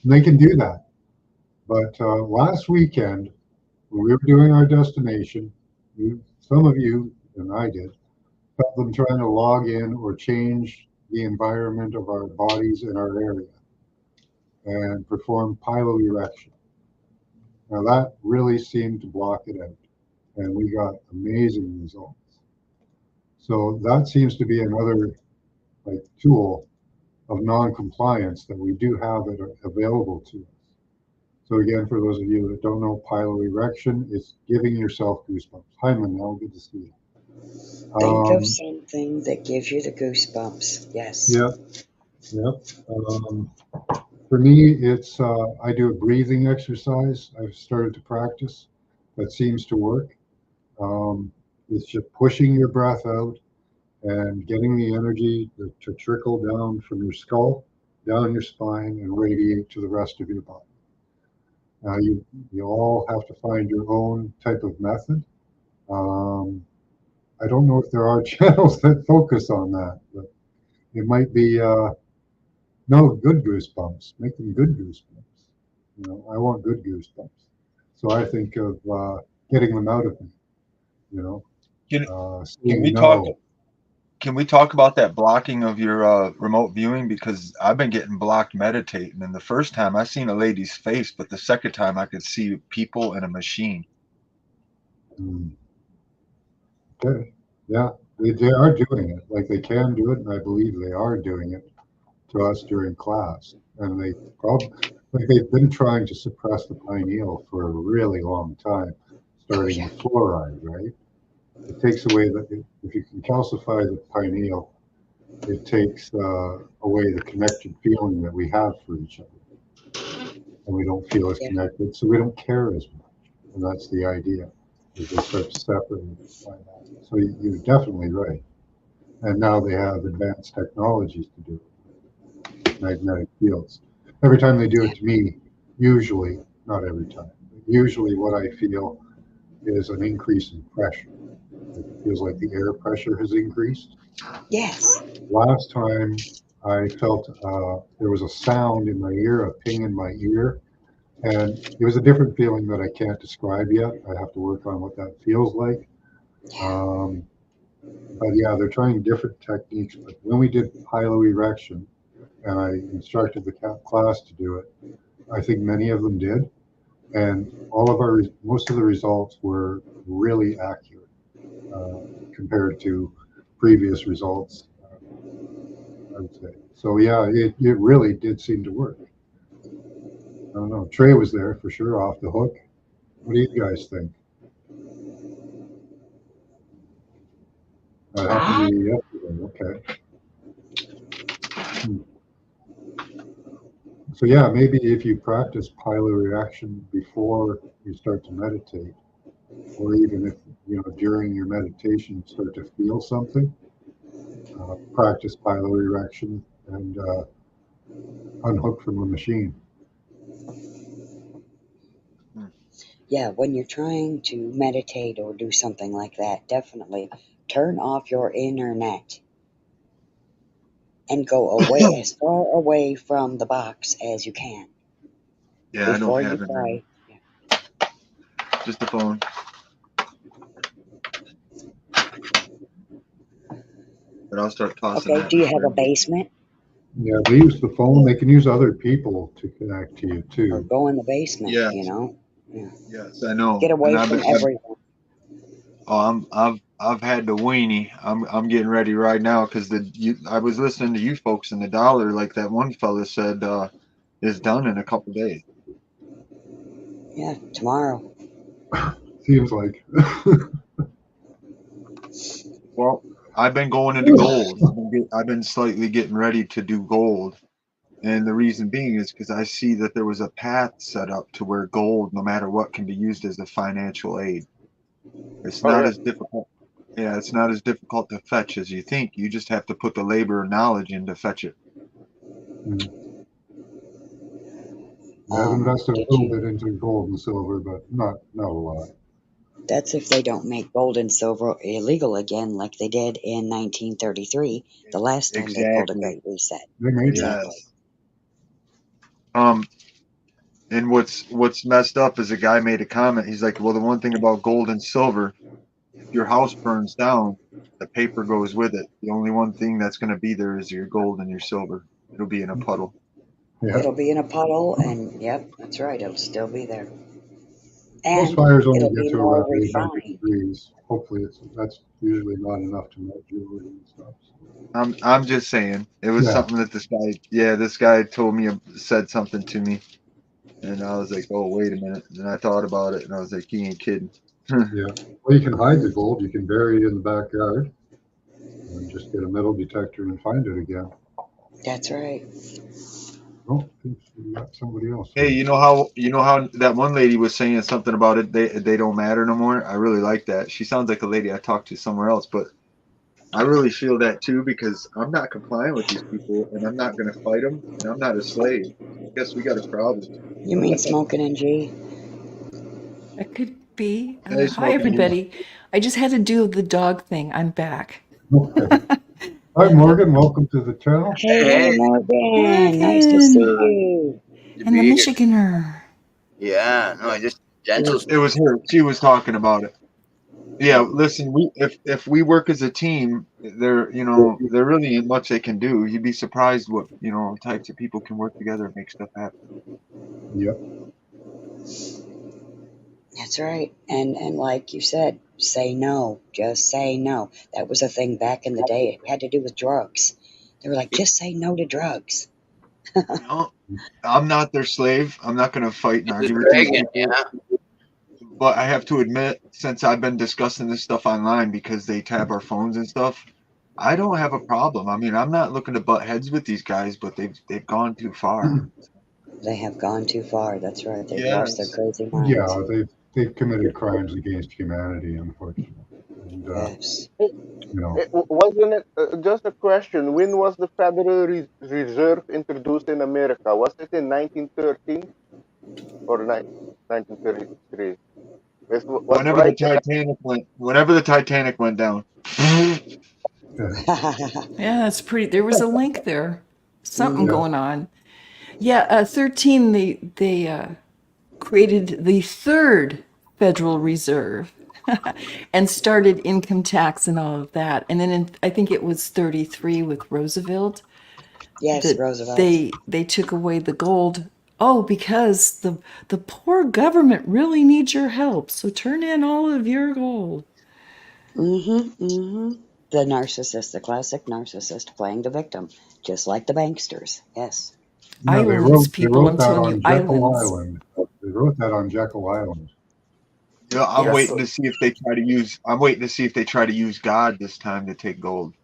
And they can do that. But last weekend, when we were doing our destination, some of you, and I did, felt them trying to log in or change the environment of our bodies in our area and perform piloerection. Now that really seemed to block it out, and we got amazing results. So that seems to be another like tool of non-compliance that we do have it available to us. So again, for those of you that don't know, piloerection is giving yourself goosebumps. Hi, Manel, good to see you. Think of something that gives you the goosebumps. Yes. Yeah, yeah. For me, it's I do a breathing exercise. I've started to practice. That seems to work. It's just pushing your breath out and getting the energy to trickle down from your skull, down your spine, and radiate to the rest of your body. Now, you all have to find your own type of method. I don't know if there are channels that focus on that, but it might be no good goosebumps. Make them good goosebumps. You know, I want good goosebumps. So I think of getting them out of me. You know, Can we no. talk? Can we talk about that blocking of your remote viewing? Because I've been getting blocked meditating, and the first time I seen a lady's face, but the second time I could see people and a machine. Okay. Yeah, they are doing it. Like they can do it, and I believe they are doing it to us during class. And they like they've been trying to suppress the pineal for a really long time, starting with fluoride, right? It takes away if you can calcify the pineal, it takes away the connected feeling that we have for each other, and we don't feel as connected, so we don't care as much. And that's the idea. Is they start to separate by that. So you're definitely right. And now they have advanced technologies to do it, magnetic fields. Every time they do it to me, usually, not every time, but usually what I feel is an increase in pressure. It feels like the air pressure has increased. Yes. Last time I felt there was a sound in my ear, a ping in my ear, and it was a different feeling that I can't describe yet. I have to work on what that feels like. But yeah, they're trying different techniques. But when we did piloerection, and I instructed the class to do it, I think many of them did, and most of the results were really accurate compared to previous results. I would say so. Yeah, it really did seem to work. I don't know. Trey was there for sure, off the hook. What do you guys think? That happened to you yesterday. Okay. So yeah, maybe if you practice piloerection before you start to meditate, or even if during your meditation you start to feel something, practice piloerection and unhook from the machine. Yeah, when you're trying to meditate or do something like that, definitely turn off your internet and go away as far away from the box as you can Yeah, I don't before you have it now. try. Just the phone. But I'll start tossing Okay, that. do you have a basement? Yeah, they use the phone. They can use other people to connect to you Or too. go in the basement, Yes. you know? Yeah. Yes, I know. Get away And from everyone. I've had the weenie. I'm getting ready right now because I was listening to you folks, and the dollar, like that one fella said, is done in a couple days. Yeah, tomorrow. Seems like. Well, I've been going into gold. I've been slightly getting ready to do gold, and the reason being is because I see that there was a path set up to where gold, no matter what, can be used as a financial aid. It's Oh not yeah. as difficult. Yeah, it's not as difficult to fetch as you think. You just have to put the labor and knowledge in to fetch it. I've invested a Did little you? bit into gold and silver, but not a lot. That's if they don't make gold and silver illegal again, like they did in 1933, the last time they pulled a Exactly. great reset. They may do. Exactly. Yes. And what's messed up is a guy made a comment. He's like, well, the one thing about gold and silver, if your house burns down, the paper goes with it. The only one thing that's going to be there is your gold and your silver. It'll be in a puddle. Yeah. It'll be in a puddle, and yep, that's right. It'll still be there, Most and fires only it'll get be to more around 800 refined. degrees. Hopefully, that's usually not enough to melt jewelry and stuff. I'm just saying. It was something that this guy told me, said something to me, and I was like, oh, wait a minute. And then I thought about it, and I was like, he ain't kidding. Yeah. Well, you can hide the gold. You can bury it in the backyard and just get a metal detector and find it again. That's right. Oh, we got somebody else. Hey, you know how that one lady was saying something about it. They don't matter no more. I really like that. She sounds like a lady I talked to somewhere else, but I really feel that too because I'm not complying with these people, and I'm not going to fight them, and I'm not a slave. I guess we got a problem. You mean smoking and G? That could be. Hey, Hi, Smoky D. everybody. I just had to do the dog thing. I'm back. Okay. Hi, Morgan. Welcome to the channel. Hey, Morgan. Nice to Morgan. see you. And the Michiganer. Yeah, no, just gentle. It was her. She was talking about it. Yeah, listen. If we work as a team, there really ain't much they can do. You'd be surprised what types of people can work together and make stuff happen. Yep. That's right. And like you said, say no. Just say no. That was a thing back in the day. It had to do with drugs. They were like, just say no to drugs. I'm not their slave. I'm not going to fight and argue with these people. Yeah. But I have to admit, since I've been discussing this stuff online because they tap our phones and stuff, I don't have a problem. I mean, I'm not looking to butt heads with these guys, but they've gone too far. They have gone too far. That's right. They've lost their crazy minds. Yeah, they've committed crimes against humanity, unfortunately. And, Yes. Wasn't it just a question? When was the Federal Reserve introduced in America? Was it in 1913 or 1933? Whenever the Titanic went down. Yeah, that's pretty. There was a link there. Something Yeah. going on. Yeah, 13, they created the third Federal Reserve and started income tax and all of that. And then I think it was 33 with Roosevelt. Yes, Roosevelt. They took away the gold. Oh, because the poor government really needs your help. So turn in all of your gold. The narcissist, the classic narcissist playing the victim, just like the banksters. Yes. Yeah, they Islands, people, wrote I'm that telling you, on Jekyll islands. Island. They wrote that on Jekyll Island. Yeah, I'm Yes. waiting to see if they try to use. I'm waiting to see if they try to use God this time to take gold.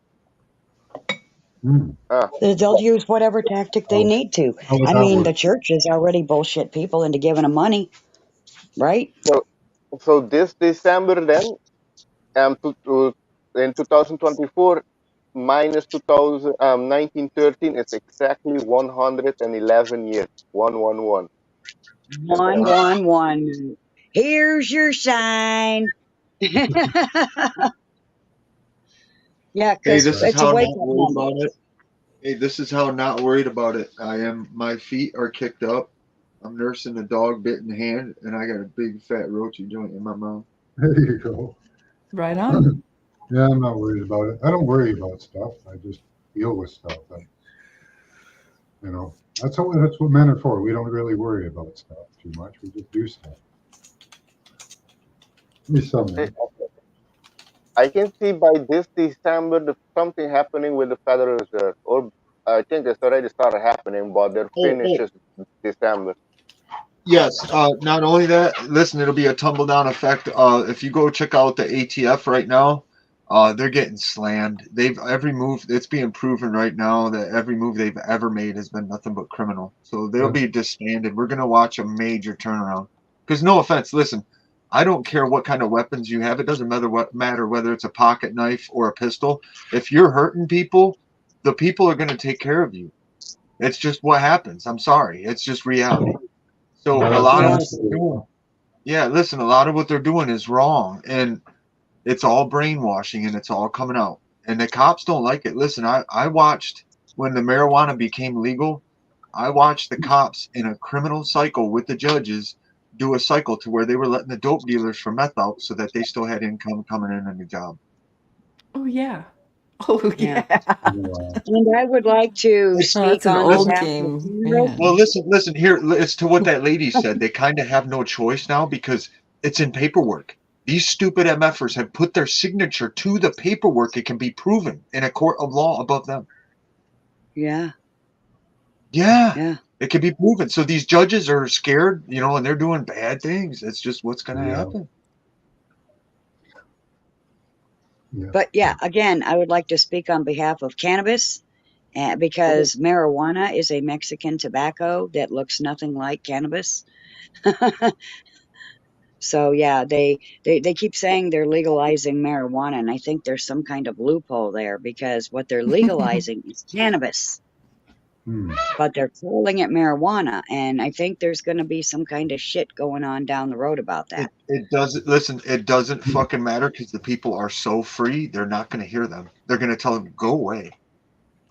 They'll use whatever tactic they need to. I mean, the church is already bullshit people into giving them money, right? So this December then, in 2024 minus 1913, it's exactly 111 years. 111. 111. Here's your sign. Yeah, Hey, because this is it's a how wake not up worried moment. about it. Hey, this is how not worried about it I am. My feet are kicked up. I'm nursing a dog bitten hand, and I got a big fat roachy joint in my mouth. There you go. Right on. Yeah, I'm not worried about it. I don't worry about stuff. I just deal with stuff. You know, that's what men are for. We don't really worry about stuff too much. We just do stuff. At least some I men. I can see by this December something happening with the Federal Reserve, or I think it's already started happening, but they're Oh, finishes December. yes. Not only that, listen, it'll be a tumble down effect. If you go check out the ATF right now, they're getting slammed. Every move. It's being proven right now that every move they've ever made has been nothing but criminal. So they'll Yeah. be disbanded. We're gonna watch a major turnaround. Because no offense, listen, I don't care what kind of weapons you have. It doesn't matter whether it's a pocket knife or a pistol. If you're hurting people, the people are gonna take care of you. It's just what happens. I'm sorry. It's just reality. So Yeah, a that's lot of Yeah. what they're doing, yeah, listen, a lot of what they're doing is wrong, and it's all brainwashing, and it's all coming out. And the cops don't like it. Listen, I watched when the marijuana became legal. I watched the cops in a criminal cycle with the judges do a cycle to where they were letting the dope dealers for meth out so that they still had income coming in on the job. Oh yeah. Oh Yeah. yeah. wow. And I would like to It's, Oh, that's speak an on old listen, behalf of game. Congress. Yeah. well, listen here. It's to what that lady said. They kind of have no choice now because it's in paperwork. These stupid MFers have put their signature to the paperwork. It can be proven in a court of law above them. Yeah. Yeah, Yeah. it can be proven. So these judges are scared, and they're doing bad things. It's just what's going to Yeah. happen. Yeah. But yeah, again, I would like to speak on behalf of cannabis because marijuana is a Mexican tobacco that looks nothing like cannabis. So yeah, they keep saying they're legalizing marijuana, and I think there's some kind of loophole there because what they're legalizing is cannabis, Hmm. but they're calling it marijuana, and I think there's going to be some kind of shit going on down the road about that. It doesn't listen. It doesn't fucking matter because the people are so free. They're not going to hear them. They're going to tell them go away.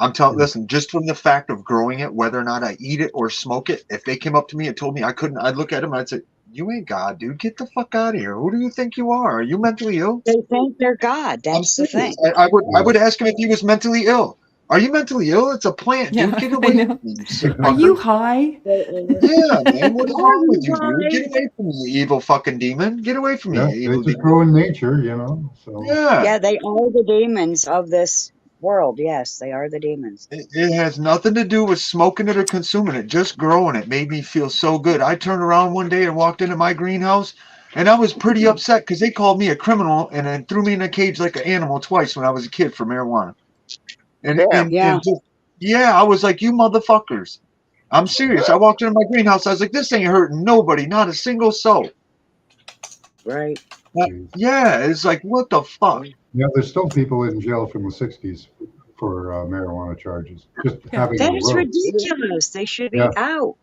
I'm telling. Listen, just from the fact of growing it, whether or not I eat it or smoke it, if they came up to me and told me I couldn't, I'd look at them. I'd say, "You ain't God, dude. Get the fuck out of here. Who do you think you are? Are you mentally ill?" They think they're God. I'm That's the serious. thing. I would ask him if he was mentally ill. Are you mentally ill? It's a plant, dude. Yeah, Get I away know. from me, you sick Are fucker. you high? Yeah, man. What is wrong with you, dude? Right. Get away from me, you evil fucking demon. Get away from me, Yeah, you they evil just demon. grow in nature, So Yeah. Yeah, they are the demons of this world. Yes, they are the demons. It has nothing to do with smoking it or consuming it. Just growing it made me feel so good. I turned around one day and walked into my greenhouse, and I was pretty upset because they called me a criminal and then threw me in a cage like an animal twice when I was a kid for marijuana. And Damn. and Yeah, and just, yeah, I was like, you motherfuckers. I'm serious. I walked into my greenhouse. I was like, this ain't hurting nobody, not a single soul. right. Yeah, it's like, what the fuck? yeah, there's still people in jail from the '60s for marijuana charges, just Yeah. having That the is road. ridiculous. They should be Yeah, out.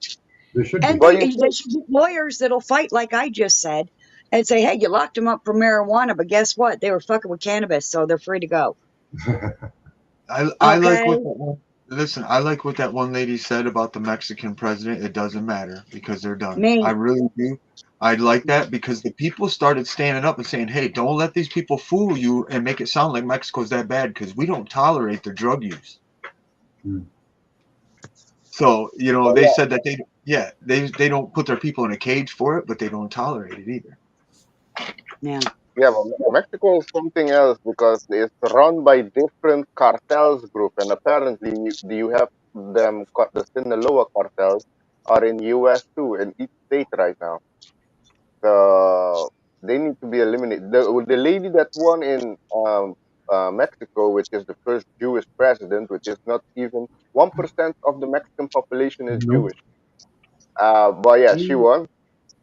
they should And be. Well, they should get lawyers that'll fight like I just said and say, hey, you locked them up for marijuana, but guess what? They were fucking with cannabis, so they're free to go. I like Okay? what that one. Listen, I like what that one lady said about the Mexican president. It doesn't matter because they're done. Me. I really do. I like that because the people started standing up and saying, "Hey, don't let these people fool you and make it sound like Mexico's that bad because we don't tolerate the drug use." Hmm. So well, they yeah, said that they don't put their people in a cage for it, but they don't tolerate it either. Yeah. yeah. Well, Mexico is something else because it's run by different cartels group, and apparently you have them. The Sinaloa cartels are in U.S. too, in each state right now. They need to be eliminated. The lady that won in Mexico, which is the first Jewish president, which is not even 1% of the Mexican population is Nope. Jewish. But yeah, she Mm. won.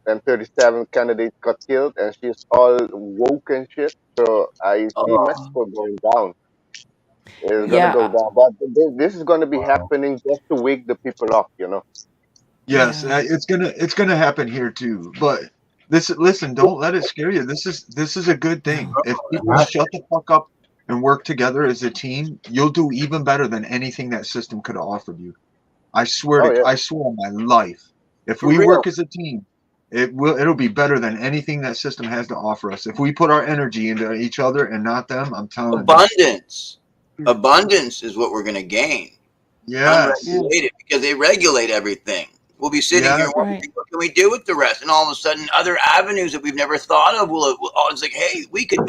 Then 37 candidates got killed, and she's all woke and shit. So I see Oh, Mexico going down. It's gonna go Yeah. down, but this is gonna be Wow. happening just to wake the people up. Yes, Yeah. it's gonna happen here too, but Listen, don't let it scare you. This is a good thing. If people Yeah. shut the fuck up and work together as a team, you'll do even better than anything that system could have offered you. I swear Oh yeah. I swear on my life. If For we real. work as a team, it'll be better than anything that system has to offer us. If we put our energy into each other and not them, I'm telling you. Abundance is what we're going to gain. Yes. Unregulated, because they regulate everything. We'll be sitting here Yeah. wondering, what can we do with the rest? And all of a sudden, other avenues that we've never thought of it's like, hey, we could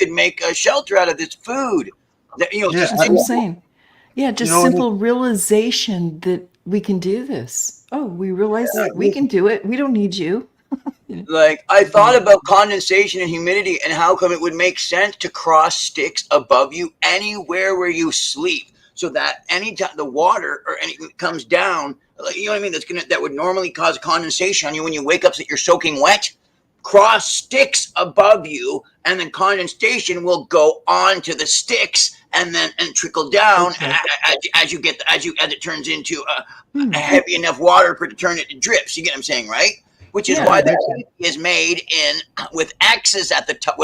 make a shelter out of this food. Yeah, That's what I'm saying. Yeah, just know, simple realization that we can do this. Oh, we realize we can do it. We don't need you. Like, I thought about condensation and humidity and how come it would make sense to cross sticks above you anywhere where you sleep, so that anytime the water or anything comes down, like, you know what I mean, that would normally cause condensation on you when you wake up so that you're soaking wet. Cross sticks above you, and then condensation will go onto the sticks and trickle down as it turns into a heavy enough water for it to turn it to drips. You get what I'm saying, right? Which is why the is made with X's at the top.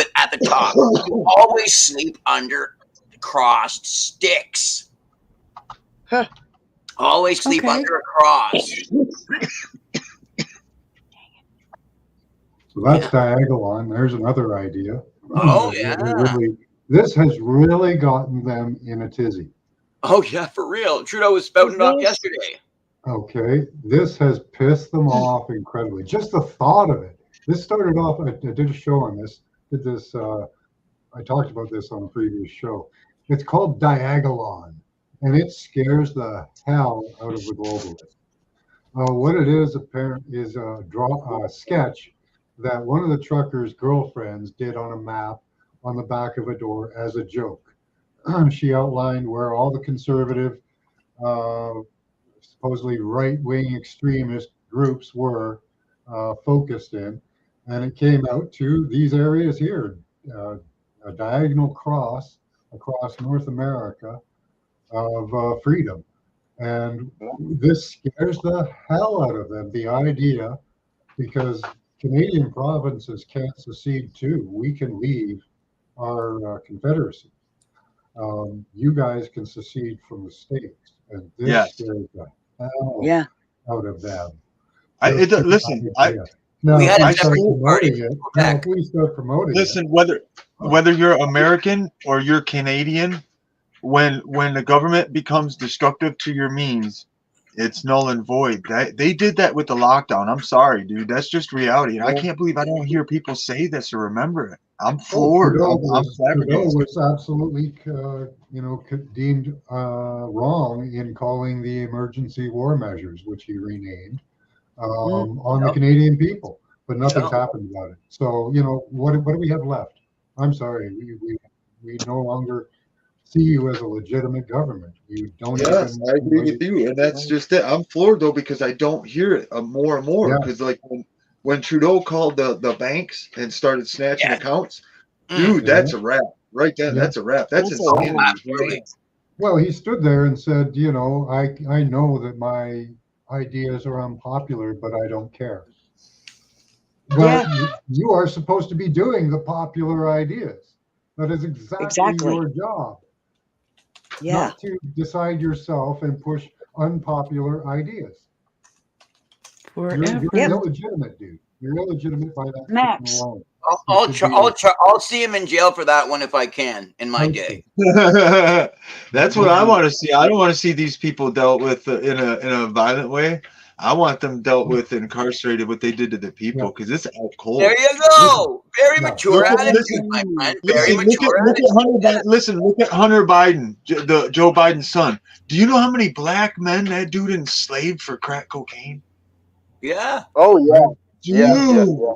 You always sleep under crossed sticks. Huh. Always sleep under a cross. So that's Diagolon. There's another idea. Oh yeah. This has really gotten them in a tizzy. Oh yeah, for real. Trudeau was spouting it off yesterday. Okay, this has pissed them off incredibly. Just the thought of it. This started off. I did a show on this. I talked about this on a previous show. It's called Diagolon, and it scares the hell out of the globalists. What it is apparently is a sketch that one of the truckers' girlfriends did on a map on the back of a door as a joke. She outlined where all the conservative, supposedly right-wing extremist groups were focused in, and it came out to these areas here, a diagonal cross across North America of freedom. And this scares the hell out of them, the idea, because Canadian provinces can't secede too. We can leave our confederacy. You guys can secede from the states, and this scares the hell out of them. Now, if we start promoting listen, whether you're American or you're Canadian, when the government becomes destructive to your means, it's null and void. They did that with the lockdown. I'm sorry, dude. That's just reality. And I can't believe I don't hear people say this or remember it. I'm floored. Trudeau was absolutely, deemed wrong in calling the emergency war measures, which he renamed, on the Canadian people. But nothing's happened about it. So, what do we have left? I'm sorry, we no longer see you as a legitimate government. You don't. Yes, I agree with you, and that's just it. I'm floored though because I don't hear it more and more. Because like when Trudeau called the banks and started snatching accounts, dude, that's a wrap right then. That's a wrap. That's insanity. Well, he stood there and said, I know that my ideas are unpopular, but I don't care. Well, you are supposed to be doing the popular ideas. That is exactly your job. Not to decide yourself and push unpopular ideas. You're illegitimate, dude. You're illegitimate by that Max. alone. I'll see him in jail for that one if I can in my day. That's what I want to see. I don't want to see these people dealt with in a violent way. I want them dealt with, incarcerated, what they did to the people, because it's out cold. There you go. Very mature attitude, my friend. Very mature attitude. Look at Hunter Biden, Joe Biden's son. Do you know how many black men that dude enslaved for crack cocaine? Yeah. Oh, yeah. Dude.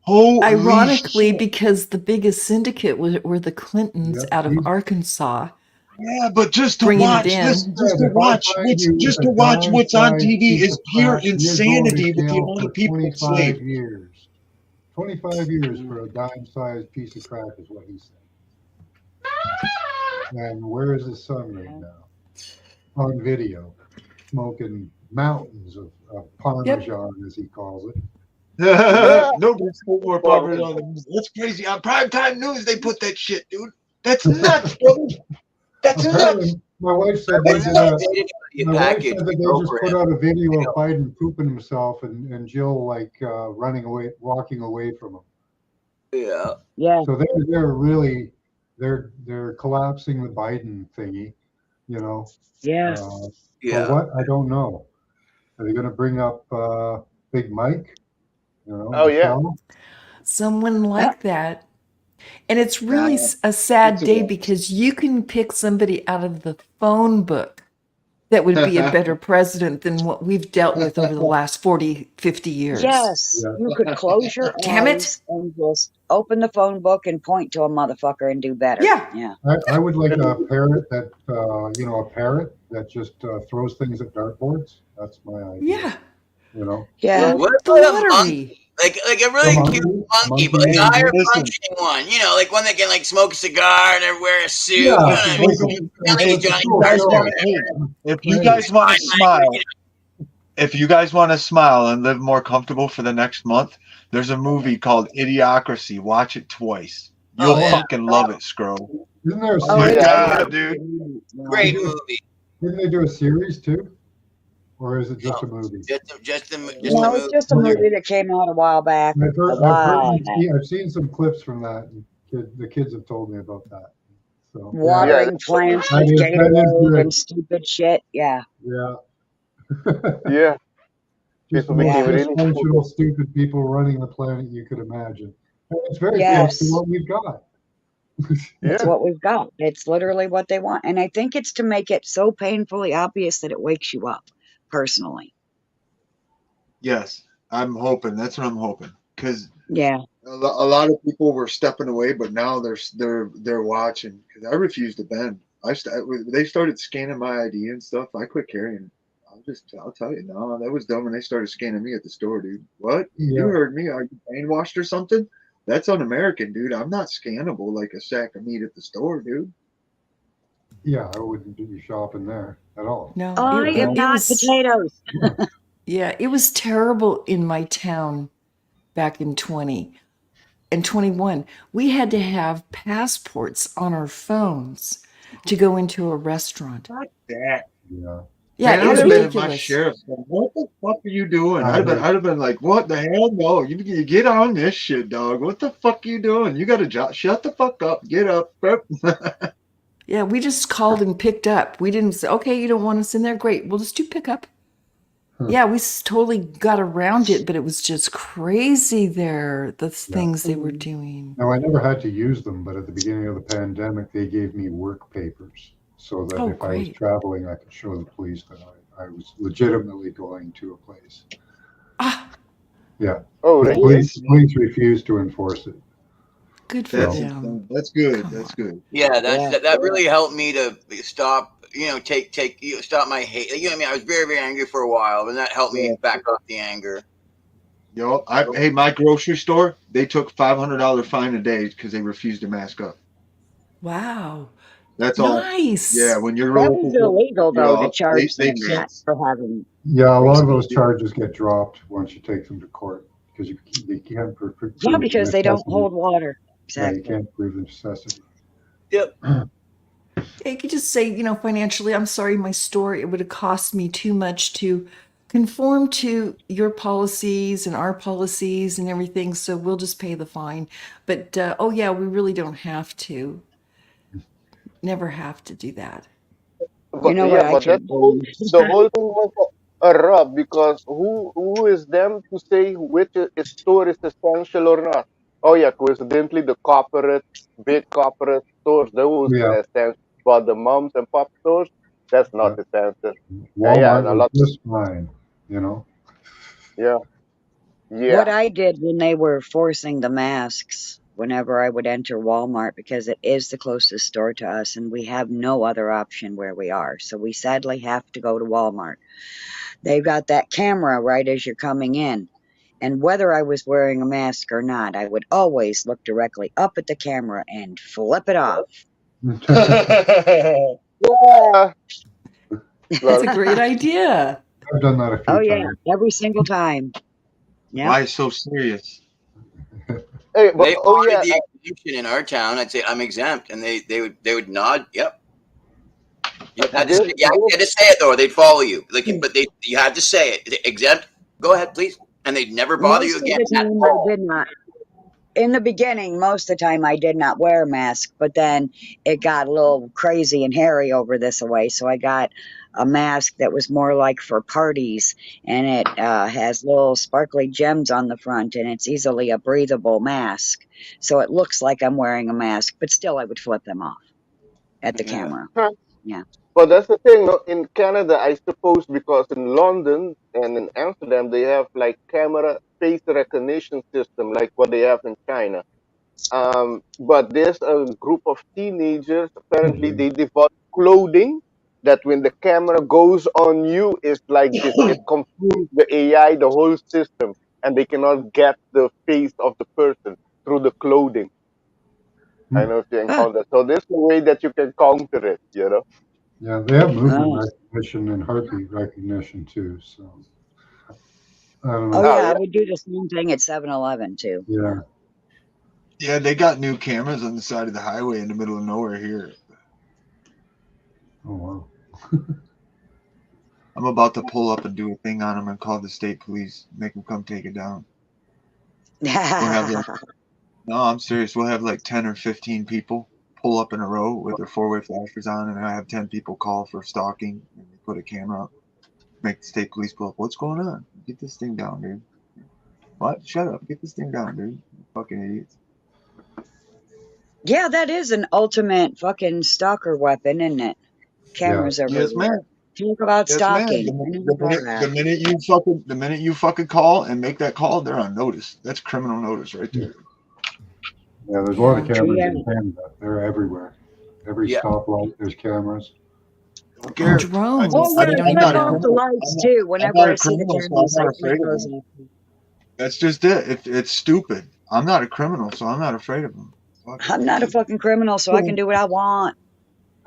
Yeah. Ironically, because the biggest syndicate were the Clintons out of Arkansas. Yeah, but just to watch what's on TV is pure insanity with the amount of people enslaved. 25 years for a dime-sized piece of crack is what he said. And where is his son right now? On video, smoking mountains of Parmesan, as he calls it. Nobody's more popular on the news. That's crazy. On primetime news, they put that shit, dude. That's nuts, bro. That's Apparently, nuts. my wife said they What's did that a. data you My wife package said that go they just for put him? out a video You of know, Biden pooping himself and Jill like running away, walking away from him. yeah. Yeah. So they're really they're collapsing the Biden thingy, you know. Yeah. For Yeah. what? I don't know. Are they going to bring up Big Mike? You know, Oh yeah. Michelle. Someone like that. And it's really Nah, a sad it's a day wrap. because you can pick somebody out of the phone book that would be a better president than what we've dealt with over the last 40, 50 years. Yes. Yeah. You could close your Damn it. eyes and just open the phone book and point to a motherfucker and do better. Yeah. Yeah. I would like a parrot that a parrot that just throws things at dartboards. That's my idea. Yeah. You know, Yeah. What The about a lottery. monkey? Like a really The cute monkey- monkey, but like a monkey higher listen. functioning one. You know, like one that can like smoke a cigar and wear a suit. Yeah, You know what I mean? Listen, Not like hey, a Johnny cool Carson. show. if you Hey. guys want to smile, You if you guys want to smile and live more comfortable for the next month, there's a movie called Idiocracy. Watch it twice. You'll Oh, yeah. fucking love it, Scro. Isn't there a Oh my series? yeah. god, dude. Great movie. Didn't they do a series too? Or is it just a movie? Just the No, movie. it's just a movie that came out a while back. I've seen some clips from that. And the kids have told me about that. So Watering plants That with is- that is Gatorade good. and stupid shit. Yeah. yeah. Yeah. Just the People most became really dysfunctional, stupid people running the planet you could imagine. And it's very close Yes. to what we've got. It's Yeah. what we've got. It's literally what they want. And I think it's to make it so painfully obvious that it wakes you up, personally. Yes, I'm hoping. That's what I'm hoping. Because Yeah. a lot of people were stepping away, but now they're watching. Because I refuse to bend. They started scanning my ID and stuff. I quit carrying it. I'll tell you, no, that was dumb when they started scanning me at the store, dude. What? Yeah. You heard me? Are you brainwashed or something? That's un-American, dude. I'm not scannable like a sack of meat at the store, dude. Yeah, I wouldn't do shopping there at all. No. I am it not was, potatoes. yeah, it was terrible in my town back in 20 and 21. We had to have passports on our phones to go into a restaurant. Fuck that. Yeah. Yeah, Man, it was I'd have been at my ridiculous. sheriff's. What the fuck are you doing? I I'd have been like, what the hell? No, you get on this shit, dog. What the fuck are you doing? You got a job. Shut the fuck up. Get up. Yeah, we just called and picked up. We didn't say, okay, you don't want us in there? Great. We'll just do pickup. Huh. Yeah, we totally got around it, but it was just crazy there, the things they were doing. Now, I never had to use them, but at the beginning of the pandemic, they gave me work papers so that Oh, if I was great. traveling, I could show the police that I was legitimately going to a place. Ah, Yeah. Oh, The really? police refused to enforce it. good for That's them. that's good. Come That's on. good. Yeah, Yeah. that really helped me to stop. Stop my hate. You know what I mean? I was very, very angry for a while, and that helped me Yeah. back off the anger. Yo, hey, my grocery store, they took $500 fine a day because they refused to mask up. Wow. That's all. Nice. Yeah, when you're That was illegal, though, to charge they them that can't. for having. Yeah, a lot of those charges get dropped once you take them to court because they can't prove Yeah, because they don't necessity. hold water. Yeah, you Exactly. can't prove the necessity. Yep. Yeah, you could just say, financially, I'm sorry, my store, it would have cost me too much to conform to your policies and our policies and everything, so we'll just pay the fine. But, oh yeah, we really don't have to. Never have to do that. You know what I But can't the whole thing was a rub because who is them to say which store is essential or not? Oh yeah, coincidentally the big corporate stores, those Yeah. are essential, but the mums and pop stores, that's not essential. Walmart Yeah, and a lot. was just fine, you know. Yeah, What yeah, I did when they were forcing the masks whenever I would enter Walmart, because it is the closest store to us and we have no other option where we are. So we sadly have to go to Walmart. They've got that camera right as you're coming in. And whether I was wearing a mask or not, I would always look directly up at the camera and flip it off. yeah. That's a great idea. I've done that a few Oh, yeah, times. every single time. Yeah. Why so serious? Hey, but, They oh wanted yeah, the exemption in our town. I'd say I'm exempt, and they would nod. Yep. You had to this, say, yeah, you had to say it though, or they'd follow you. Like, but you had to say it. Exempt. Go ahead, please. And they'd never bother you Most of again the at time all. I did not. In the beginning, most of the time I did not wear a mask, but then it got a little crazy and hairy over this way. So I got a mask that was more like for parties, and it has little sparkly gems on the front, and it's easily a breathable mask. So it looks like I'm wearing a mask, but still I would flip them off at the Yeah. camera. huh. Yeah. But that's the thing. No? In Canada, I suppose because in London and in Amsterdam they have like camera face recognition system, like what they have in China. But there's a group of teenagers. Apparently, they develop clothing that when the camera goes on you, it's like this. It confuses the AI, the whole system, and they cannot get the face of the person through the clothing. I don't know if you Ah, encounter. So there's a way that you can counter it. You know. Yeah, they have movement ah. recognition and heartbeat recognition too. So I don't Oh, know. Oh yeah, I yeah. would do the same thing at 7-Eleven too. Yeah, Yeah, they got new cameras on the side of the highway in the middle of nowhere here. oh wow. I'm about to pull up and do a thing on them and call the state police, make them come take it down. We'll have like, no, I'm serious. We'll have like 10 or 15 people pull up in a row with their four-way flashers on, and I have 10 people call for stalking, and they put a camera up, make the state police pull up. What's going on? Get this thing down, dude. What? Shut up. Get this thing down, dude. You fucking idiots. Yeah, that is an ultimate fucking stalker weapon, isn't it? Cameras everywhere. Yes, man. Talk about Yes, man. stalking. I never thought of that. The minute you fucking call and make that call, they're on notice. That's criminal notice right there. Yeah, there's a lot of Yeah. cameras Yeah. in Canada. They're everywhere. Every Yeah. stoplight, there's cameras. Don't care. Drones. Oh, They yeah, don't I even flip not a off know. the criminal. lights too. I'm Whenever not I a see the criminal, so I'm cameras, I not flip afraid of those them. off. That's just it. It's stupid. I'm not a criminal, so I'm not afraid of them. Fuck I'm not a it. fucking criminal, so I can do what I want.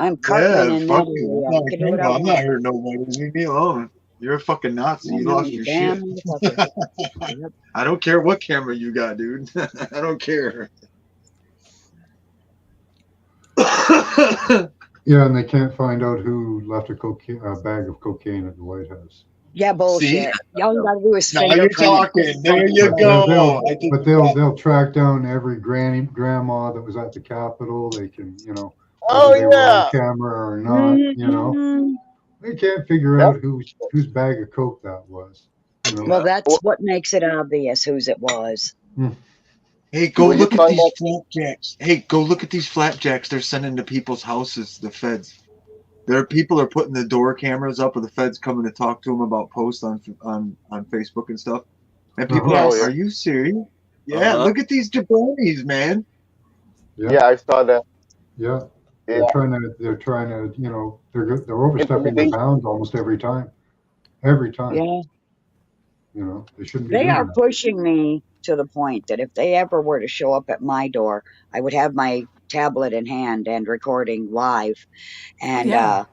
I'm Cartman Yeah, in fuck that you. area. I'm not I a can do what I criminal. I'm not want. hurting nobody. Leave me alone. You're a fucking Nazi. I You know, lost you your damn shit. motherfucker. Yep. I don't care what camera you got, dude. I don't care. Yeah, and they can't find out who left a bag of cocaine at the White House. Yeah, See? bullshit. All you gotta do is Now you're fingerprint it. talking. There you But go. I think they'll track down every grandma that was at the Capitol. They can, Oh whether they were on yeah. camera or not. Mhm. They can't figure Yep. out whose bag of coke that was. Well, that's Wh- what makes it obvious whose it was. Hey, go When you look at find these out, flapjacks. Hey, go look at these flapjacks they're sending to people's houses, the feds. There are people are putting the door cameras up of the feds coming to talk to them about posts on Facebook and stuff. And people oh are, yeah, are you serious? Yeah, Uh-huh. look at these jabronis, man. yeah, I saw that. Yeah, Yeah, they're trying to, they're overstepping their intimidation. bounds almost every time. Every time, Yeah. they shouldn't be They doing are that. pushing me to the point that if they ever were to show up at my door, I would have my tablet in hand and recording live. And Yeah.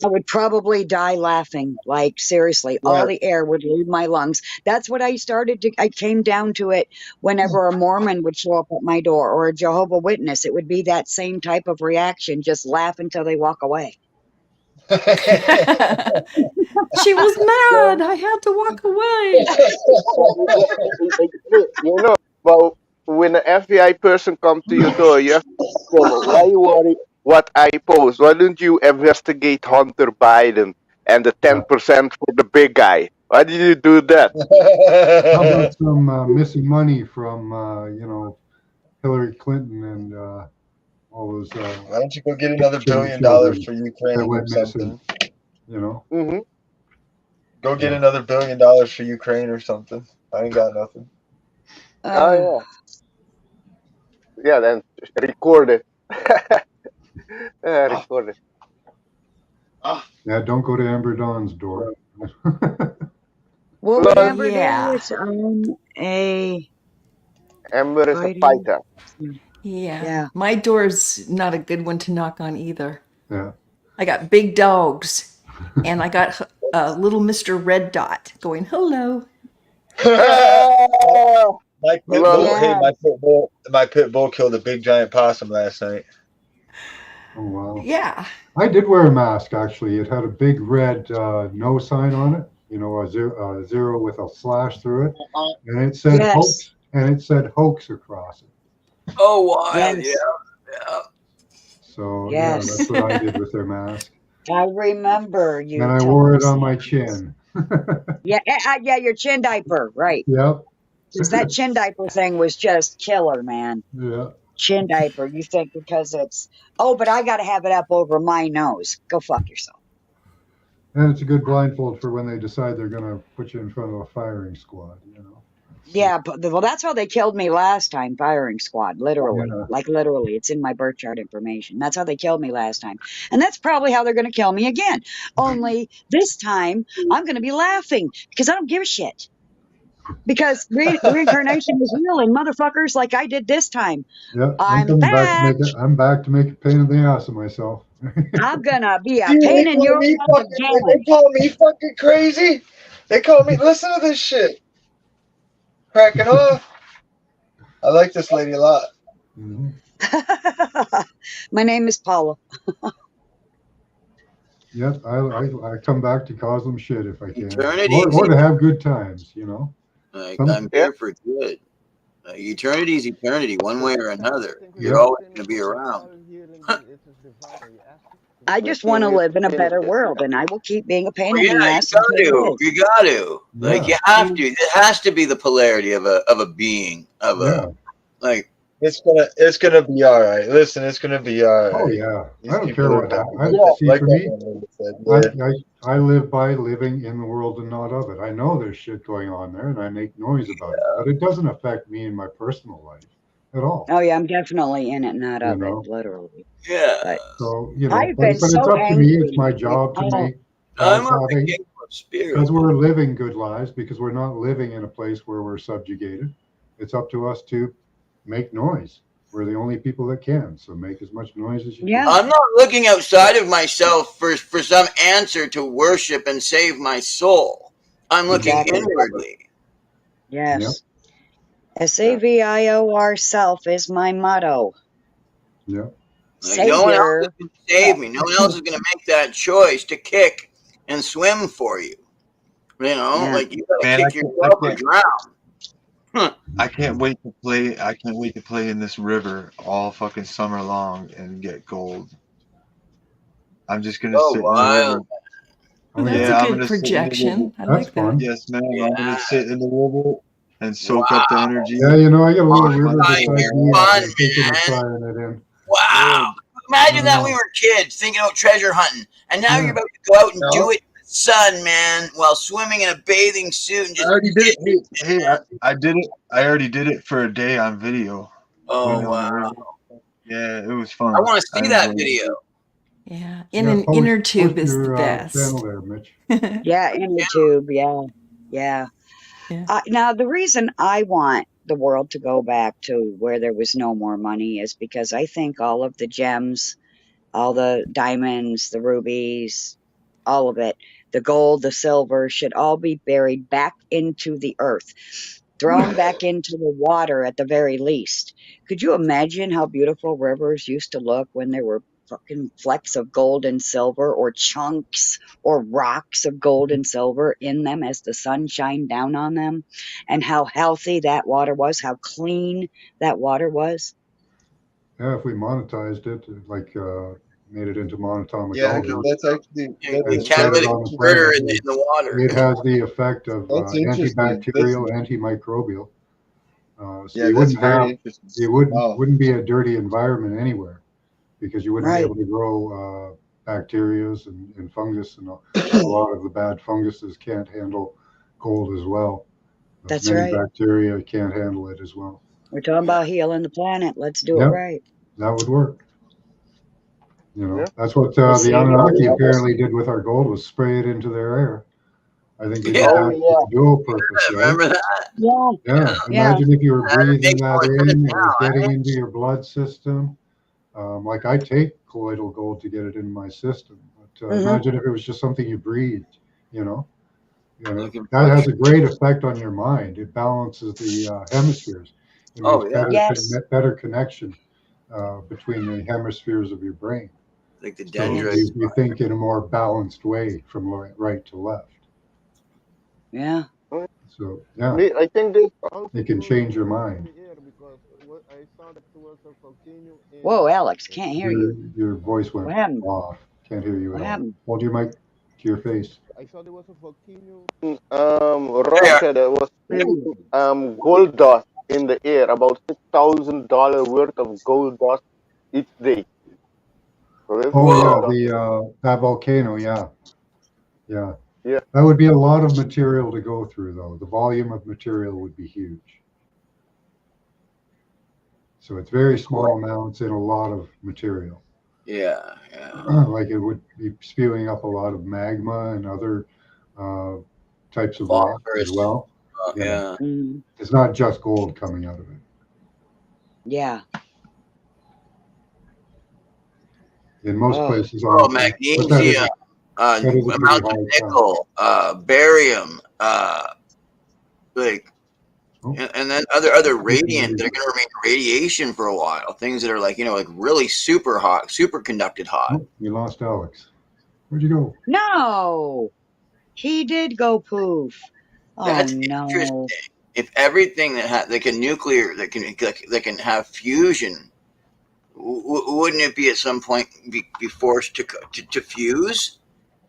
I would probably die laughing. Like, seriously, Yeah. all the air would leave my lungs. That's what I came down to it whenever a Mormon would show up at my door or a Jehovah Witness. It would be that same type of reaction, just laugh until they walk away. She was mad. I had to walk away. But when an FBI person comes to your door, you have to ask them, why you worry what I post? Why don't you investigate Hunter Biden and the 10% for the big guy? Why did you do that? How about some missing money from, Hillary Clinton and all those Why don't you go get another $1 billion children for that Ukraine or went something? missing? Hmm. Go get another $1 billion for Ukraine or something. I ain't got nothing. Oh yeah, yeah. Then record it. Record it. Yeah, don't go to Amber Dawn's door. What No, would Amber Yeah. do? It's a Amber is a fighting. fighter. Yeah. Yeah. My door's not a good one to knock on either. Yeah. I got big dogs, and I got little Mr. Red Dot going, hello. Oh, My pit love bull, it. hey, Yeah. my pit bull killed a big giant possum last night. Oh wow! Yeah. I did wear a mask actually. It had a big red no sign on it. You know, a zero with a slash through it, and it said Yes. hoax. And it said hoax across it. Oh, wild. Yeah. Yes. Yeah. So yeah, that's Yes. what I did with their mask. I remember And you I telling wore it us on my that. chin. Yeah, yeah, your chin diaper, right? Yep. Because that chin diaper thing was just killer, man. Yeah. Chin diaper. You think because it's but I got to have it up over my nose. Go fuck yourself. And it's a good blindfold for when they decide they're going to put you in front of a firing squad, you know. So, Yeah, but well, that's how they killed me last time. Firing squad, literally, yeah. like literally. It's in my birth chart information. That's how they killed me last time, and that's probably how they're going to kill me again. Only this time, I'm going to be laughing because I don't give a shit. Because reincarnation is real, and motherfuckers, like I did this time. Yeah, I'm I'm coming back to back. make it. I'm back to make a pain in the ass of myself. I'm gonna be a Dude, pain in your ass they again. call me fucking crazy. They call me. Listen to this shit. Cracking off. I like this lady a lot. Mhm. My name is Paula. Yep, I come back to cause them shit if I can, Eternity's or to have good times, you know. like Some, I'm here for good. Eternity's eternity, one way or another. You're yep, always going to be around. I just want to live in a better world, and I will keep being a pain Well, in the yeah, you ass got until it to. is. You got to. Like yeah, you have And to. It has to be the polarity of a being of yeah. a like. It's gonna be all right. Listen, it's gonna be all Oh right. yeah. I These don't people care are what dumb. happens. See, Like for that me, one lady said. Yeah. I live by living in the world and not of it. I know there's shit going on there, and I make noise about it, but it doesn't affect me in my personal life at all. oh yeah, I'm definitely in it, not You of it, know. literally. Yeah, But So you know, I've been but it's so up to me. It's angry. my job to Oh, make I'm us of the having kingdom of spirit. because we're living good lives because we're not living in a place where we're subjugated. It's up to us to make noise. We're the only people that can. So make as much noise as you yeah, can. I'm not looking outside of myself for some answer to worship and save my soul. I'm looking exactly. inwardly. Yep. Yes. SAVIO self is my motto. Yep. Like no one else is Savior. going to save me. No one else is going to make that choice to kick and swim for you. You know, Yeah. like you got to Man, kick yourself or drown. Huh. I can't wait to play. I can't wait to play in this river all fucking summer long and get gold. I'm just gonna Oh, sit in the river. wild. Well, Oh that's yeah. a Yeah, I'm good gonna sit in the river. projection. I That's like that. fun. Yes, ma'am. I'm gonna Yeah. sit in the river and soak up the Wow. energy. Yeah, you know, I got a little river Bonfire beside me. fun, I'm thinking of man. trying it in. Wow. Dude, I Imagine don't that we know. were kids thinking about treasure hunting, and now you're Yeah. about to go out and do no, it in the sun, man, while swimming in a bathing suit and I just already did it. getting it, Hey, man. I did it. I already did it for a day on video. Went Oh, down the wow. river. Yeah, it was I fun. want to I see that enjoyed it. video. Yeah. In Yeah. an Post inner post tube is the your channel best. there, Mitch. Yeah, in the tube. Yeah. Yeah. Yeah. Now, the reason I want the world to go back to where there was no more money is because I think all of the gems, all the diamonds, the rubies, all of it, the gold, the silver, should all be buried back into the earth, thrown back into the water at the very least. Could you imagine how beautiful rivers used to look when there were fucking flecks of gold and silver or chunks or rocks of gold and silver in them as the sun shined down on them, and how healthy that water was, how clean that water was? Yeah, if we monetized it, like made it into monatomic Yeah, algae that's actually and You spread it catalytic on the converter planet, in the water. it has the effect of that's interesting. antibacterial, antimicrobial. So Yeah, you that's wouldn't very have, interesting. you Wow. wouldn't be a dirty environment anywhere because you wouldn't be Right. able to grow bacterias and fungus, and a lot of the bad funguses can't handle cold as well. That's Many right. bacteria can't handle it as well. We're talking Yeah. about healing the planet. Let's do it Yep, right. that would work. You know, Yeah. that's what We'll the save our Anunnaki rivers. apparently did with our gold, was spray it into their air. I think they did Yeah. Oh that for yeah. a dual purpose, right? Remember that? Yeah. Yeah. Yeah. Imagine if you were That breathing makes that more in, sense it was now, getting eh? into your blood system. Like I take colloidal gold to get it in my system. But Hmm. imagine if it was just something you breathed, you know? You know, that has a great effect on your mind. It balances the hemispheres. It Oh, makes yeah. Yes. better connection between the hemispheres of your brain. Like the So dendrites. you think in a more balanced way from right to left. Yeah. So yeah, I think this also it can goes change your in mind. the air because what I saw that there was a volcano in. Whoa, Alex, can't hear Your you. your voice went What happened? off. Can't hear you What at all. happened? Hold your mic to your face. I saw there was a volcano in Yeah. Russia that was spewing gold dust in the air, about $6,000 worth of gold dust each day. So this is Oh what we're yeah, Whoa. talking. that volcano. Yeah, yeah. Yeah. That would be a lot of material to go through, though. The volume of material would be huge. So it's very small amounts in a lot of material. Yeah. Yeah. Like it would be spewing up a lot of magma and other uh, types of rock as Phosphorus. well. Yeah, Yeah. Mm, it's not just gold coming out of it. yeah. In most Oh, places Oh, on, but magnesium. that is a pretty Amounts of hard time. nickel. Barium. Like. Oh, And then other we can radiant that are use- going to remain radiation for a while. Things that are like like really super hot, super conducted hot. oh, you lost Alex. Where'd you go? no. He did go poof. Oh, That's no. interesting. If everything that can nuclear that can have fusion, wouldn't it be at some point be forced to fuse?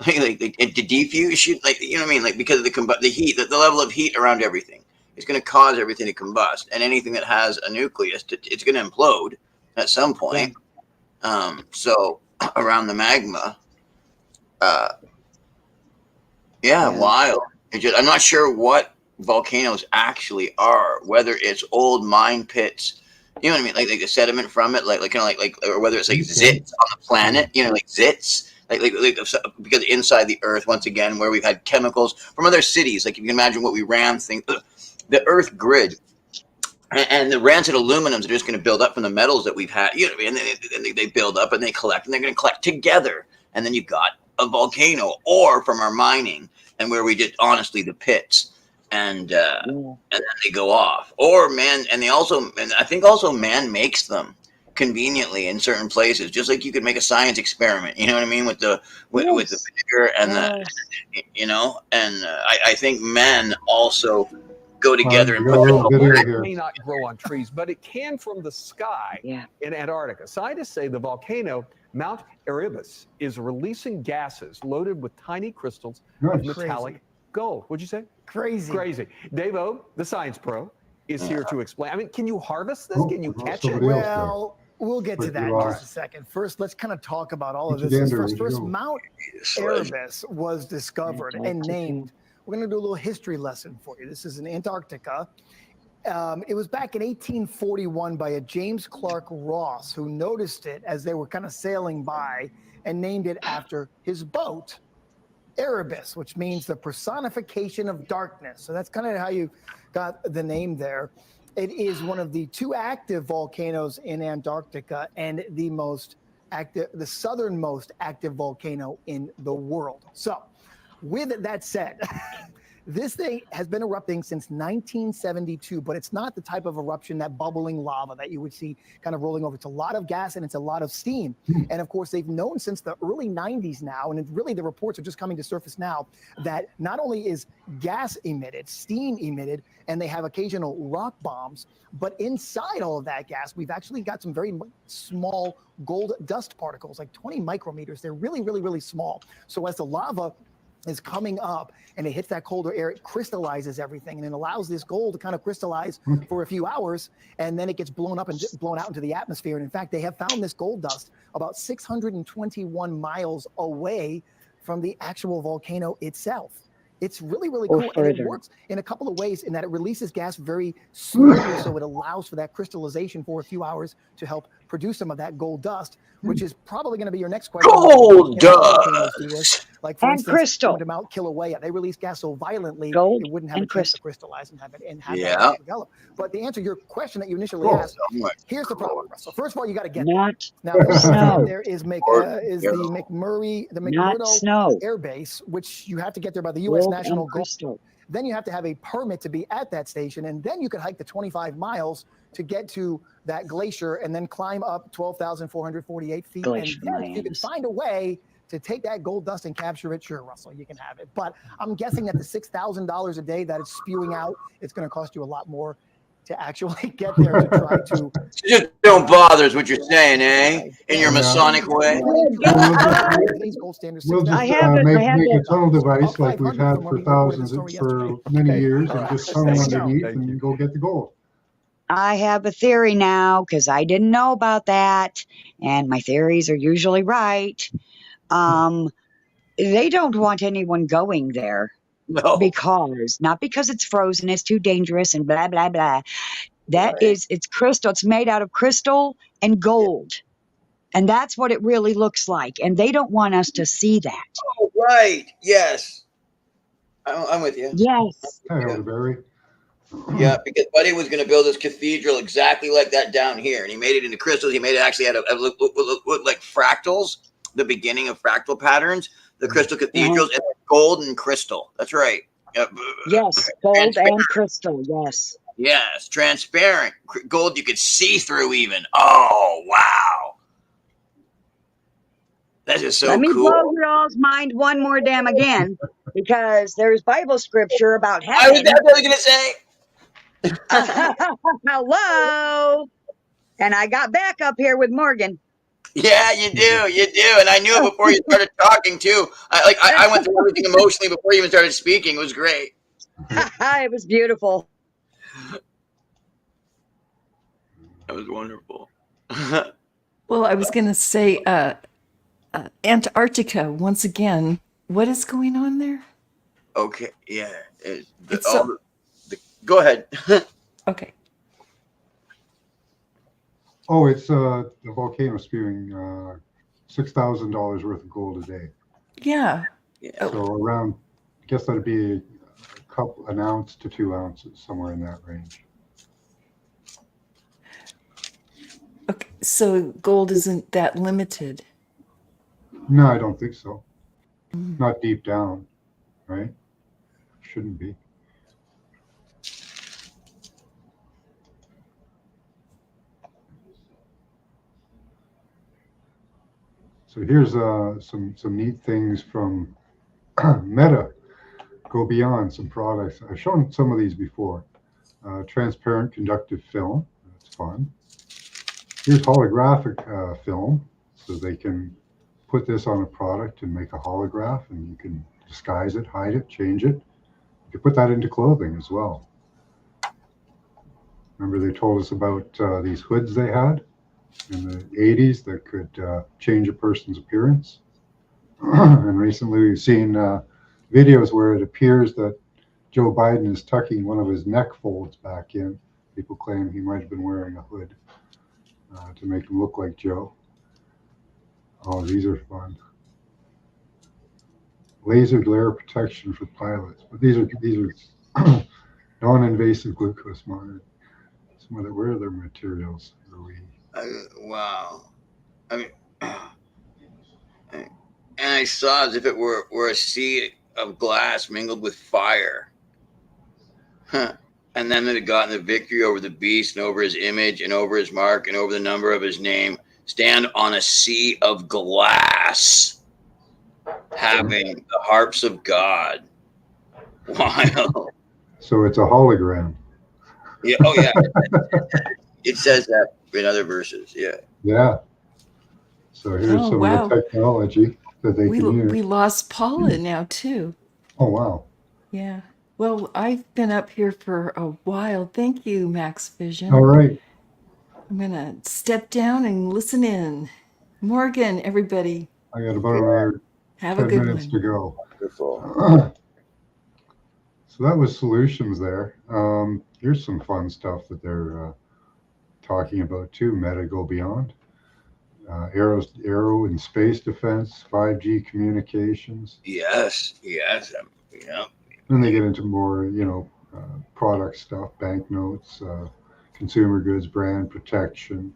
like to defuse, like you know what I mean, like because of the heat, the level of heat around everything is going to cause everything to combust, and anything that has a nucleus, it's going to implode at some point. So around the magma, Yeah. wild. I'm not sure what volcanoes actually are, whether it's old mine pits, you know what I mean, like the sediment from it, like kind of like, or whether it's like zits on the planet, like zits. Like because inside the earth, once again, where we've had chemicals from other cities, like you can imagine what we ran things, the earth grid, and the rancid aluminums are just going to build up from the metals that we've had, you know, and they build up and they collect, and they're going to collect together, and then you've got a volcano, or from our mining, and where we did honestly the pits, and then they go off, or man, and I think also man makes them conveniently in certain places, just like you could make a science experiment, you know what I mean, with the with the vinegar and the, you know, and I think men also go together and got a little video here. May not grow on trees, but it can from the sky in Antarctica. Scientists say the volcano Mount Erebus is releasing gases loaded with tiny crystals of metallic gold. What'd you say? Crazy. Dave O, the science pro, is here to explain. I mean, can you harvest this? Can you catch it? Well, we'll get to that in just a second. First, let's kind of talk about all of this. First, Mount Erebus was discovered and named. We're going to do a little history lesson for you. This is in Antarctica. It was back in 1841 by a James Clark Ross, who noticed it as they were kind of sailing by and named it after his boat, Erebus, which means the personification of darkness. So that's kind of how you got the name there. It is one of the two active volcanoes in Antarctica and the southernmost active volcano in the world. So with that said, this thing has been erupting since 1972, but it's not the type of eruption, that bubbling lava that you would see kind of rolling over. It's a lot of gas and it's a lot of steam. And of course, they've known since the early 90s now, and really the reports are just coming to surface now, that not only is gas emitted, steam emitted, and they have occasional rock bombs, but inside all of that gas, we've actually got some very small gold dust particles, like 20 micrometers. They're really, really, really small. So as the lava is coming up and it hits that colder air, it crystallizes everything, and it allows this gold to kind of crystallize for a few hours, and then it gets blown up and blown out into the atmosphere. And in fact, they have found this gold dust about 621 miles away from the actual volcano itself. It's really, really cool. And it works in a couple of ways in that it releases gas very slowly, so it allows for that crystallization for a few hours to help produce some of that gold dust, which is probably going to be your next question. Gold dust! Like, for instance, crystal. to Mount Kilauea, they release gas so violently Gold it wouldn't have a chance crystal. to crystallize and have that develop. But to answer your question that you initially asked, here's the problem. So first of all, you got to get Not snow. There is the McMurdo Air Base, which you have to get there by the U.S. gold National and Gold. crystal. Then you have to have a permit to be at that station, and then you could hike the 25 miles to get to that glacier and then climb up 12,448 feet. Glacier And then if you can Mines. find a way to take that gold dust and capture it, sure, Russell, you can have it. But I'm guessing that the $6,000 a day that it's spewing out, it's going to cost you a lot more to actually get there to try to. Just don't bother is what you're saying, eh? In your Masonic way. Today's gold standard. We'll just I have make the a tunnel device like we've 500 had from when for we recorded the thousands, story for yesterday. many Okay. years, All and right. just tunnel Thank you. underneath Thank and you. go get the gold. I have a theory now because I didn't know about that, and my theories are usually right. They don't want anyone going there No. not because it's frozen, it's too dangerous, and blah blah blah. That Right. is, it's crystal. It's made out of crystal and gold, and that's what it really looks like. And they don't want us to see that. Oh, right. Yes. I'm with you. Yes. Hi, Elderberry. Yeah, because Buddy was going to build this cathedral exactly like that down here, and he made it into crystals. He made it actually had a look like fractals, the beginning of fractal patterns, the crystal cathedrals, and gold and crystal. That's right. Yes, gold and crystal. Yes. Yes, transparent gold you could see through even. Oh, wow. That is so Let me cool. blow your all's mind one more damn again, because there's Bible scripture about I was heaven. definitely going to say. Hello. And I got back up here with Morgan. Yeah, you do, and I knew it before you started talking too. I went through everything emotionally before you even started speaking. It was great. It was beautiful. That was wonderful. Well, I was going to say Antarctica once again. What is going on there? Okay, yeah. Go ahead. Okay. Oh, it's the volcano spewing $6,000 worth of gold a day. Yeah. So around, I guess that'd be an ounce to 2 ounces, somewhere in that range. Okay. So gold isn't that limited. No, I don't think so. Not deep down, right? Shouldn't be. So here's some neat things from Meta. Go beyond some products. I've shown some of these before. Transparent conductive film. That's fun. Here's holographic film. So they can put this on a product and make a holograph, and you can disguise it, hide it, change it. You can put that into clothing as well. Remember they told us about these hoods they had in the 80s that could change a person's appearance. And recently we've seen videos where it appears that Joe Biden is tucking one of his neck folds back in. People claim he might have been wearing a hood to make him look like Joe. Oh, these are fun. Laser glare protection for pilots. But these are non-invasive glucose monitoring. Some of the, where are their materials? Are we? Wow. I mean, and I saw as if it were a sea of glass mingled with fire. Huh. And then it had gotten the victory over the beast and over his image and over his mark and over the number of his name. Stand on a sea of glass, having the harps of God. Wow. So it's a hologram. Yeah. Oh, yeah. It says that in other verses. Yeah. Yeah. So here's some of the technology that they can use. We lost Paula now too. Oh, wow. Yeah. Well, I've been up here for a while. Thank you, Max Vision. All right. I'm going to step down and listen in. Morgan, everybody. I got about another 10 minutes to go. Wonderful. So that was solutions there. Here's some fun stuff that they're talking about too. Meta Go Beyond. Aero and space defense, 5G communications. Yes. Yeah. Then they get into more, product stuff, banknotes, consumer goods, brand protection.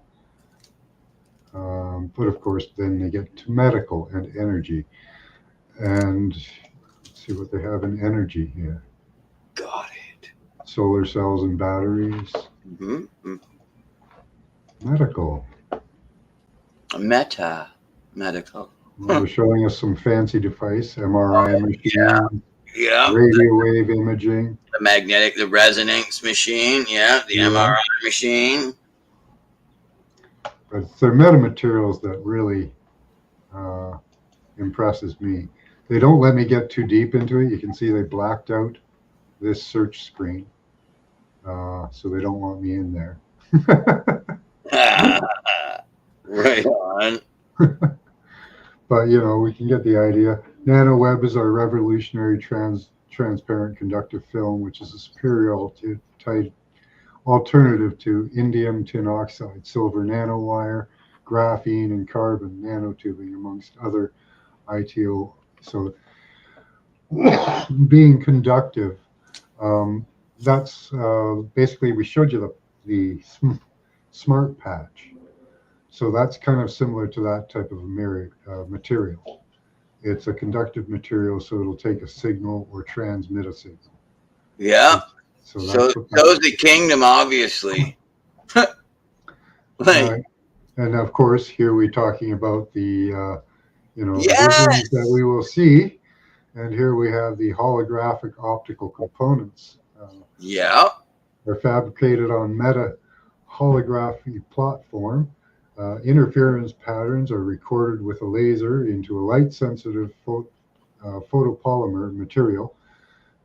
But of course, then they get to medical and energy. And let's see what they have in energy here. Got it. Solar cells and batteries. Mm-hmm. Medical. Medical. They're showing us some fancy device, MRI machine, Yeah. radio wave imaging. The resonance machine. Yeah. The MRI machine. But they're metamaterials that really impresses me. They don't let me get too deep into it. You can see they blacked out this search screen. So they don't want me in there. Right on. But, we can get the idea. NanoWeb is our revolutionary transparent conductive film, which is a superior alternative to indium tin oxide, silver nanowire, graphene, and carbon nanotubing, amongst other ITO. So being conductive, that's basically, we showed you the smart patch. So that's kind of similar to that type of material. It's a conductive material, so it'll take a signal or transmit a signal. Yeah. So the kingdom, obviously. And of course, here we're talking about the, Yes! the visions that we will see. And here we have the holographic optical components. Yeah. They're fabricated on meta holography platform. Interference patterns are recorded with a laser into a light-sensitive photopolymer material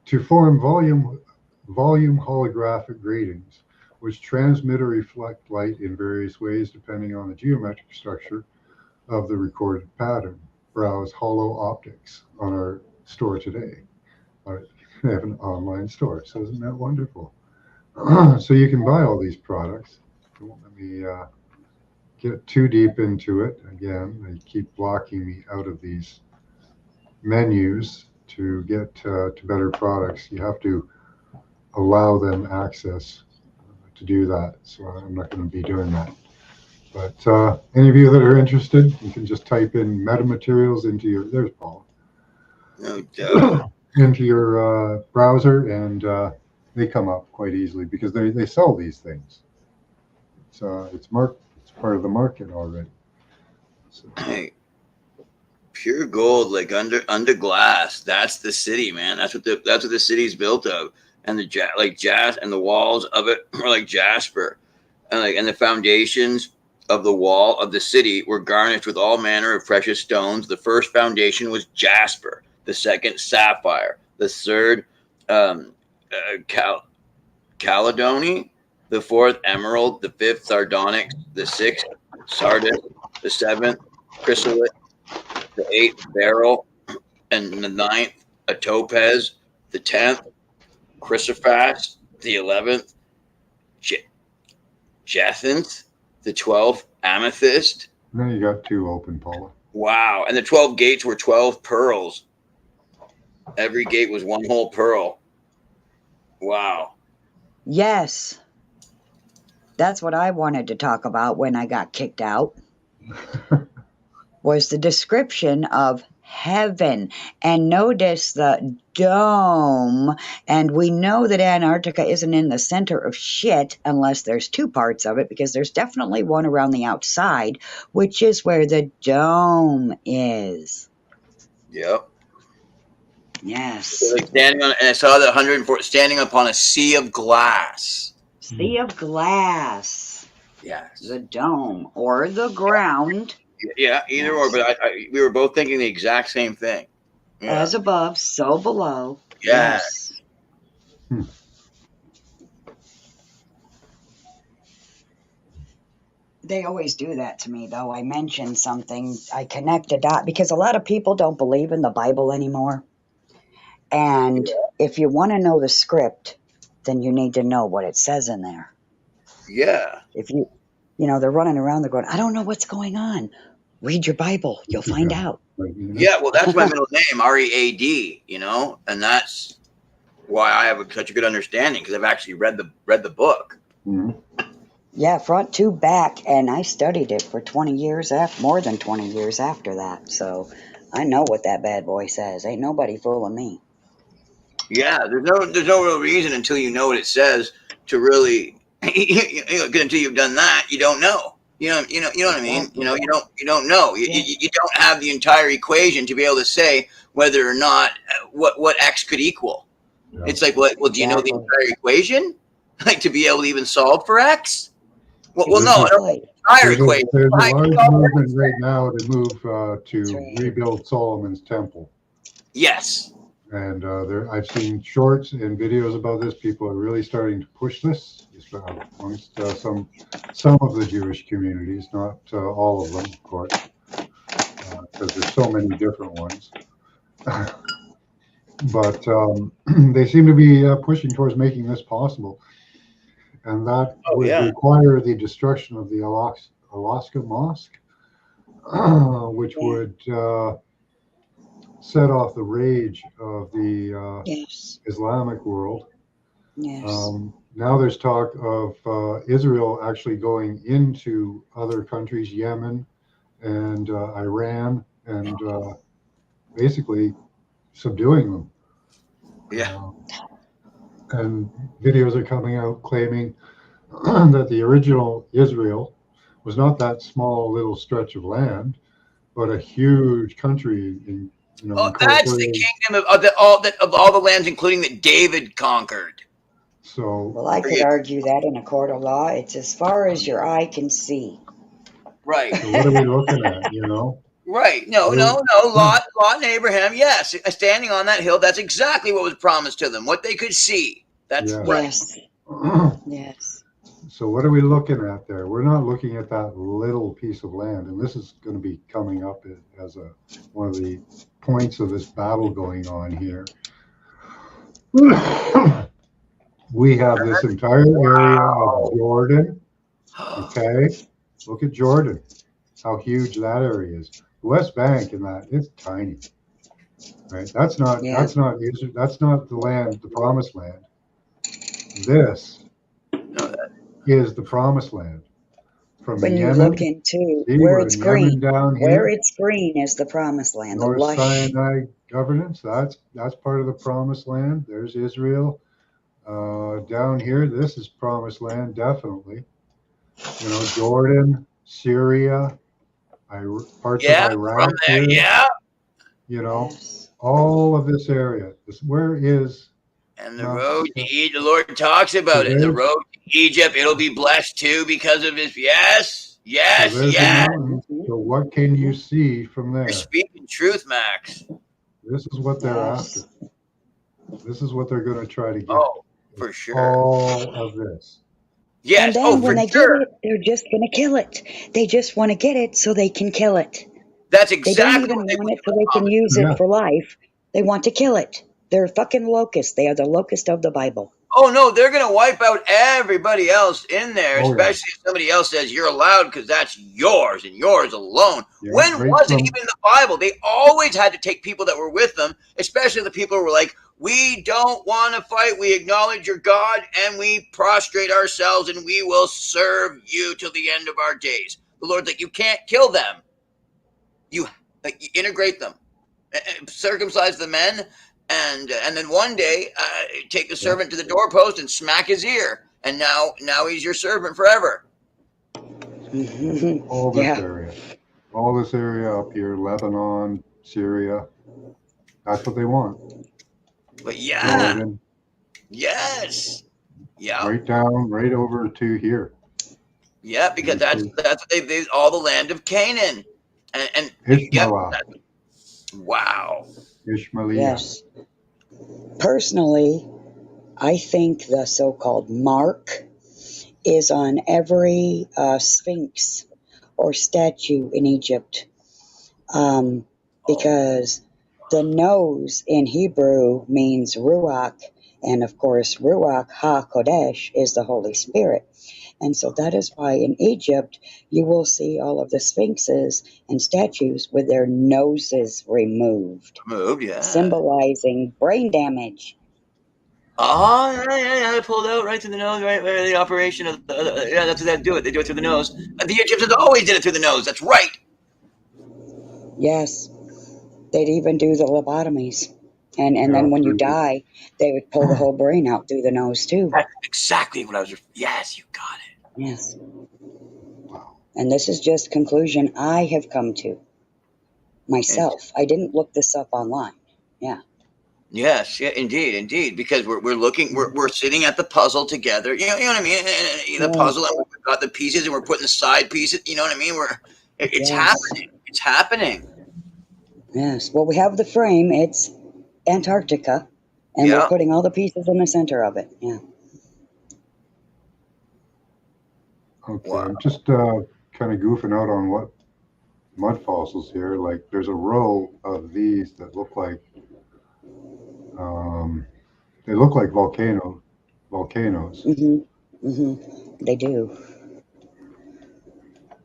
to form volume holographic gratings, which transmit or reflect light in various ways depending on the geometric structure of the recorded pattern. Browse Holo Optics on our store today. They have an online store, so isn't that wonderful? So you can buy all these products. Don't let me get too deep into it. Again, they keep blocking me out of these menus to get to better products. You have to allow them access to do that. So I'm not going to be doing that. But any of you that are interested, you can just type in metamaterials into there's Paul. No doubt. Into your browser, and they come up quite easily because they sell these things. So it's part of the market already. So. Hey, pure gold, like under glass. That's the city, man. That's what the city's built of, and the walls of it are like jasper, and the foundations of the wall of the city were garnished with all manner of precious stones. The first foundation was jasper, the second sapphire, the third caledony, the fourth emerald, the fifth sardonyx, the sixth sardis, the seventh chrysolite, the eighth beryl, and the ninth a topaz, the 10th chrysoprase, the 11th jacinth, the 12th amethyst. Now you got two open, Paula. Wow. And the 12 gates were 12 pearls. Every gate was one whole pearl. Wow. Yes. That's what I wanted to talk about when I got kicked out. Was the description of heaven. And notice the dome. And we know that Antarctica isn't in the center of shit unless there's two parts of it, because there's definitely one around the outside, which is where the dome is. Yep. Yes. So like standing on, and I saw the 104 standing upon a sea of glass. Sea of glass. Yes. The dome or the ground. Yeah, either or. But we were both thinking the exact same thing. Yeah. As above, so below. Yes. They always do that to me, though. I mention something, I connect a dot, because a lot of people don't believe in the Bible anymore. And if you want to know the script, then you need to know what it says in there. Yeah. If they're running around, they're going, I don't know what's going on. Read your Bible. You'll find out. Yeah, well, that's my middle name, R-E-A-D, and that's why I have such a good understanding, because I've actually read the book. Mm-hmm. Yeah, front to back, and I studied it for 20 years, more than 20 years after that. So I know what that bad boy says. Ain't nobody fooling me. Yeah, there's no real reason until you know what it says to really. Until you've done that, you don't know. You know what I mean. You don't know. You don't have the entire equation to be able to say whether or not what X could equal. Yeah. It's like, what? Well, do you know the entire equation, like to be able to even solve for X? Well, no, I don't know the entire equation. There's a large movement right now to move to rebuild Solomon's temple. Yes. And I've seen shorts and videos about this. People are really starting to push this amongst some of the Jewish communities, not all of them, of course, because there's so many different ones. But they seem to be pushing towards making this possible, and that would require the destruction of the Alaska Mosque, which would set off the rage of the Islamic world. Yes. Now there's talk of Israel actually going into other countries, Yemen and Iran, and basically subduing them. Yeah. And videos are coming out claiming that the original Israel was not that small little stretch of land, but a huge country in that's the kingdom of all the lands, including that David conquered. So, well, I could argue that in a court of law, it's as far as your eye can see. Right. So what are we looking at? Right. No. Lot and Abraham. Yes, standing on that hill. That's exactly what was promised to them. What they could see. That's right. Yes. Yes. So what are we looking at there? We're not looking at that little piece of land, and this is going to be coming up as one of the points of this battle going on here. We have this entire area of Jordan. Okay, look at Jordan, how huge that area is. The West Bank and that, it's tiny, right? That's not the land, the promised land. This is the promised land. From when you look into where it's green, it's green is the promised land. North Sinai governance, that's part of the promised land. There's Israel. Down here, this is promised land, definitely. Jordan, Syria, parts of Iraq. All of this area. Where is? And the road to Egypt, the Lord talks about it. The road to Egypt, it'll be blessed too because of his. Yes. So what can you see from there? You're speaking truth, Max. This is what they're after. This is what they're going to try to get. Oh, for sure. All of this. Yes. And then when they get it, they're just going to kill it. They just want to get it so they can kill it. That's exactly. They don't even want it so they can use it for life. They want to kill it. They're fucking locusts. They are the locust of the Bible. Oh, no, they're going to wipe out everybody else in there, especially if somebody else says you're allowed because that's yours and yours alone. Yeah, when was it even in the Bible? They always had to take people that were with them, especially the people who were like, we don't want to fight. We acknowledge your God and we prostrate ourselves and we will serve you till the end of our days. The Lord's like, you can't kill them. You integrate them, circumcise the men. And then one day, take the servant to the doorpost and smack his ear, and now he's your servant forever. All this area up here, Lebanon, Syria, that's what they want. But Jordan, right over to here. Yeah, because that's what they all the land of Canaan, and wow. Ishmael. Yes. Personally, I think the so-called mark is on every sphinx or statue in Egypt, because the nose in Hebrew means Ruach, and of course Ruach HaKodesh is the Holy Spirit. And so that is why in Egypt you will see all of the sphinxes and statues with their noses removed. Symbolizing brain damage. Oh, yeah, they pulled out right through the nose, right where the operation of that's what they do it. They do it through the nose. The Egyptians always did it through the nose. That's right. Yes. They'd even do the lobotomies. And then when you die, they would pull the whole brain out through the nose too. That's exactly what I was. Yes, you got it. Yes. And this is just conclusion I have come to myself. I didn't look this up online. Yeah. Yes, yeah, indeed, because we're sitting at the puzzle together. You know what I mean? The puzzle, and we've got the pieces, and we're putting the side pieces. You know what I mean? It's happening. It's happening. Yes. Well, we have the frame. It's Antarctica, and we're putting all the pieces in the center of it. Yeah. Okay, I'm just kind of goofing out on what mud fossils here. Like, there's a row of these that look like volcanoes. They do.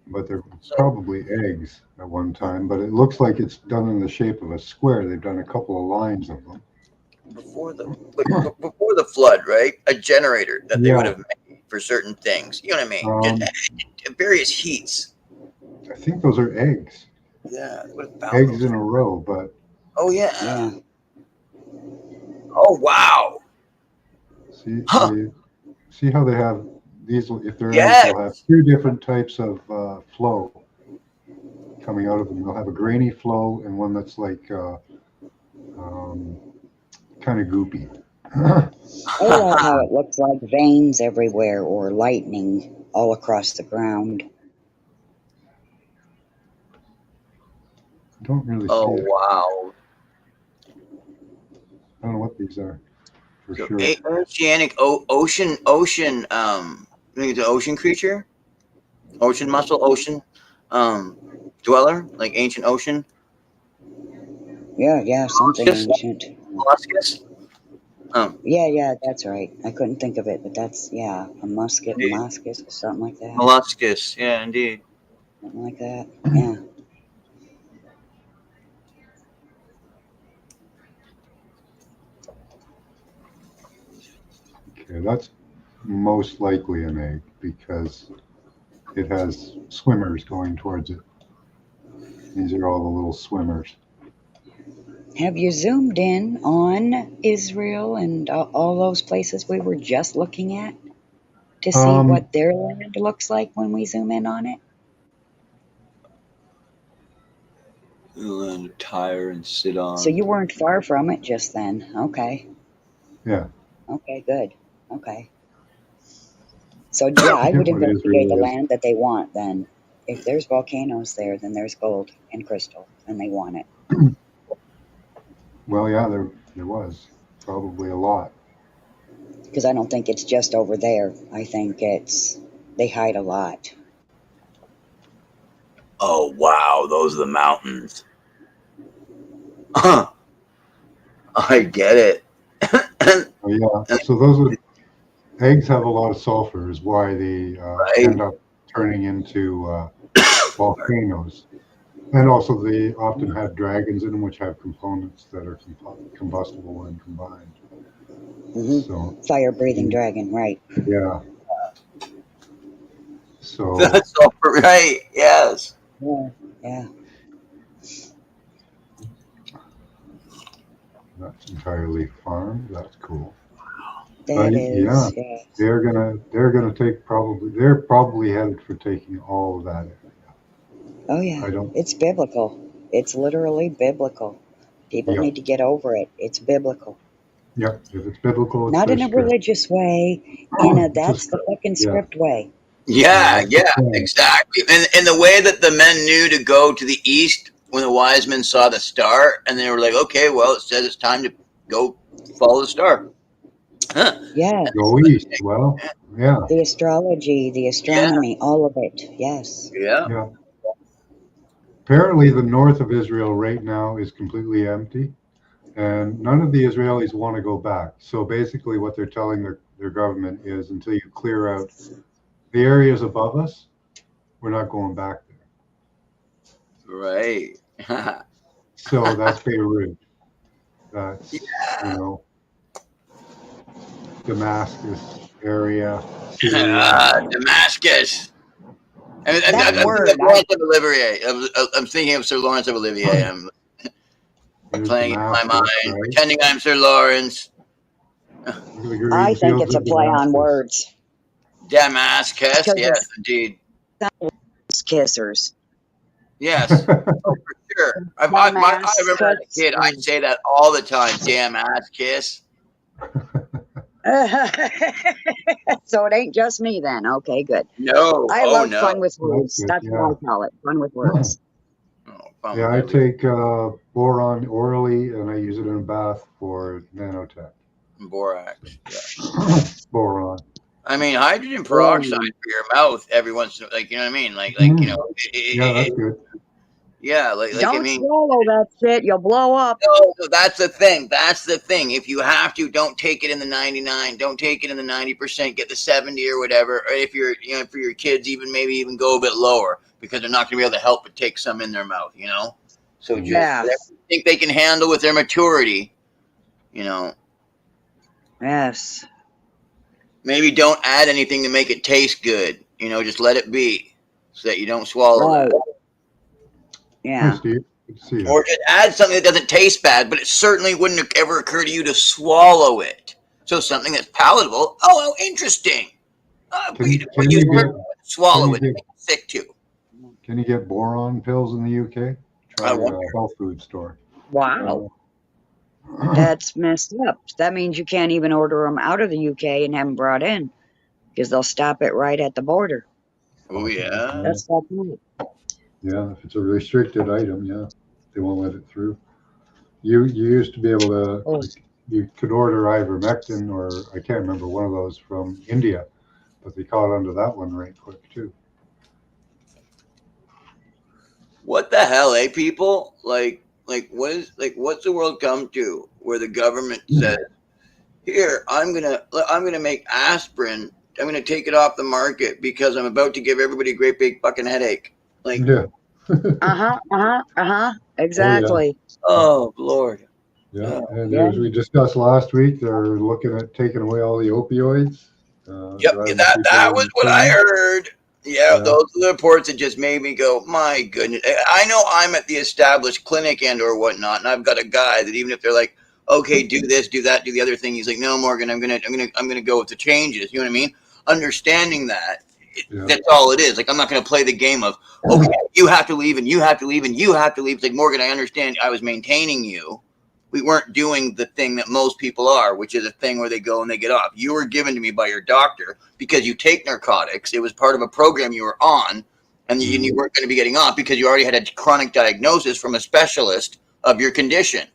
But they're probably eggs at one time. But it looks like it's done in the shape of a square. They've done a couple of lines of them. Before the flood, right? A generator that they would have made for certain things. You know what I mean? Various heats. I think those are eggs. Yeah. Eggs in a row, but. Oh, yeah. Oh, wow. See how they have these, if they're eggs, they'll have two different types of flow coming out of them. They'll have a grainy flow and one that's like kind of goopy. I love how it looks like veins everywhere or lightning all across the ground. I don't really see it. Wow. I don't know what these are. For sure. Oceanic ocean the ocean creature, ocean muscle, ocean dweller, like ancient ocean. Yeah, something ancient. Molluscus. Yeah, that's right. I couldn't think of it, but that's a molluscus or something like that. Molluscus, yeah, indeed. Something like that. Yeah. Okay, that's most likely an egg because it has swimmers going towards it. These are all the little swimmers. Have you zoomed in on Israel and all those places we were just looking at to see what their land looks like when we zoom in on it? Land to tire and sit on. So you weren't far from it just then. Okay. Yeah. Okay, good. Okay. So yeah, I would investigate the land that they want then. If there's volcanoes there, then there's gold and crystal, and they want it. Well, yeah, there was probably a lot. Because I don't think it's just over there. I think they hide a lot. Oh, wow, those are the mountains. I get it. Oh, yeah, so those are eggs have a lot of sulfur, is why they end up turning into volcanoes. And also, they often have dragons in them, which have components that are combustible when combined. Mm-hmm. So, fire-breathing dragon, right? Yeah. So that's all right. Yes. Yeah. That's entirely farmed. That's cool. That is. Yeah. They're probably headed for taking all of that area. Oh yeah, it's biblical. It's literally biblical. People need to get over it. It's biblical. Yep, if it's biblical, it's not in a religious way. That's the fucking script way. Yeah, exactly. And the way that the men knew to go to the east when the wise men saw the star, and they were like, "Okay, well, it says it's time to go follow the star." Huh. Yeah. Go east. Well, yeah. The astrology, the astronomy, all of it. Yes. Yeah. Apparently, the north of Israel right now is completely empty, and none of the Israelis want to go back. So basically, what they're telling their government is, until you clear out the areas above us, we're not going back there. Right. So that's Beirut. That's Damascus area. Damascus. I'm thinking of Sir Lawrence of Olivier. There's Playing the in my mask, mind, right? pretending I'm Sir Lawrence. Look at the I green think fields it's a of play on Damascus. words. Damascus, Because yes, indeed. it's kissers. Yes, for sure. I remember as a kid, I'd say that all the time. Damn ass kiss. So it ain't just me then. Okay, good. No, I oh love no. fun with words. good, That's yeah. what I call it. Fun with words. Oh, Yeah, I take boron orally, and I use it in a bath for nanotech. Borax. Yeah. Boron. I mean, hydrogen peroxide for your mouth every once in a, like, you know what I mean? Like you know. Yeah, that's good. Yeah, like Don't I mean, swallow that shit. You'll blow up. no, that's the thing. That's the thing. If you have to, don't take it in the 99. Don't take it in the 90%. Get the 70 or whatever. Or if you're, you know, for your kids, maybe even go a bit lower because they're not going to be able to help but take some in their mouth. You know. So just whatever you think they can handle with their maturity. You know. Yes. Maybe don't add anything to make it taste good. You know, just let it be so that you don't swallow that. Yeah. Hi, Steve. Good to see you. Or just add something that doesn't taste bad, but it certainly wouldn't ever occur to you to swallow it. So something that's palatable. Oh, interesting. Swallow it. Make it sick too. Can you get boron pills in the UK? Try a health food store. Wow. That's messed up. That means you can't even order them out of the UK and have them brought in because they'll stop it right at the border. Oh, yeah. That's not right. Yeah, if it's a restricted item, yeah, they won't let it through. You used to be able to, like, you could order ivermectin, or I can't remember, one of those from India, but they caught onto that one right quick too. What the hell, eh, people? What's the world come to where the government says, "Here, I'm gonna make aspirin. I'm gonna take it off the market because I'm about to give everybody a great big fucking headache." Like, yeah. Exactly. Oh, Lord. Yeah, and as we discussed last week, they're looking at taking away all the opioids. Yep, that was what I heard. Yeah, those are the reports that just made me go, my goodness. I know I'm at the established clinic and or whatnot, and I've got a guy that even if they're like, okay, do this, do that, do the other thing, he's like, no, Morgan, I'm gonna go with the changes. You know what I mean? Understanding that, that's all it is. Like, I'm not gonna play the game of, okay, you have to leave and you have to leave and you have to leave. It's like, Morgan, I understand. I was maintaining you. We weren't doing the thing that most people are, which is a thing where they go and they get off. You were given to me by your doctor because you take narcotics. It was part of a program you were on, and you weren't going to be getting off because you already had a chronic diagnosis from a specialist of your condition.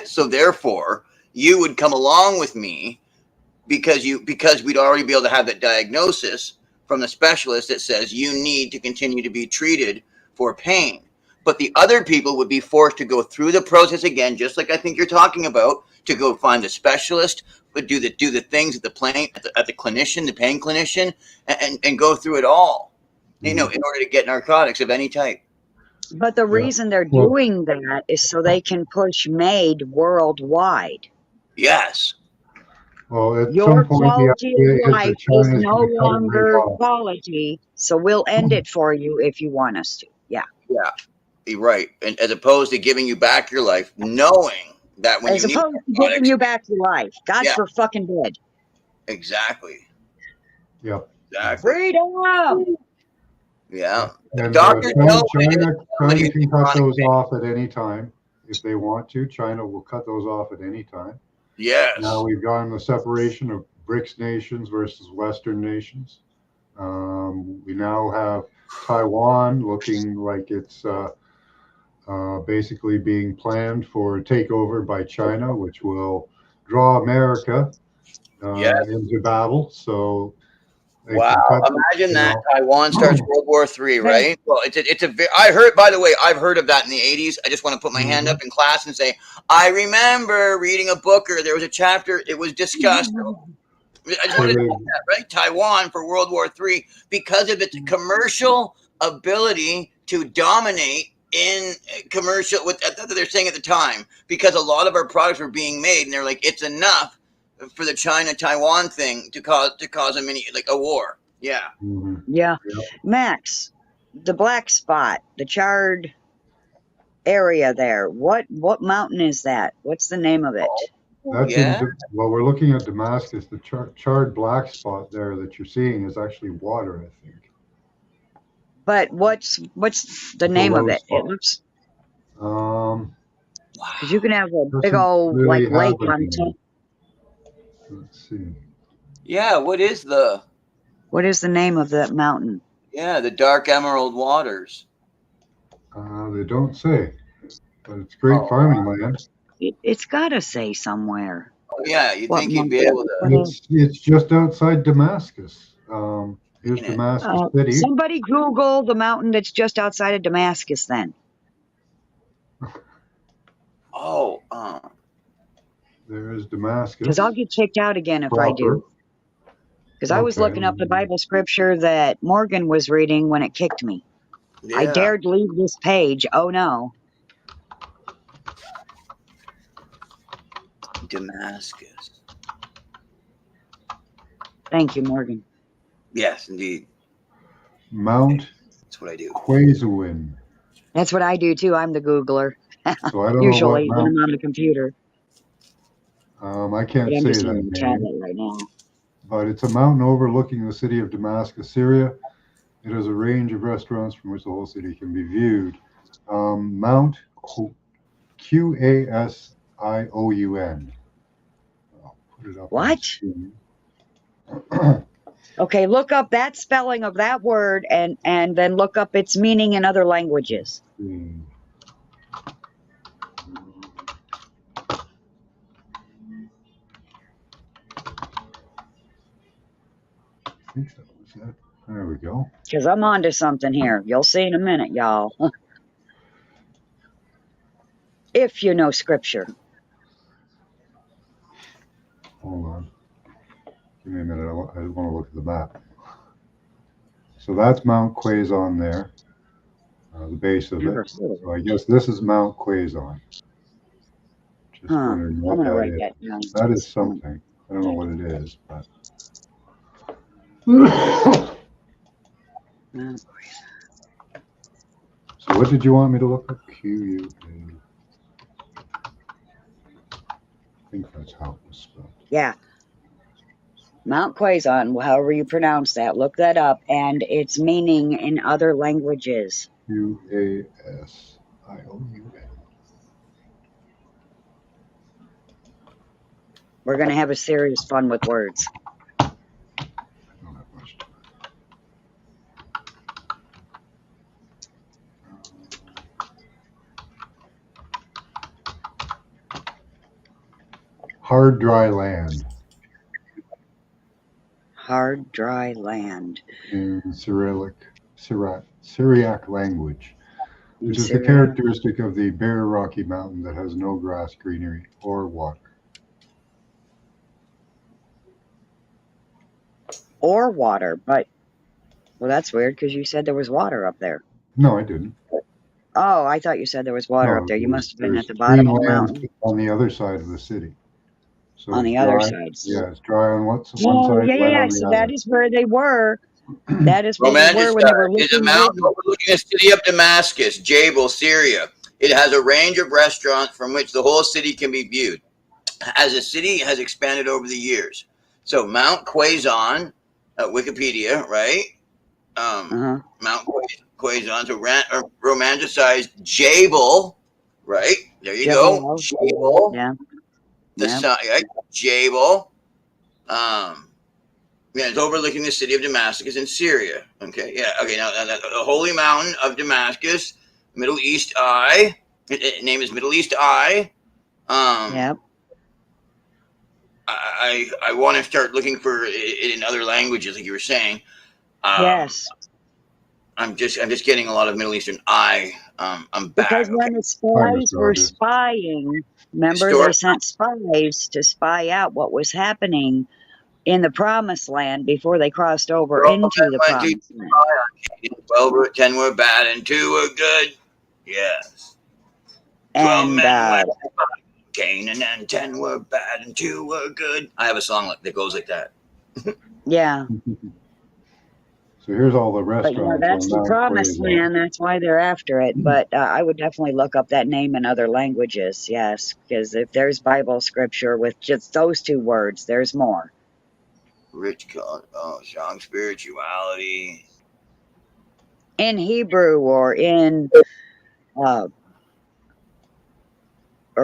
So therefore, you would come along with me because we'd already be able to have that diagnosis from the specialist that says you need to continue to be treated for pain. But the other people would be forced to go through the process again, just like I think you're talking about, to go find the specialist, but do the things at the clinician, the pain clinician, and go through it all, you know, in order to get narcotics of any type. But the reason they're doing that is so they can push MAID worldwide. Yes. Well, at Your some point, quality of life is no going to cut it longer right off. quality, so we'll end it for you if you want us to. Yeah. Yeah. You're right. And as opposed to giving you back your life, knowing that when as you need opposed to giving you back your life. God for fucking dead. Exactly. Yeah. Exactly. Freedom. Yeah. And China can cut those off at any time if they want to. China will cut those off at any time. Yes. Now we've gotten the separation of BRICS nations versus Western nations. We now have Taiwan looking like it's basically being planned for takeover by China, which will draw America into battle. So wow, imagine that Taiwan starts World War III, right? Well, I heard, by the way, I've heard of that in the 80s. I just want to put my hand up in class and say, I remember reading a book, or there was a chapter, it was discussed. I just wanted to say that, right? Taiwan for World War III, because of its commercial ability to dominate in commercial, what they're saying at the time, because a lot of our products were being made, and they're like, it's enough for the China-Taiwan thing to cause a a war. Yeah. Yeah. Max, the black spot, the charred area there. What mountain is that? What's the name of it? That's Yeah. well, we're looking at Damascus. The charred black spot there that you're seeing is actually water, I think. But what's the name of it? It looks because you can have a big doesn't old really like lake have a on name. top. Let's see. Yeah. What is the name of that mountain? Yeah, the Dark Emerald Waters. They don't say, but it's great farming land. It's got to say somewhere. Oh, yeah, you What think you'd be able to? It's just outside Damascus. Here's Isn't it? Damascus City. Somebody Google the mountain that's just outside of Damascus then. Oh, There is Damascus. Because I'll get kicked out again if I do. Because I was looking up the Bible scripture that Morgan was reading when it kicked me. yeah. I dared leave this page. Oh no. Damascus. Thank you, Morgan. Yes, indeed. Mount That's what I do. Quazewin. That's what I do too. I'm the Googler. So I don't Usually know when what I'm on the computer. I can't But I'm say just on that the name. tablet right now. But it's a mountain overlooking the city of Damascus, Syria. It has a range of restaurants from which the whole city can be viewed. Mount Quasion. I'll put it up. What? Okay, look up that spelling of that word and then look up its meaning in other languages. There we go. Because I'm onto something here. You'll see in a minute, y'all. If you know scripture. Hold on. Give me a minute. I want to look at the map. So that's Mount Quazon there, the base of it. So I guess this is Mount Quazon. Just wondering what I'm gonna that write is. that down. That is something. I don't know what it is, but. So what did you want me to look up? QUA. I think that's how it was spelled. Yeah. Mount Quazon, however you pronounce that, look that up, and its meaning in other languages. Quasion. We're going to have a serious fun with words. I don't have much time. Hard, dry land. Hard, dry land. In Syriac language, which is the characteristic of the bare rocky mountain that has no grass, greenery, or water. Or water, but, well, that's weird because you said there was water up there. No, I didn't. Oh, I thought you said there was water up there. You must have been at the There's bottom of the green land mountain. on the other side of the city. So On the it's other dry. side. Yeah, it's dry on one side, Oh, wet yeah. on the So other. that is where they were. That is where they were when they were is a looking mountain over. overlooking the city of Damascus, Jabal, Syria. It has a range of restaurants from which the whole city can be viewed. As the city has expanded over the years. So Mount Quazon, Wikipedia, right? Mount Quazon, so romanticized Jabal, right? There you go. Jabal. Yeah. Right? Jabal. Yeah, it's overlooking the city of Damascus in Syria. Okay, yeah. Okay, now the holy mountain of Damascus, Middle East Eye. Its name is Middle East Eye. Yep. I want to start looking for it in other languages, like you were saying. Yes. I'm just getting a lot of Middle Eastern eye. I'm back. Because when the spies were spying, remember they sent spies to spy out what was happening in the Promised Land before they crossed over into the Promised Land. 12 were 10 were bad and 2 were good. Yes. 12 And men went by Canaan and 10 were bad and 2 were good. I have a song that goes like that. Yeah. So here's all the But you know, restaurants that's on the Mount promised Quezon. land. That's why they're after it. But I would definitely look up that name in other languages. Yes, because if there's Bible scripture with just those two words, there's more. Rich, strong spirituality. In Hebrew or in, or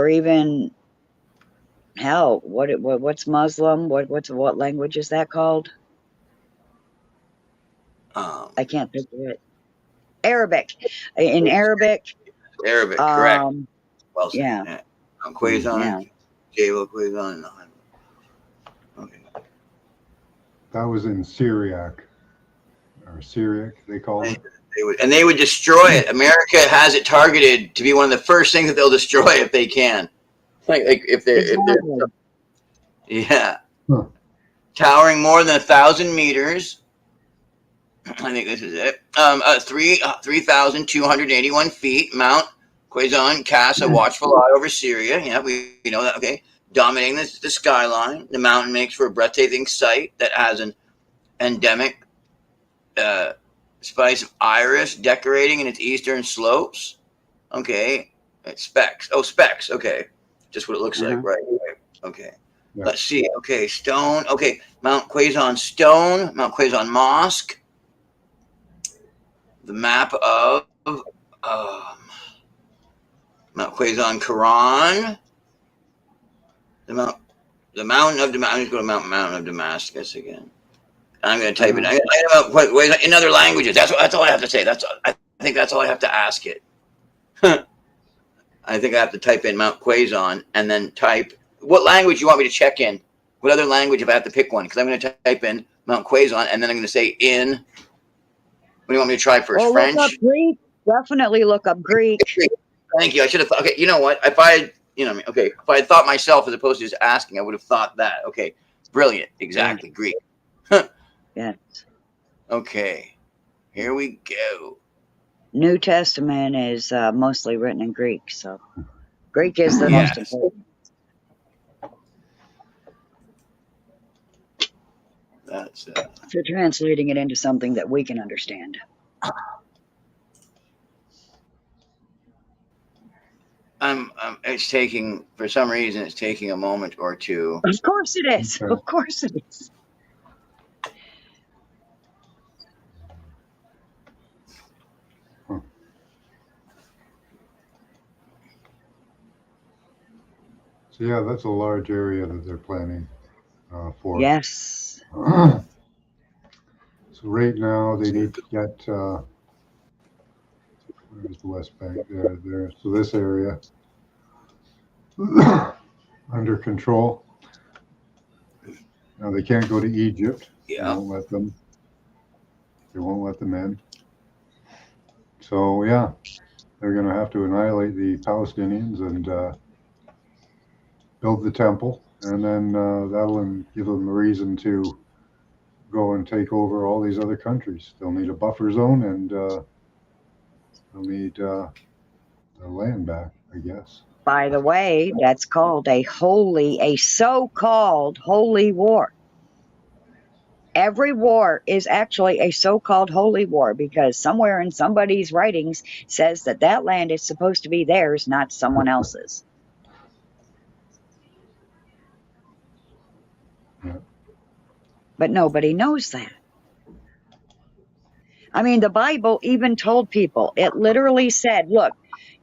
even hell, what's Muslim? What language is that called? I can't think of it. Arabic. In Arabic. Arabic, correct. Well said. Yeah. Quezon. Yeah. Chilll, Quezon. Okay. That was in Syriac, or Syriac, they call it. They would destroy it. America has it targeted to be one of the first things that they'll destroy if they can. Like if they're yeah. Huh. Towering more than 1,000 meters. I think this is it. 3,281 feet. Mount Quezon casts a watchful eye over Syria. Yeah, we know that. Okay, dominating the skyline. The mountain makes for a breathtaking sight that has an endemic spice of iris decorating in its eastern slopes. Okay, specks. Oh, specks. Okay, just what it looks like, right? Okay. Yeah. Let's see. Okay, stone. Okay, Mount Quezon stone. Mount Quezon mosque. The map of Mount Quezon Quran. The mountain of Damascus. I'm just going to mountain of Damascus again. I'm going to type it. I'm going to in other languages. That's all I have to say. I think that's all I have to ask it. I think I have to type in Mount Quezon and then type what language you want me to check in. What other language if I have to pick one? Because I'm going to type in Mount Quezon and then I'm going to say in. What do you want me to try first? Well, French? Look up Greek. Definitely look up Greek. Thank you. I should have thought. Okay, you know what? If I had thought myself as opposed to just asking, I would have thought that. Okay, brilliant. Exactly, Greek. Yeah. Okay, here we go. New Testament is mostly written in Greek, so Greek is the most important. That's for translating it into something that we can understand. It's taking, for some reason, it's taking a moment or two. Of course it is. Of course it is. So yeah, that's a large area that they're planning for. Yes. So right now they need to get where's the West Bank? There. So this area under control. Now they can't go to Egypt. Yeah. They won't let them. They won't let them in. So yeah, they're going to have to annihilate the Palestinians and build the temple, and then that'll give them a reason to go and take over all these other countries. They'll need a buffer zone, and they'll need the land back, I guess. By the way, that's called a so-called holy war. Every war is actually a so-called holy war because somewhere in somebody's writings says that that land is supposed to be theirs, not someone else's. Yeah. But nobody knows that. I mean, the Bible even told people, it literally said, look,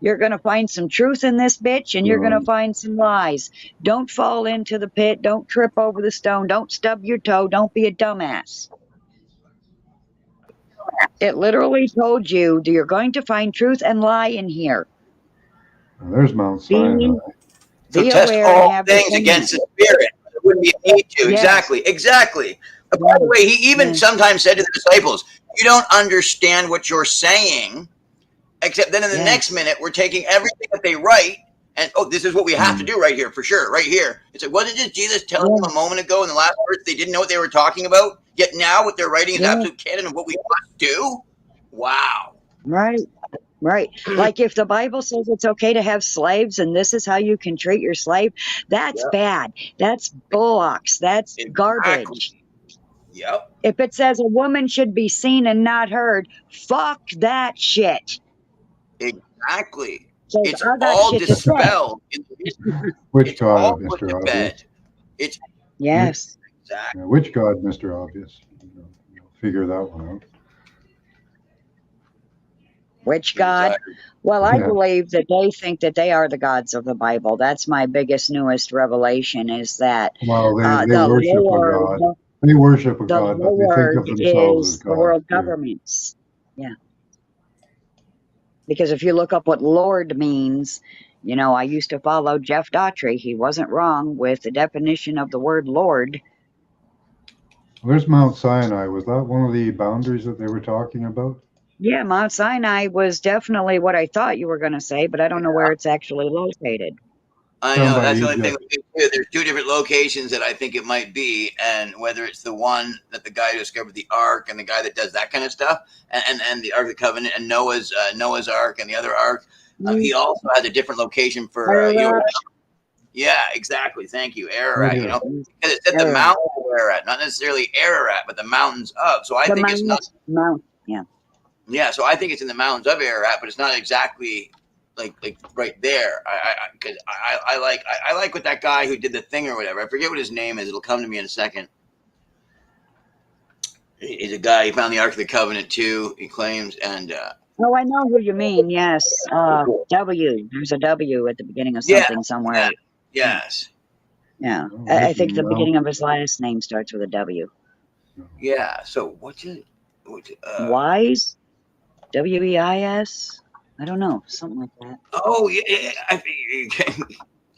you're going to find some truth in this bitch and you're going to find some lies. Don't fall into the pit. Don't trip over the stone. Don't stub your toe. Don't be a dumbass. It literally told you that you're going to find truth and lie in here. Well, there's Mount Sinai. So test all things against the spirit. It wouldn't be a need to. Yes. Exactly. But by the way, he even sometimes said to the disciples, you don't understand what you're saying, except then in the next minute, we're taking everything that they write and, this is what we have to do right here, for sure, right here. It's like, wasn't just Jesus telling them a moment ago in the last verse they didn't know what they were talking about? Yet now what they're writing is absolute canon of what we must do? Wow. Right. Right. Like if the Bible says it's okay to have slaves and this is how you can treat your slave, that's bad. That's bullocks. That's garbage. Yep. If it says a woman should be seen and not heard, fuck that shit. Exactly. So It's I got all shit to say. dispelled. Which It's all God, put Mr. to bed. Obvious? It's Yes. exactly. Yeah, which God, Mr. Obvious? You'll figure that one out. Which God? Exactly. Well, I Yeah. believe that they think that they are the gods of the Bible. That's my biggest, newest revelation is that Well, they the worship a Lord, God. They worship a the God, but they think of Lord themselves as is the God. world Yeah. governments. Yeah. Because if you look up what Lord means, you know, I used to follow Jeff Daughtry. He wasn't wrong with the definition of the word Lord. Where's Mount Sinai? Was that one of the boundaries that they were talking about? Yeah, Mount Sinai was definitely what I thought you were going to say, but I don't know where it's actually located. I Down know by that's the only thing Egypt. with me too. There's two different locations that I think it might be, and whether it's the one that the guy who discovered the Ark and the guy that does that kind of stuff, and the Ark of the Covenant and Noah's Ark and the other Ark, he also has a different location for Yeah, exactly. Thank you, Right Ararat. You here. know, because it said the Ararat. mountains of Ararat, not necessarily Ararat, but the mountains of. So I The think it's not. Mount, yeah. Yeah, so I think it's in the mountains of Ararat, but it's not exactly like right there. I like what that guy who did the thing or whatever. I forget what his name is. It'll come to me in a second. He's a guy. He found the Ark of the Covenant too. He claims, and Oh, I know who you mean. Yes. W. There's a W at the beginning of yeah, something somewhere. yes, Yeah. Oh, I think the Mount- beginning of his last name starts with a W. yeah. So what's it? Wise? W-E-I-S? I don't know. Something like that. Oh yeah,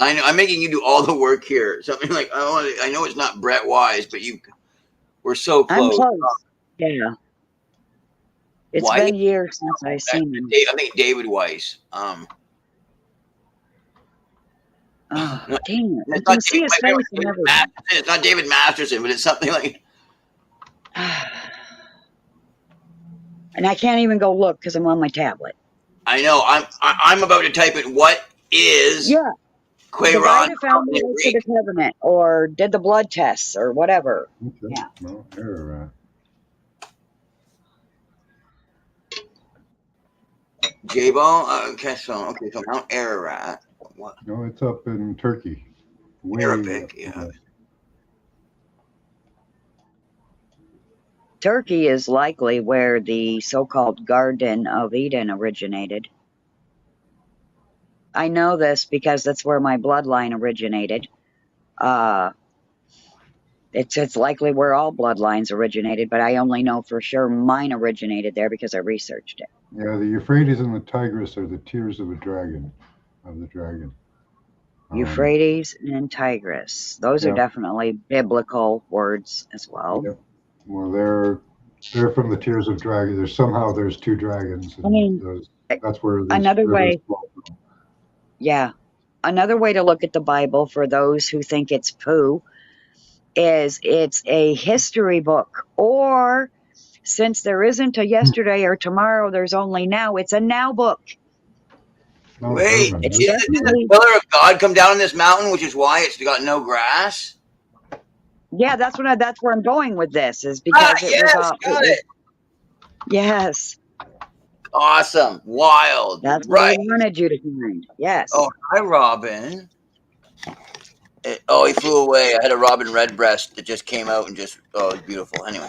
I know. I'm making you do all the work here. Something like I know it's not Brett Wise, but we're so I'm close. close. Yeah. It's Why? been years since I've seen him. I think David Weiss. Oh, No, damn it. I it's can not see his face and David everything. Masterson. It's not David Masterson, but it's something like. And I can't even go look because I'm on my tablet. I know. I'm about to type in what is. Yeah. The guy Quayron that found the in Ark of Greek. the Covenant or did the blood tests or whatever. Okay. Yeah. Mount Ararat. J-Ball? Okay, so Mount Ararat. What? No, it's up in Turkey. Way Arabic, up yeah. west. Turkey is likely where the so-called Garden of Eden originated. I know this because that's where my bloodline originated. It's likely where all bloodlines originated, but I only know for sure mine originated there because I researched it. Yeah, the Euphrates and the Tigris are the tears of a dragon, of the dragon. Euphrates and Tigris. Those are yeah. definitely biblical words as well. Yeah. Well, they're from the tears of dragon. There's two dragons. And I mean, that's where these another rivers way. flow from. Yeah. Another way to look at the Bible for those who think it's poo is it's a history book, or since there isn't a yesterday or tomorrow, there's only now. It's a now book. Wait, Herman, did the pillar of God come down this mountain, which is why it's got no grass? Yeah, that's where I'm going with this, is because got it. Yes. Awesome. Wild. That's what I wanted you to find. Yes. Oh, hi, Robin. He flew away. I had a robin redbreast that just came out and it's beautiful. Anyway.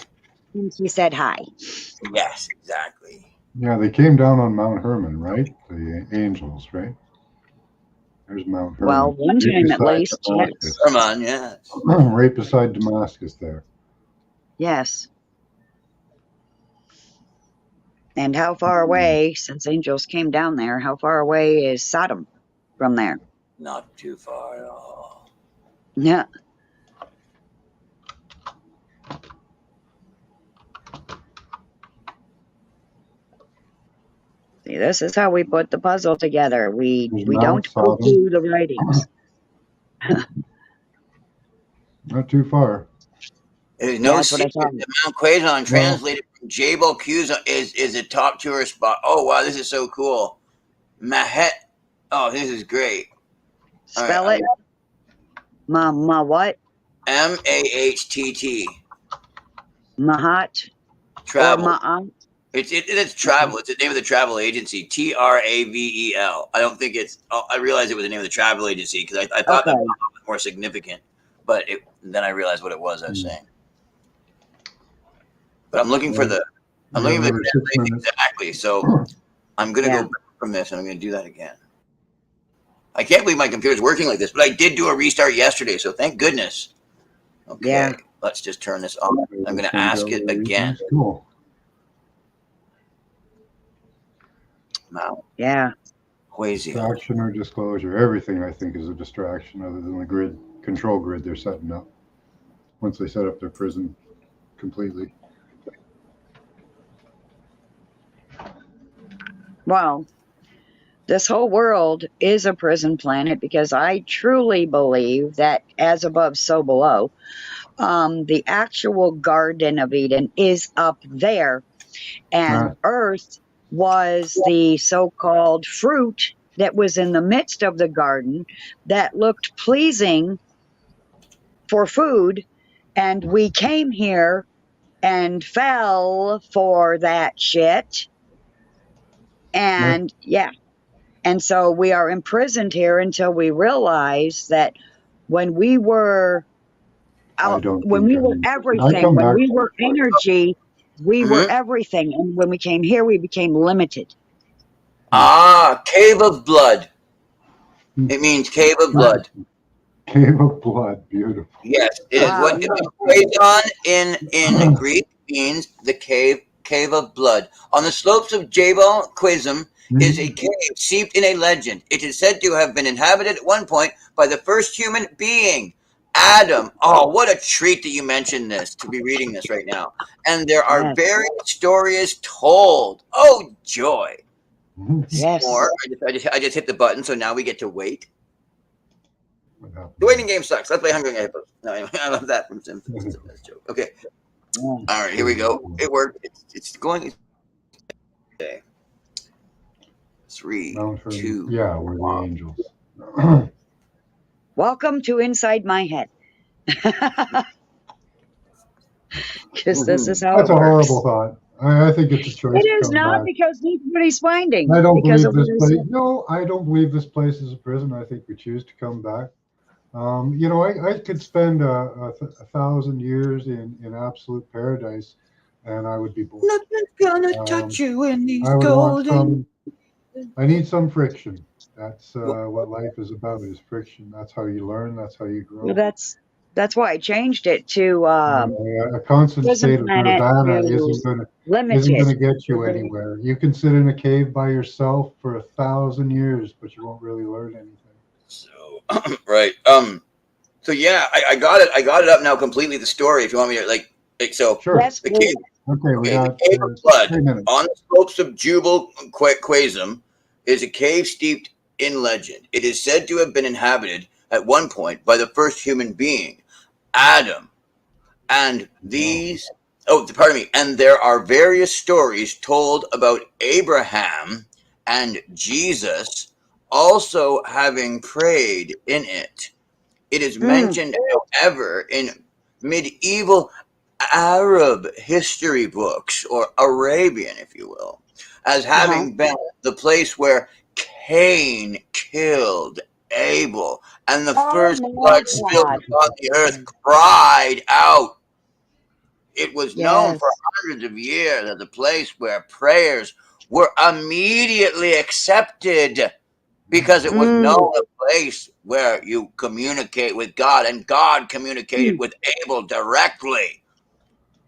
And she said hi. Yes, exactly. Yeah, they came down on Mount Herman, right? The angels, right? There's Mount Herman. Well, one time at least, yes. Herman, yes. Right beside Damascus there. Yes. And how far away, since angels came down there, how far away is Sodom from there? Not too far at all. Yeah. See, this is how we put the puzzle together. We don't poo-poo the writings. Not too far. There's no secret that Mount Quayron, translated from Jebel Cusa, is a top tourist spot. Oh, wow, this is so cool. Mahet. Oh, this is great. Spell it. Ma what? M-A-H-T-T. Mahat or Travel. Ma'at. It's travel. It's the name of the travel agency. TRAVEL. I don't think it's. Oh, I realized it was the name of the travel agency because I thought that was more significant, but then I realized what it was. I was saying. But I'm looking for the. I'm looking for the exactly. So I'm gonna go back from this and I'm gonna do that again. I can't believe my computer's working like this, but I did do a restart yesterday, so thank goodness. Okay, let's just turn this on. I'm gonna ask it again. Cool. Now. Yeah. Distraction or disclosure. Everything, I think, is a distraction other than the grid, control grid they're setting up. Once they set up their prison completely. Well, this whole world is a prison planet because I truly believe that as above, so below. The actual Garden of Eden is up there, and Earth was the so-called fruit that was in the midst of the garden that looked pleasing for food, and we came here and fell for that shit. And and so we are imprisoned here until we realize that when we were out, when we were everything, when we were energy, we were everything, and when we came here, we became limited. Cave of blood. It means cave of blood. Cave of blood, beautiful. Yes, it is what Pergamon in Greek means the cave of blood. On the slopes of Jebel Quizim is a cave steeped in a legend. It is said to have been inhabited at one point by the first human being, Adam. Oh, what a treat that you mentioned this, to be reading this right now. And there are various stories told. Oh, joy. Yes. More. I just hit the button, so now we get to wait. The waiting game sucks. Let's play Hungry Hippos. No, anyway, I love that from Simpsons. It's a nice joke. Okay. All right, here we go. It worked. It's going. Okay. 3, 2. Yeah, we're the angels. Welcome to Inside My Head. Because this is how That's it a works. horrible thought. I think it's a choice. It is not because that's what he's finding. I don't because believe this place. No, I don't believe this place is a prison. I think we choose to come back. You know, I could spend 1,000 years in absolute paradise, and I would be bored. Nothing's gonna touch you in these I would want golden. I need some friction. That's what life is about, is friction. That's how you learn. That's how you grow. Well, that's why I changed it to a constant state of nirvana isn't going to get you anywhere. You can sit in a cave by yourself for 1,000 years, but you won't really learn anything. So right. So yeah, I got it. I got it up now completely. The story, if you want me to like so. Sure. The cave. Okay, we got the cave of blood on the slopes of Jebel Quizim is a cave steeped in legend. It is said to have been inhabited at one point by the first human being, Adam, and and there are various stories told about Abraham and Jesus also having prayed in it. It is mentioned, however, in medieval Arab history books, or Arabian, if you will, as having been the place where Cain killed Abel, and the first blood spilled upon the earth cried out. It was known for hundreds of years as a place where prayers were immediately accepted, because it was known a place where you communicate with God, and God communicated with Abel directly.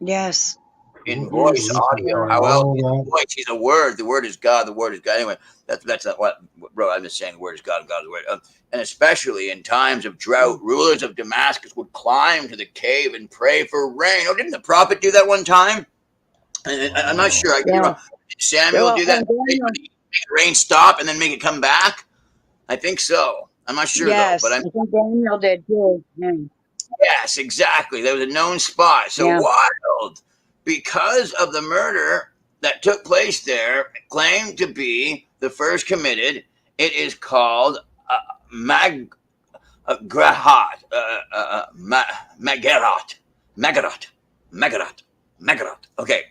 Yes. In voice, audio, how else? In voice, he's a word. The word is God. The word is God. Anyway, that's not what, bro. I'm just saying the word is God. God is the word. And especially in times of drought, rulers of Damascus would climb to the cave and pray for rain. Oh, didn't the prophet do that one time? And I'm not sure. Did Samuel do that? Make rain stop and then make it come back? I think so. I'm not sure though. But I think Daniel did too. Yes, exactly. There was a known spot. So wild, because of the murder that took place there, claimed to be the first committed. It is called Magarat. Megarat. Okay.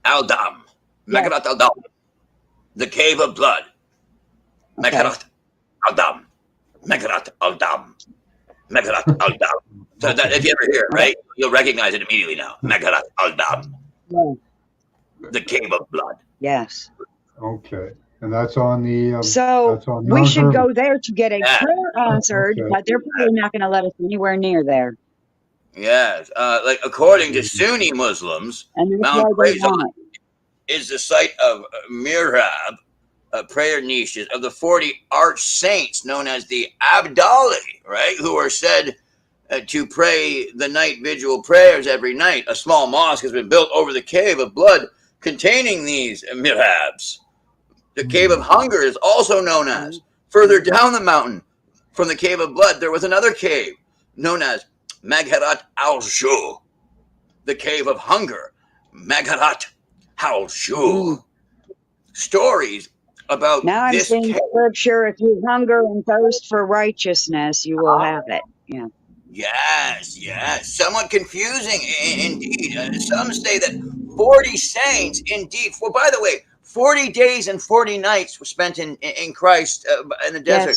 Aldam. Megarat Aldam. The Cave of Blood. Megarat Aldam. Megarat Aldam. Megarat Aldam. So that, if you ever hear it, right, you'll recognize it immediately now. Megarat Aldam. The Cave of Blood. Yes. Okay. And that's on the. So that's on we Mount should Hermon. go there to get a prayer answered, Okay. but they're probably not going to let us anywhere near there. Yes. Like according to Sunni Muslims, And that's Mount why they Quezon want it. is the site of mihrab, prayer niches of the 40 arch saints known as the Abode, right? Who are said to pray the night vigil prayers every night. A small mosque has been built over the Cave of Blood containing these mihrabs. The Cave of Hunger is also known as. Further down the mountain from the Cave of Blood, there was another cave known as Magharat al-Shu. The Cave of Hunger, Magharat al-Shu. Stories about now I'm this saying, sure, if you hunger and thirst for righteousness, you will have it. Yeah. Yes, yes. Somewhat confusing indeed. Some say that 40 saints indeed. Well, by the way, 40 days and 40 nights were spent in Christ in the desert,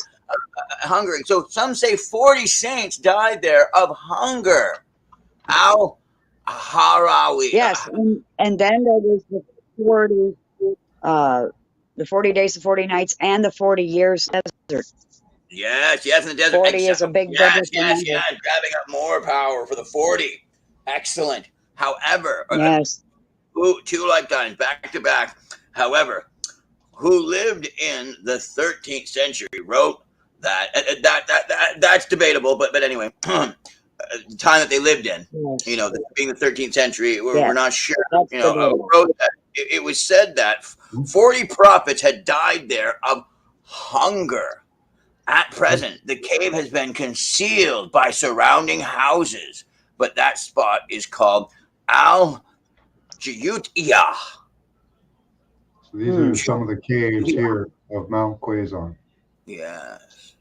hungering. So some say 40 saints died there of hunger. Al-Harawi. Yes, and then there was the 40 days, the 40 nights, and the 40 years desert. Yes, yes, in the desert. 40 is a big biblical number. Grabbing up more power for the 40. Excellent. However, yes, two lifetimes back to back. However, who lived in the 13th century wrote that that's debatable, but anyway, the time that they lived in, you know, being the 13th century, we're not sure. You know, wrote that it was said that 40 prophets had died there of hunger. At present, the cave has been concealed by surrounding houses, but that spot is called Al-Juyutiyah. So these are some of the caves here of Mount Quezon. Yes.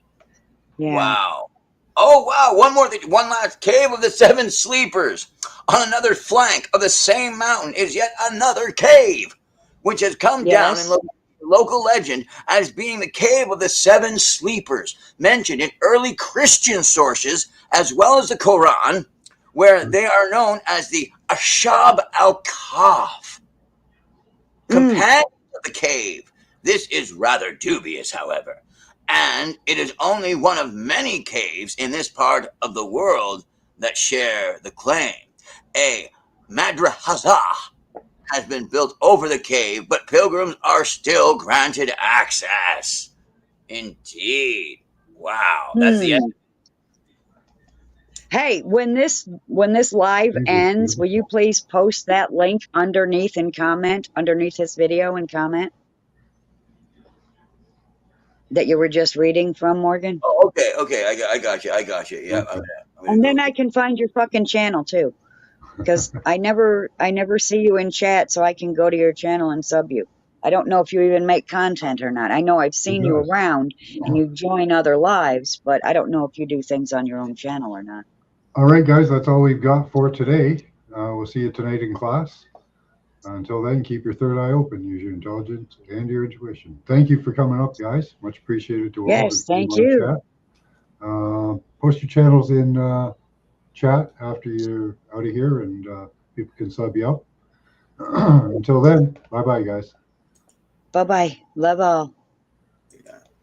Yeah. Wow. Oh, wow. One more thing. One last. Cave of the Seven Sleepers. On another flank of the same mountain is yet another cave, which has come down in local legend as being the Cave of the Seven Sleepers, mentioned in early Christian sources as well as the Quran, where they are known as the Ashab al-Kahf, companions of the cave. This is rather dubious, however, and it is only one of many caves in this part of the world that share the claim. A madrasa has been built over the cave, but pilgrims are still granted access. Indeed. Wow. That's the end. Hey, when this live ends, will you please post that link underneath this video and comment that you were just reading from, Morgan? Oh, okay. I got you. Yeah. Okay. And then I can find your fucking channel too, because I never see you in chat, so I can go to your channel and sub you. I don't know if you even make content or not. I know I've seen you around and you join other lives, but I don't know if you do things on your own channel or not. All right, guys, that's all we've got for today. We'll see you tonight in class. Until then, keep your third eye open, use your intelligence and your intuition. Thank you for coming up, guys. Much appreciated to all. Yes, thank you. Post your channels in chat after you're out of here, and people can sub you up. Until then, bye-bye, guys. Bye-bye. Love all.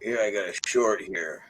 Here I got a short here.